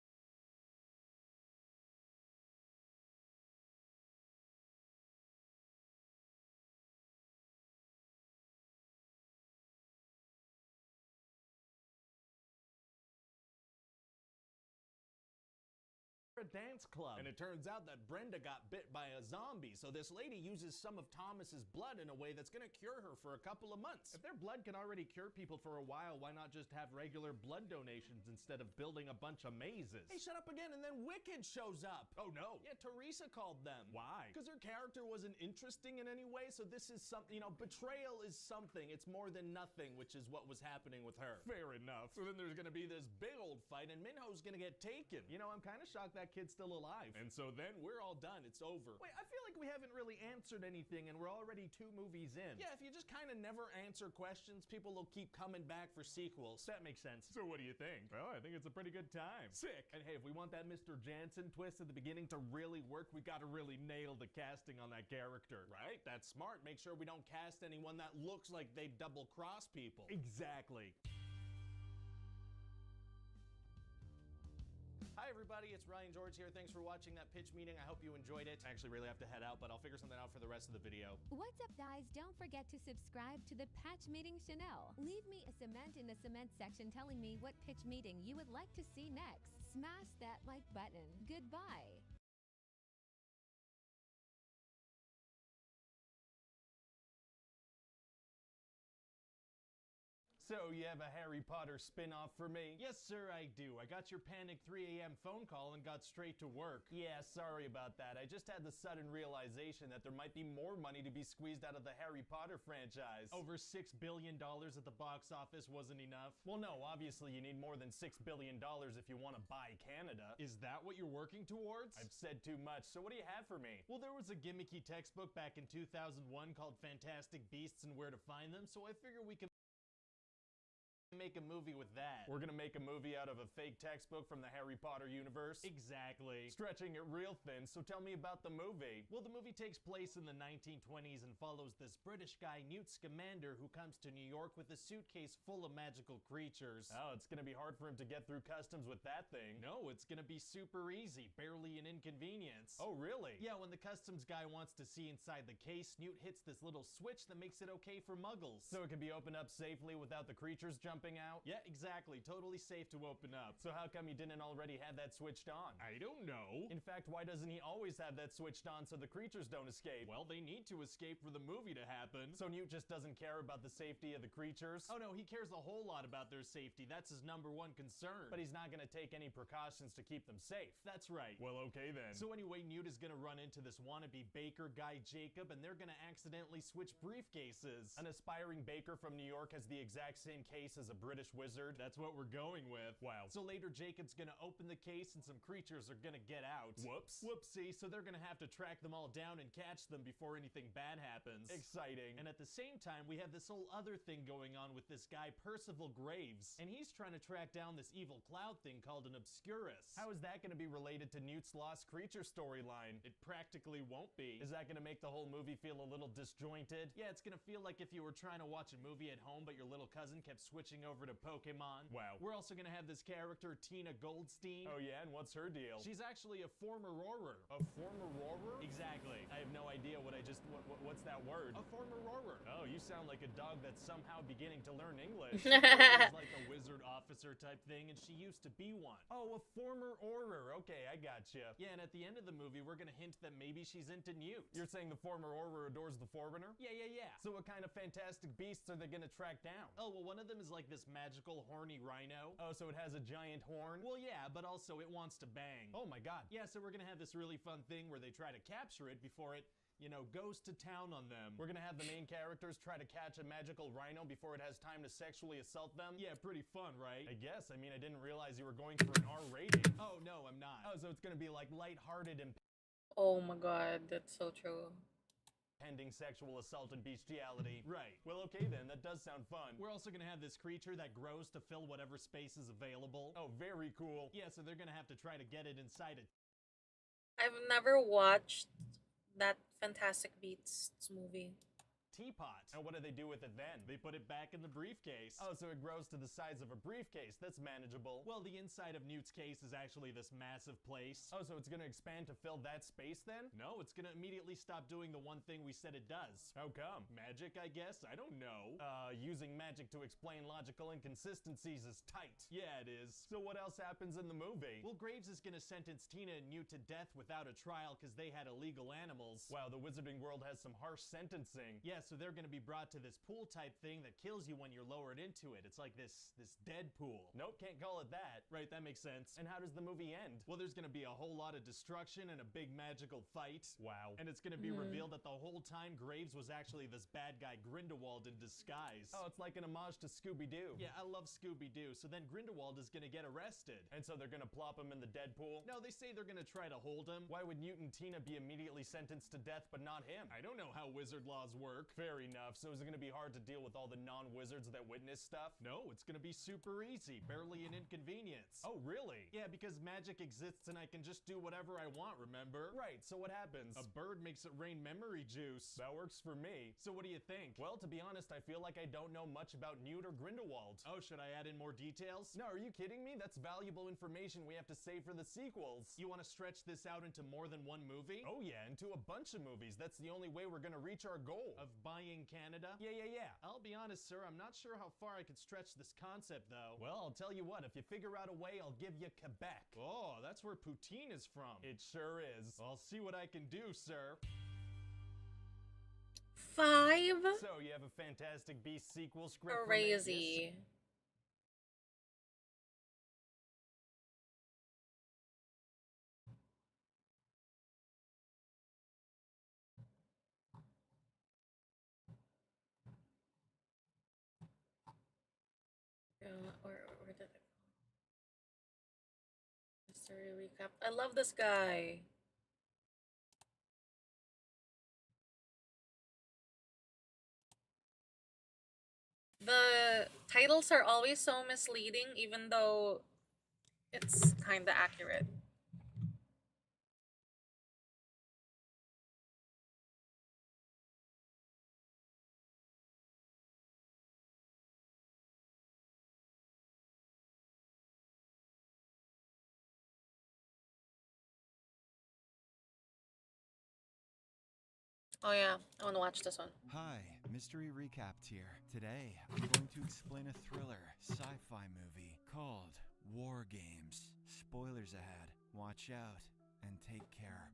a dance club. And it turns out that Brenda got bit by a zombie, so this lady uses some of Thomas's blood in a way that's gonna cure her for a couple of months. If their blood can already cure people for a while, why not just have regular blood donations instead of building a bunch of mazes? Hey, shut up again, and then Wicked shows up. Oh no. Yeah, Teresa called them. Why? Because her character wasn't interesting in any way, so this is something, you know, betrayal is something. It's more than nothing, which is what was happening with her. Fair enough. So then there's gonna be this big old fight, and Minho's gonna get taken. You know, I'm kind of shocked that kid's still alive. And so then we're all done. It's over. Wait, I feel like we haven't really answered anything, and we're already 2 movies in. Yeah, if you just kind of never answer questions, people will keep coming back for sequels. That makes sense. So what do you think? Well, I think it's a pretty good time. Sick. And hey, if we want that Mr. Jansen twist at the beginning to really work, we gotta really nail the casting on that character. Right? That's smart. Make sure we don't cast anyone that looks like they double-cross people. Exactly. Hi everybody, it's Ryan George here. Thanks for watching that pitch meeting. I hope you enjoyed it. I actually really have to head out, but I'll figure something out for the rest of the video. What's up, guys? Don't forget to subscribe to the Patch Meeting Chanel. Leave me a cement in the cement section telling me what pitch meeting you would like to see next. Smash that like button. Goodbye. So, you have a Harry Potter spin-off for me? Yes, sir, I do. I got your panic 3 a.m. phone call and got straight to work. Yeah, sorry about that. I just had the sudden realization that there might be more money to be squeezed out of the Harry Potter franchise. Over $6 billion at the box office wasn't enough. Well, no, obviously you need more than $6 billion if you want to buy Canada. Is that what you're working towards? I've said too much, so what do you have for me? Well, there was a gimmicky textbook back in 2001 called Fantastic Beasts and Where to Find Them, so I figure we can make a movie with that. We're gonna make a movie out of a fake textbook from the Harry Potter universe? Exactly. Stretching it real thin, so tell me about the movie. Well, the movie takes place in the 1920s and follows this British guy, Newt Scamander, who comes to New York with a suitcase full of magical creatures. Oh, it's gonna be hard for him to get through customs with that thing. No, it's gonna be super easy, barely an inconvenience. Oh, really? Yeah, when the customs guy wants to see inside the case, Newt hits this little switch that makes it okay for muggles. So it can be opened up safely without the creatures jumping out? Yeah, exactly. Totally safe to open up. So how come you didn't already have that switched on? I don't know. In fact, why doesn't he always have that switched on so the creatures don't escape? Well, they need to escape for the movie to happen. So Newt just doesn't care about the safety of the creatures? Oh no, he cares a whole lot about their safety. That's his #1 concern. But he's not gonna take any precautions to keep them safe. That's right. Well, okay then. So anyway, Newt is gonna run into this wannabe baker guy, Jacob, and they're gonna accidentally switch briefcases. An aspiring baker from New York has the exact same case as a British wizard. That's what we're going with. Wow. So later Jacob's gonna open the case and some creatures are gonna get out. Whoops. Whoopsie. So they're gonna have to track them all down and catch them before anything bad happens. Exciting. And at the same time, we have this whole other thing going on with this guy, Percival Graves. And he's trying to track down this evil cloud thing called an Obscurus. How is that gonna be related to Newt's lost creature storyline? It practically won't be. Is that gonna make the whole movie feel a little disjointed? Yeah, it's gonna feel like if you were trying to watch a movie at home, but your little cousin kept switching over to Pokemon. Wow. We're also gonna have this character, Tina Goldstein. Oh yeah, and what's her deal? She's actually a former roarer. A former roarer? Exactly. I have no idea what what's that word? A former roarer. Oh, you sound like a dog that's somehow beginning to learn English. She's like a wizard officer type thing, and she used to be one. Oh, a former orer. Okay, I gotcha. Yeah, and at the end of the movie, we're gonna hint that maybe she's into Newt. You're saying the former orer adores the Forerunner? Yeah. So what kind of fantastic beasts are they gonna track down? Oh, well, one of them is like this magical horny rhino. Oh, so it has a giant horn? Well, yeah, but also it wants to bang. Oh my god. Yeah, so we're gonna have this really fun thing where they try to capture it before it, you know, goes to town on them. We're gonna have the main characters try to catch a magical rhino before it has time to sexually assault them. Yeah, pretty fun, right? I guess. I mean, I didn't realize you were going for an R rating. Oh, no, I'm not. Oh, so it's gonna be like lighthearted and Oh my god, that's so true. pending sexual assault and bestiality. Right. Well, okay then, that does sound fun. We're also gonna have this creature that grows to fill whatever space is available. Oh, very cool. Yeah, so they're gonna have to try to get it inside it. I've never watched that Fantastic Beasts movie. teapot. And what do they do with it then? They put it back in the briefcase. Oh, so it grows to the size of a briefcase. That's manageable. Well, the inside of Newt's case is actually this massive place. Oh, so it's gonna expand to fill that space then? No, it's gonna immediately stop doing the one thing we said it does. How come? Magic, I guess? I don't know. Using magic to explain logical inconsistencies is tight. Yeah, it is. So what else happens in the movie? Well, Graves is gonna sentence Tina and Newt to death without a trial because they had illegal animals. Wow, the wizarding world has some harsh sentencing. Yeah, so they're gonna be brought to this pool type thing that kills you when you're lowered into it. It's like this dead pool. Nope, can't call it that. Right, that makes sense. And how does the movie end? Well, there's gonna be a whole lot of destruction and a big magical fight. Wow. And it's gonna be revealed that the whole time Graves was actually this bad guy Grindelwald in disguise. Oh, it's like an homage to Scooby-Doo. Yeah, I love Scooby-Doo. So then Grindelwald is gonna get arrested. And so they're gonna plop him in the dead pool? No, they say they're gonna try to hold him. Why would Newt and Tina be immediately sentenced to death but not him? I don't know how wizard laws work. Fair enough. So is it gonna be hard to deal with all the non-wizards that witness stuff? No, it's gonna be super easy. Barely an inconvenience. Oh, really? Yeah, because magic exists and I can just do whatever I want, remember? Right, so what happens? A bird makes it rain memory juice. That works for me. So what do you think? Well, to be honest, I feel like I don't know much about Newt or Grindelwald. Oh, should I add in more details? No, are you kidding me? That's valuable information we have to save for the sequels. You want to stretch this out into more than one movie? Oh yeah, into a bunch of movies. That's the only way we're gonna reach our goal. Of buying Canada? Yeah. I'll be honest, sir, I'm not sure how far I could stretch this concept, though. Well, I'll tell you what, if you figure out a way, I'll give you Quebec. Oh, that's where poutine is from. It sure is. I'll see what I can do, sir. 5? So, you have a Fantastic Beasts sequel script? Crazy. Where did it go? History recap. I love this guy. The titles are always so misleading, even though it's kinda accurate. Oh yeah, I want to watch this one. Hi, Mystery Recapped here. Today, I'm going to explain a thriller sci-fi movie called War Games. Spoilers ahead. Watch out and take care.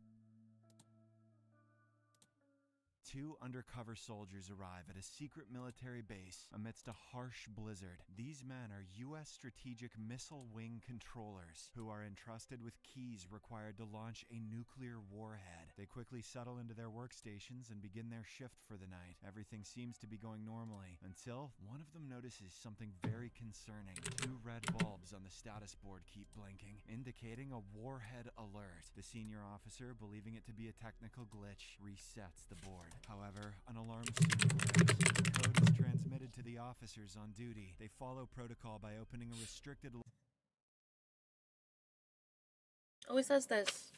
2 undercover soldiers arrive at a secret military base amidst a harsh blizzard. These men are U.S. Strategic Missile Wing controllers who are entrusted with keys required to launch a nuclear warhead. They quickly settle into their workstations and begin their shift for the night. Everything seems to be going normally until one of them notices something very concerning. 2 red bulbs on the status board keep blinking, indicating a warhead alert. The senior officer, believing it to be a technical glitch, resets the board. However, an alarm soon blares. The code is transmitted to the officers on duty. They follow protocol by opening a restricted... Always says this.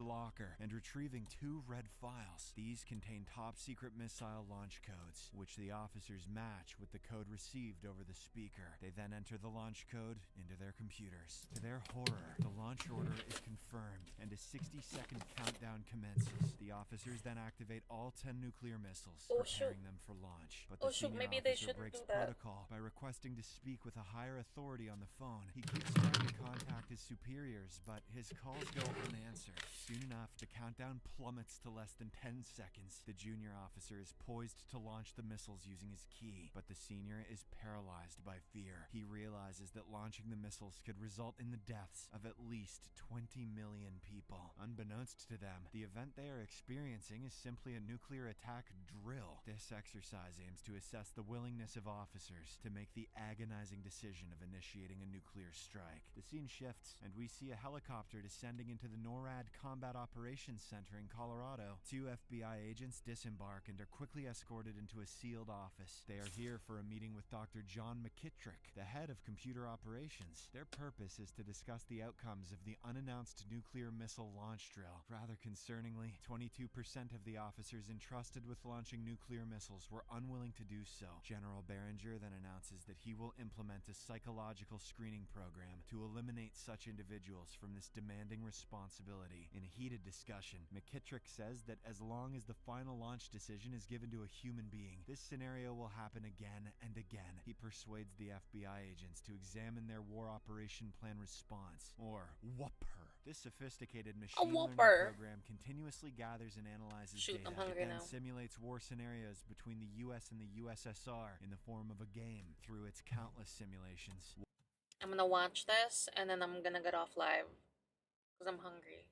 locker and retrieving 2 red files. These contain top-secret missile launch codes, which the officers match with the code received over the speaker. They then enter the launch code into their computers. To their horror, the launch order is confirmed, and a 60-second countdown commences. The officers officers then activate all 10 nuclear missiles, Oh, preparing shoot. them for launch. But Oh, the shoot, senior maybe they officer shouldn't breaks do that. protocol by requesting to speak with a higher authority on the phone. He keeps trying to contact his superiors, but his calls go unanswered. Soon enough, the countdown plummets to less than 10 seconds. The junior officer is poised to launch the missiles using his key, but the senior is paralyzed by fear. He realizes that launching the missiles could result in the deaths of at least 20 million people. Unbeknownst to them, the event they are experiencing is simply a nuclear attack drill. This exercise aims to assess the willingness of officers to make the agonizing decision of initiating a nuclear strike. The scene shifts, and we see a helicopter descending into the NORAD Combat Operations Center in Colorado. 2 FBI agents disembark and are quickly escorted into a sealed office. They are here for a meeting with Dr. John McKittrick, the head of computer operations. Their purpose is to discuss the outcomes of the unannounced nuclear missile launch drill. Rather concerningly, 22% of the officers entrusted with launching nuclear missiles were unwilling to do so. General Behringer then announces that he will implement a psychological screening program to eliminate such individuals from this demanding responsibility. In a heated discussion, McKittrick says that as long as the final launch decision is given to a human being, this scenario will happen again and again. He persuades the FBI agents to examine their War Operation Plan response, or WOPR. This sophisticated machine learning program continuously gathers and analyzes Shoot, data. I'm hungry It then now. simulates war scenarios between the US and the USSR in the form of a game through its countless simulations. I'm gonna watch this and then I'm gonna get off live because I'm hungry.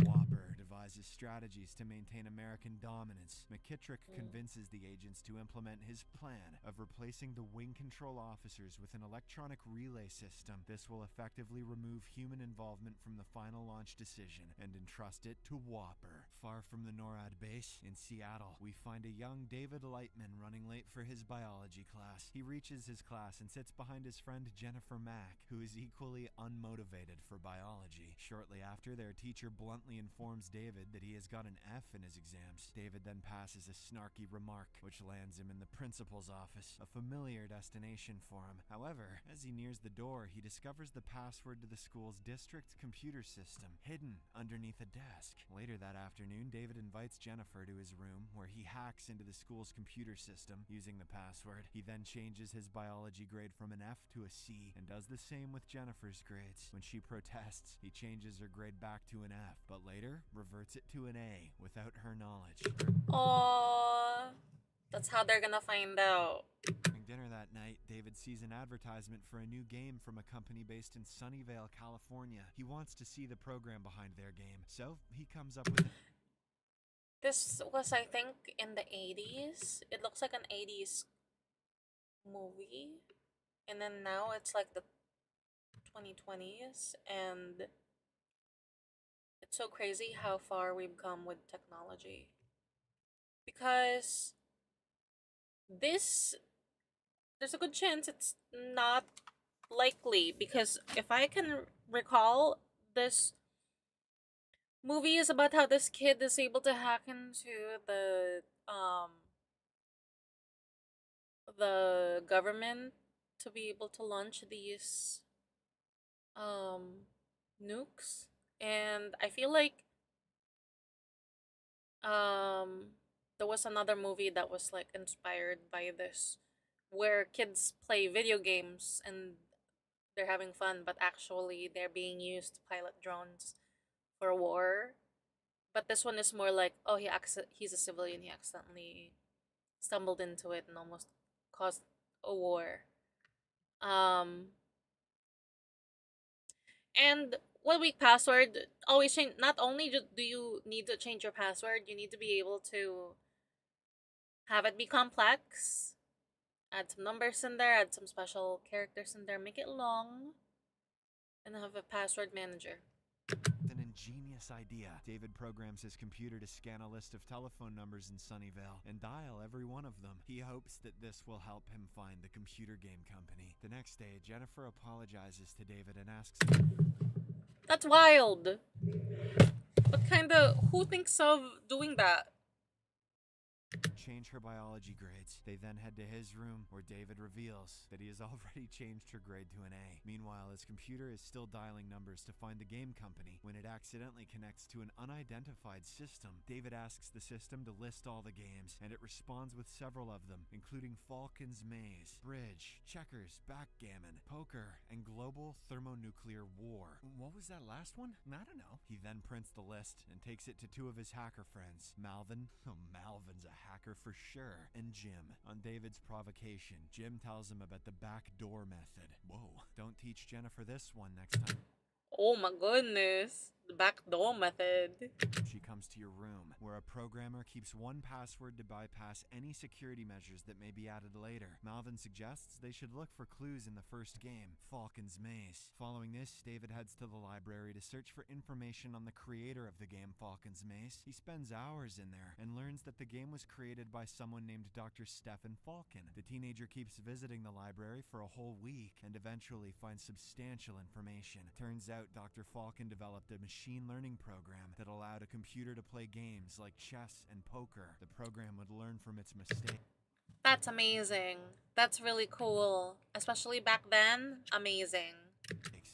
Whopper devises strategies to maintain American dominance. McKittrick convinces the agents to implement his plan of replacing the wing control officers with an electronic relay system. This will effectively remove human involvement from the final launch decision and entrust it to Whopper. Far from the NORAD base in Seattle, we find a young David Lightman running late for his biology class. He reaches his class and sits behind his friend Jennifer Mack, who is equally unmotivated for biology. Shortly after, their teacher bluntly informs David that he has got an F in his exams. David then passes a snarky remark, which lands him in the principal's office, a familiar destination for him. However, as he nears the door, he discovers the password to the school's district computer system, hidden underneath a desk. Later that afternoon, David invites Jennifer to his room, where he hacks into the school's computer system using the password. He then changes his biology grade from an F to a C, and does the same with Jennifer's grades. When she protests, he changes her grade back to an F, but later reverts it to an A without her knowledge. Aww, that's how they're gonna find out. During dinner that night, David sees an advertisement for a new game from a company based in Sunnyvale, California. He wants to see the program behind their game, so he comes up with This was, I think, in the 80s. It looks like an 80s movie. And then now it's like the 2020s. And it's so crazy how far we've come with technology. Because there's a good chance it's not likely. Because if I can recall, this movie is about how this kid is able to hack into the government to be able to launch these nukes. And I feel like there was another movie that was like inspired by this, where kids play video games and they're having fun, but actually they're being used to pilot drones for war. But this one is more like, oh, he's a civilian, he accidentally stumbled into it and almost caused a war. And 1 week password, always change. Not only do you need to change your password, you need to be able to have it be complex, add some numbers in there, add some special characters in there, make it long, and have a password manager. an ingenious idea. David programs his computer to scan a list of telephone numbers in Sunnyvale and dial every one of them. He hopes that this will help him find the computer game company. The next day, Jennifer apologizes to David and asks him, That's wild. Who thinks of doing that? change her biology grades. They then head to his room, where David reveals that he has already changed her grade to an A. Meanwhile, his computer is still dialing numbers to find the game company when it accidentally connects to an unidentified system. David asks the system to list all the games, and it responds with several of them, including Falcon's Maze, Bridge, Checkers, Backgammon, Poker, and Global Thermonuclear War. What was that last one? I don't know. He then prints the list and takes it to two of his hacker friends, Malvin. Oh, Malvin's a hacker for sure. And Jim. On David's provocation, Jim tells him about the backdoor method. Whoa. Don't teach Jennifer this one next time. Oh my goodness. The backdoor method. She comes to your room, where a programmer keeps one password to bypass any security measures that may be added later. Malvin suggests they should look for clues in the first game, Falcon's Maze. Following this, David heads to the library to search for information on the creator of the game Falcon's Maze. He spends hours in there and learns that the game was created by someone named Dr. Stephen Falcon. The teenager keeps visiting the library for a whole week and eventually finds substantial information. Turns out Dr. Falcon developed a machine learning program that allowed a computer to play games like chess and poker. The program would learn from its mistakes. That's amazing. That's really cool. Especially back then, amazing.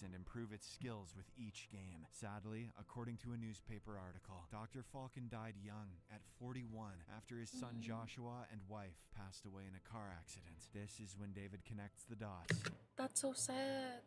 And improve its skills with each game. Sadly, according to a newspaper article, Dr. Falcon died young at 41 after his son Joshua and wife passed away in a car accident. This is when David connects the dots. That's so sad.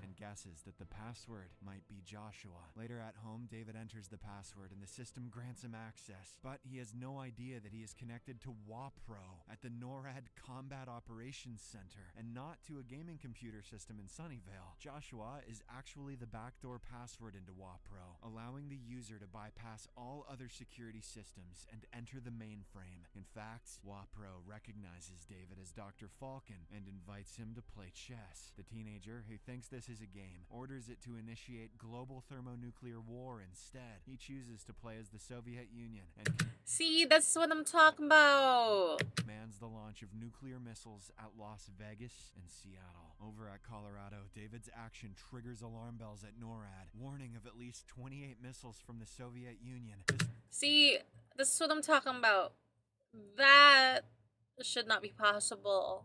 And guesses that the password might be Joshua. Later at home, David enters the password and the system grants him access, but he has no idea that he is connected to WAPRO at the NORAD Combat Operations Center and not to a gaming computer system in Sunnyvale. Joshua is actually the backdoor password into WAPRO, allowing the user to bypass all other security systems and enter the mainframe. In fact, WAPRO recognizes David as Dr. Falcon and invites him to play chess. The teenager, who thinks this is a game, orders it to initiate global thermonuclear war instead. He chooses to play as the Soviet Union and see, that's what I'm talking about. Commands the launch of nuclear missiles at Las Vegas and Seattle. Over at Colorado, David's action triggers alarm bells at NORAD, warning of at least 28 missiles from the Soviet Union. See, this is what I'm talking about. That should not be possible.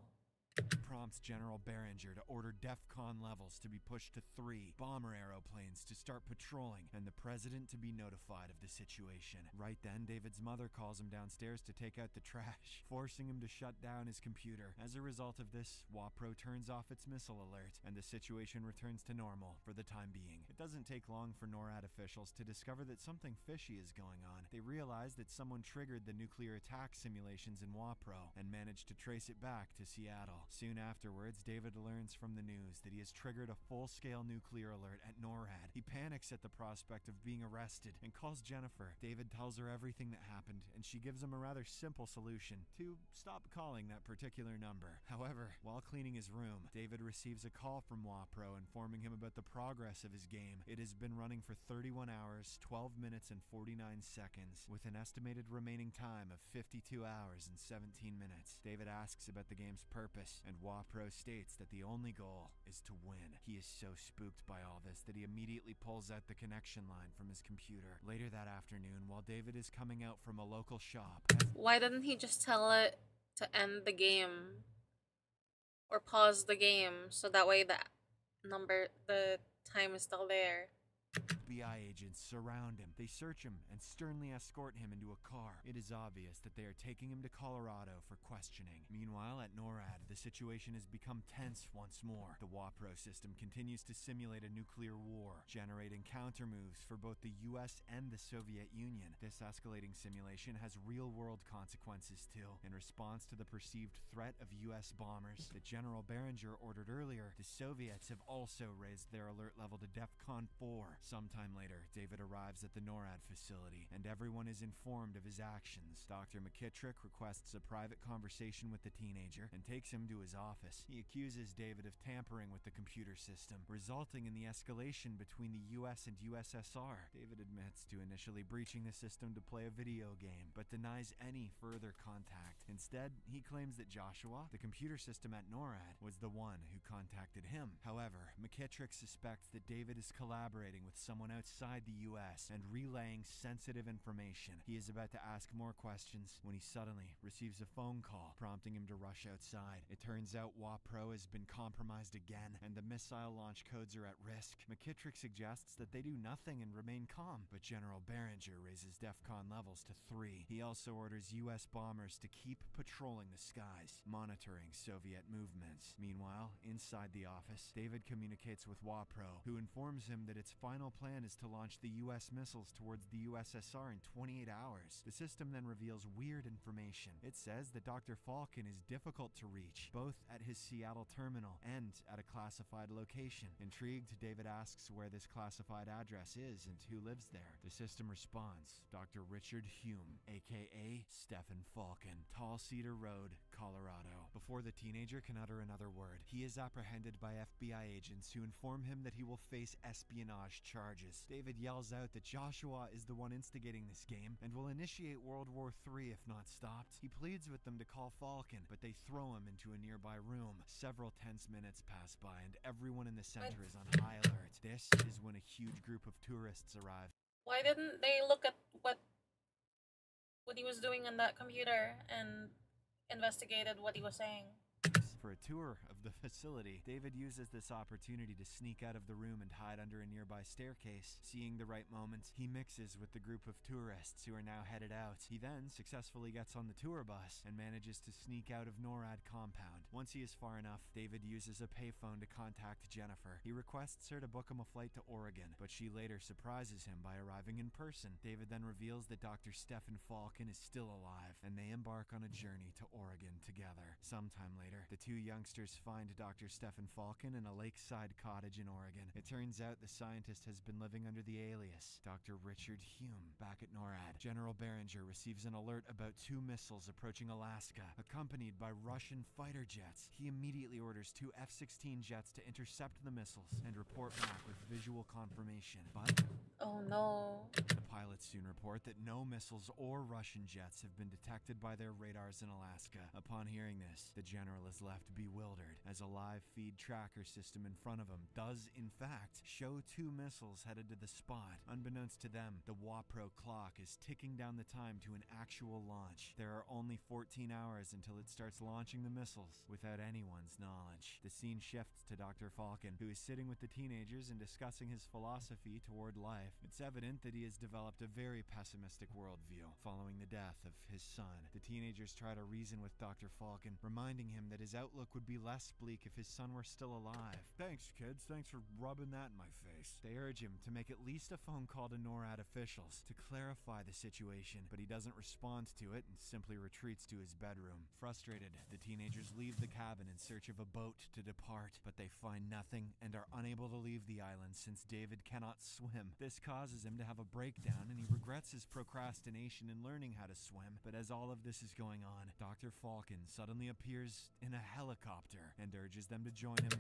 Prompts General Behringer to order DEFCON levels to be pushed to 3, bomber aeroplanes to start patrolling, and the president to be notified of the situation. Right then, David's mother calls him downstairs to take out the trash, forcing him to shut down his computer. As a result of this, WAPRO turns off its missile alert, and the situation returns to normal for the time being. It doesn't take long for NORAD officials to discover that something fishy is going on. They realize that someone triggered the nuclear attack simulations in WAPRO and managed to trace it back to Seattle. Soon afterwards, David learns from the news that he has triggered a full-scale nuclear alert at NORAD. He panics at the prospect of being arrested and calls Jennifer. David tells her everything that happened, and she gives him a rather simple solution: to stop calling that particular number. However, while cleaning his room, David receives a call from WAPRO informing him about the progress of his game. It has been running for 31 hours, 12 minutes, and 49 seconds, with an estimated remaining time of 52 hours and 17 minutes. David asks about the game's purpose, and WAPRO states that the only goal is to win. He is so spooked by all this that he immediately pulls out the connection line from his computer. Later that afternoon, while David is coming out from a local shop... Why didn't he just tell it to end the game? Or pause the game, so that way the time is still there. FBI agents surround him. They search him and sternly escort him into a car. It is obvious that they are taking him to Colorado for questioning. Meanwhile, at NORAD, the situation has become tense once more. The WAPRO system continues to simulate a nuclear war, generating counter-moves for both the US and the Soviet Union. This escalating simulation has real-world consequences too. In response to the perceived threat of US bombers that General Behringer ordered earlier, the Soviets have also raised their alert level to DEFCON 4. Sometime later, David arrives at the NORAD facility, and everyone is informed of his actions. Dr. McKittrick requests a private conversation with the teenager and takes him to his office. He accuses David of tampering with the computer system, resulting in the escalation between the US and USSR. David admits to initially breaching the system to play a video game, but denies any further contact. Instead, he claims that Joshua, the computer system at NORAD, was the one who contacted him. However, McKittrick suspects that David is collaborating with someone phone outside the US and relaying sensitive information. He is about to ask more questions when he suddenly receives a phone call, prompting him to rush outside. It turns out WAPRO has been compromised again, and the missile launch codes are at risk. McKittrick suggests that they do nothing and remain calm, but General Behringer raises DEFCON levels to 3. He also orders US bombers to keep patrolling the skies, monitoring Soviet movements. Meanwhile, inside the office, David communicates with WAPRO, who informs him that its final plan is to launch the US missiles towards the USSR in 28 hours. The system then reveals weird information. It says that Dr. Falcon is difficult to reach, both at his Seattle terminal and at a classified location. Intrigued, David asks where this classified address is and who lives there. The system responds, Dr. Richard Hume, aka Stephen Falcon, Tall Cedar Road, Colorado. Before the teenager can utter another word, he is apprehended by FBI agents who inform him that he will face espionage charges. David yells out that Joshua is the one instigating this game and will initiate World War III if not stopped. He pleads with them to call Falcon, but they throw him into a nearby room. Several tense minutes pass by and everyone in the center is on high alert. This is when a huge group of tourists arrive. Why didn't they look at what he was doing on that computer and investigated what he was saying? For a tour of the facility, David uses this opportunity to sneak out of the room and hide under a nearby staircase. Seeing the right moment, he mixes with the group of tourists who are now headed out. He then successfully gets on the tour bus and manages to sneak out of NORAD compound. Once he is far enough, David uses a payphone to contact Jennifer. He requests her to book him a flight to Oregon, but she later surprises him by arriving in person. David then reveals that Dr. Stephen Falcon is still alive, and they embark on a journey to Oregon together. Sometime later, the two youngsters find Dr. Stephen Falcon in a lakeside cottage in Oregon. It turns out the scientist has been living under the alias Dr. Richard Hume. Back at NORAD, General Behringer receives an alert about 2 missiles approaching Alaska, accompanied by Russian fighter jets. He immediately orders 2 F-16 jets to intercept the missiles and report back with visual confirmation. But oh no. The pilots soon report that no missiles or Russian jets have been detected by their radars in Alaska. Upon hearing this, the general is left bewildered, as a live feed tracker system in front of him does in fact show 2 missiles headed to the spot. Unbeknownst to them, the WAPRO clock is ticking down the time to an actual launch. There are only 14 hours until it starts launching the missiles without anyone's knowledge. The scene shifts to Dr. Falcon, who is sitting with the teenagers and discussing his philosophy toward life. It's evident that he has developed a very pessimistic worldview following the death of his son. The teenagers try to reason with Dr. Falcon, reminding him that his outlook would be less bleak if his son were still alive. Thanks, kids. Thanks for rubbing that in my face. They urge him to make at least a phone call to NORAD officials to clarify the situation, but he doesn't respond to it and simply retreats to his bedroom. Frustrated, the teenagers leave the cabin in search of a boat to depart, but they find nothing and are unable to leave the island since David cannot swim. This causes him to have a breakdown, and he regrets his procrastination in learning how to swim. But as all of this is going on, Dr. Falcon suddenly appears in a helicopter and urges them to join him.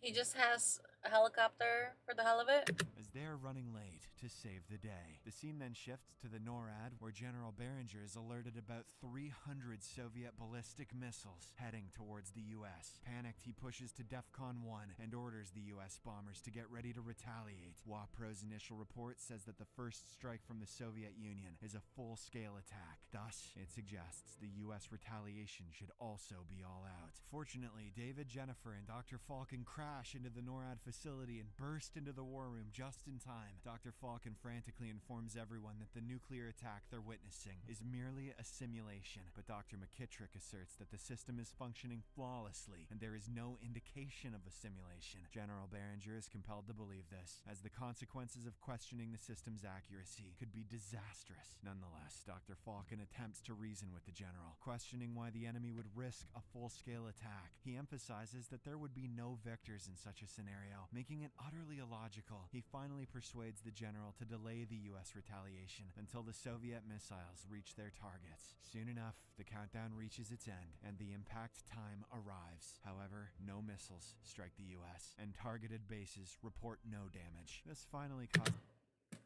He just has a helicopter for the hell of it? As they are running late to save the day. The scene then shifts to the NORAD, where General Behringer is alerted about 300 Soviet ballistic missiles heading towards the US. Panicked, he pushes to DEFCON 1 and orders the US bombers to get ready to retaliate. WAPRO's initial report says that the first strike from the Soviet Union is a full-scale attack. Thus, it suggests the US retaliation should also be all out. Fortunately, David, Jennifer, and Dr. Falcon crash into the NORAD facility and burst into the war room just in time. Dr. Falcon frantically informs everyone that the nuclear attack they're witnessing is merely a simulation, but Dr. McKittrick asserts that the system is functioning flawlessly and there is no indication of a simulation. General Behringer is compelled to believe this, as the consequences of questioning the system's accuracy could be disastrous. Nonetheless, Dr. Falcon attempts to reason with the general, questioning why the enemy would risk a full-scale attack. He emphasizes that there would be no victors in such a scenario, making it utterly illogical. He finally persuades the general to delay the US retaliation until the Soviet missiles reach their targets. Soon enough, the countdown reaches its end and the impact time arrives. However, no missiles strike the US, and targeted bases report no damage. This finally causes...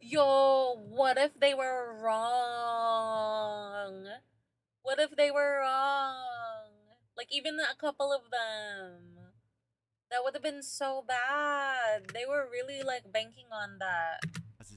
Yo, what if they were wrong? What if they were wrong? Like, even a couple of them. That would have been so bad. They were really, like, banking on that.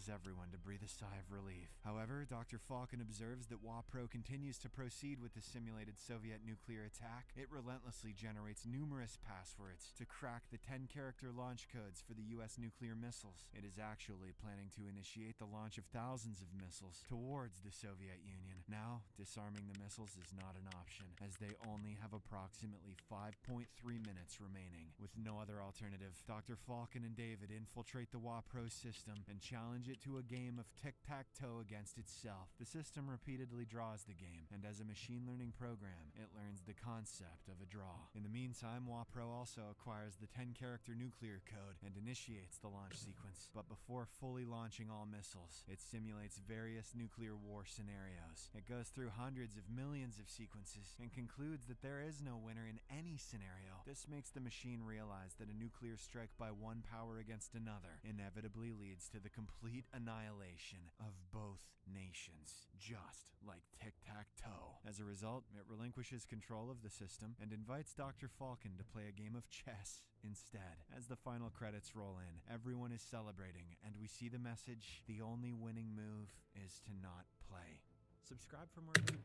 causes everyone to breathe a sigh of relief. However, Dr. Falcon observes that WAPRO continues to proceed with the simulated Soviet nuclear attack. It relentlessly generates numerous passwords to crack the 10-character launch codes for the US nuclear missiles. It is actually planning to initiate the launch of thousands of missiles towards the Soviet Union. Now, disarming the missiles is not an option, as they only have approximately 5.3 minutes remaining. With no other alternative, Dr. Falcon and David infiltrate the WAPRO system and challenge it to a game of tic-tac-toe against itself. The system repeatedly draws the game, and as a machine learning program, it learns the concept of a draw. In the meantime, WAPRO also acquires the 10-character nuclear code and initiates the launch sequence. But before fully launching all missiles, it simulates various nuclear war scenarios. It goes through hundreds of millions of sequences and concludes that there is no winner in any scenario. This makes the machine realize that a nuclear strike by one power against another inevitably leads to the complete annihilation of both nations, just like tic-tac-toe. As a result, it relinquishes control of the system and invites Dr. Falcon to play a game of chess instead. As the final credits roll in, everyone is celebrating, and we see the message, the only winning move is to not play. Subscribe for more videos.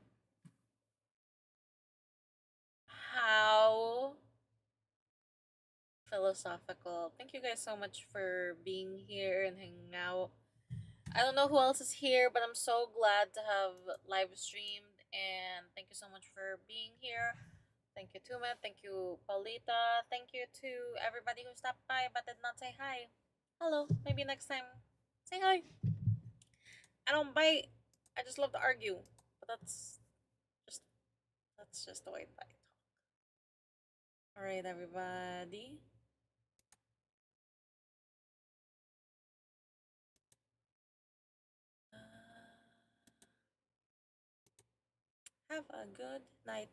How philosophical. Thank you guys so much for being here and hanging out. I don't know who else is here, but I'm so glad to have live streamed, and thank you so much for being here. Thank you, Tumet. Thank you, Paulita. Thank you to everybody who stopped by but did not say hi. Hello. Maybe next time. Say hi. I don't bite. I just love to argue. But that's just the way I talk. Alright, everybody. Have a good night.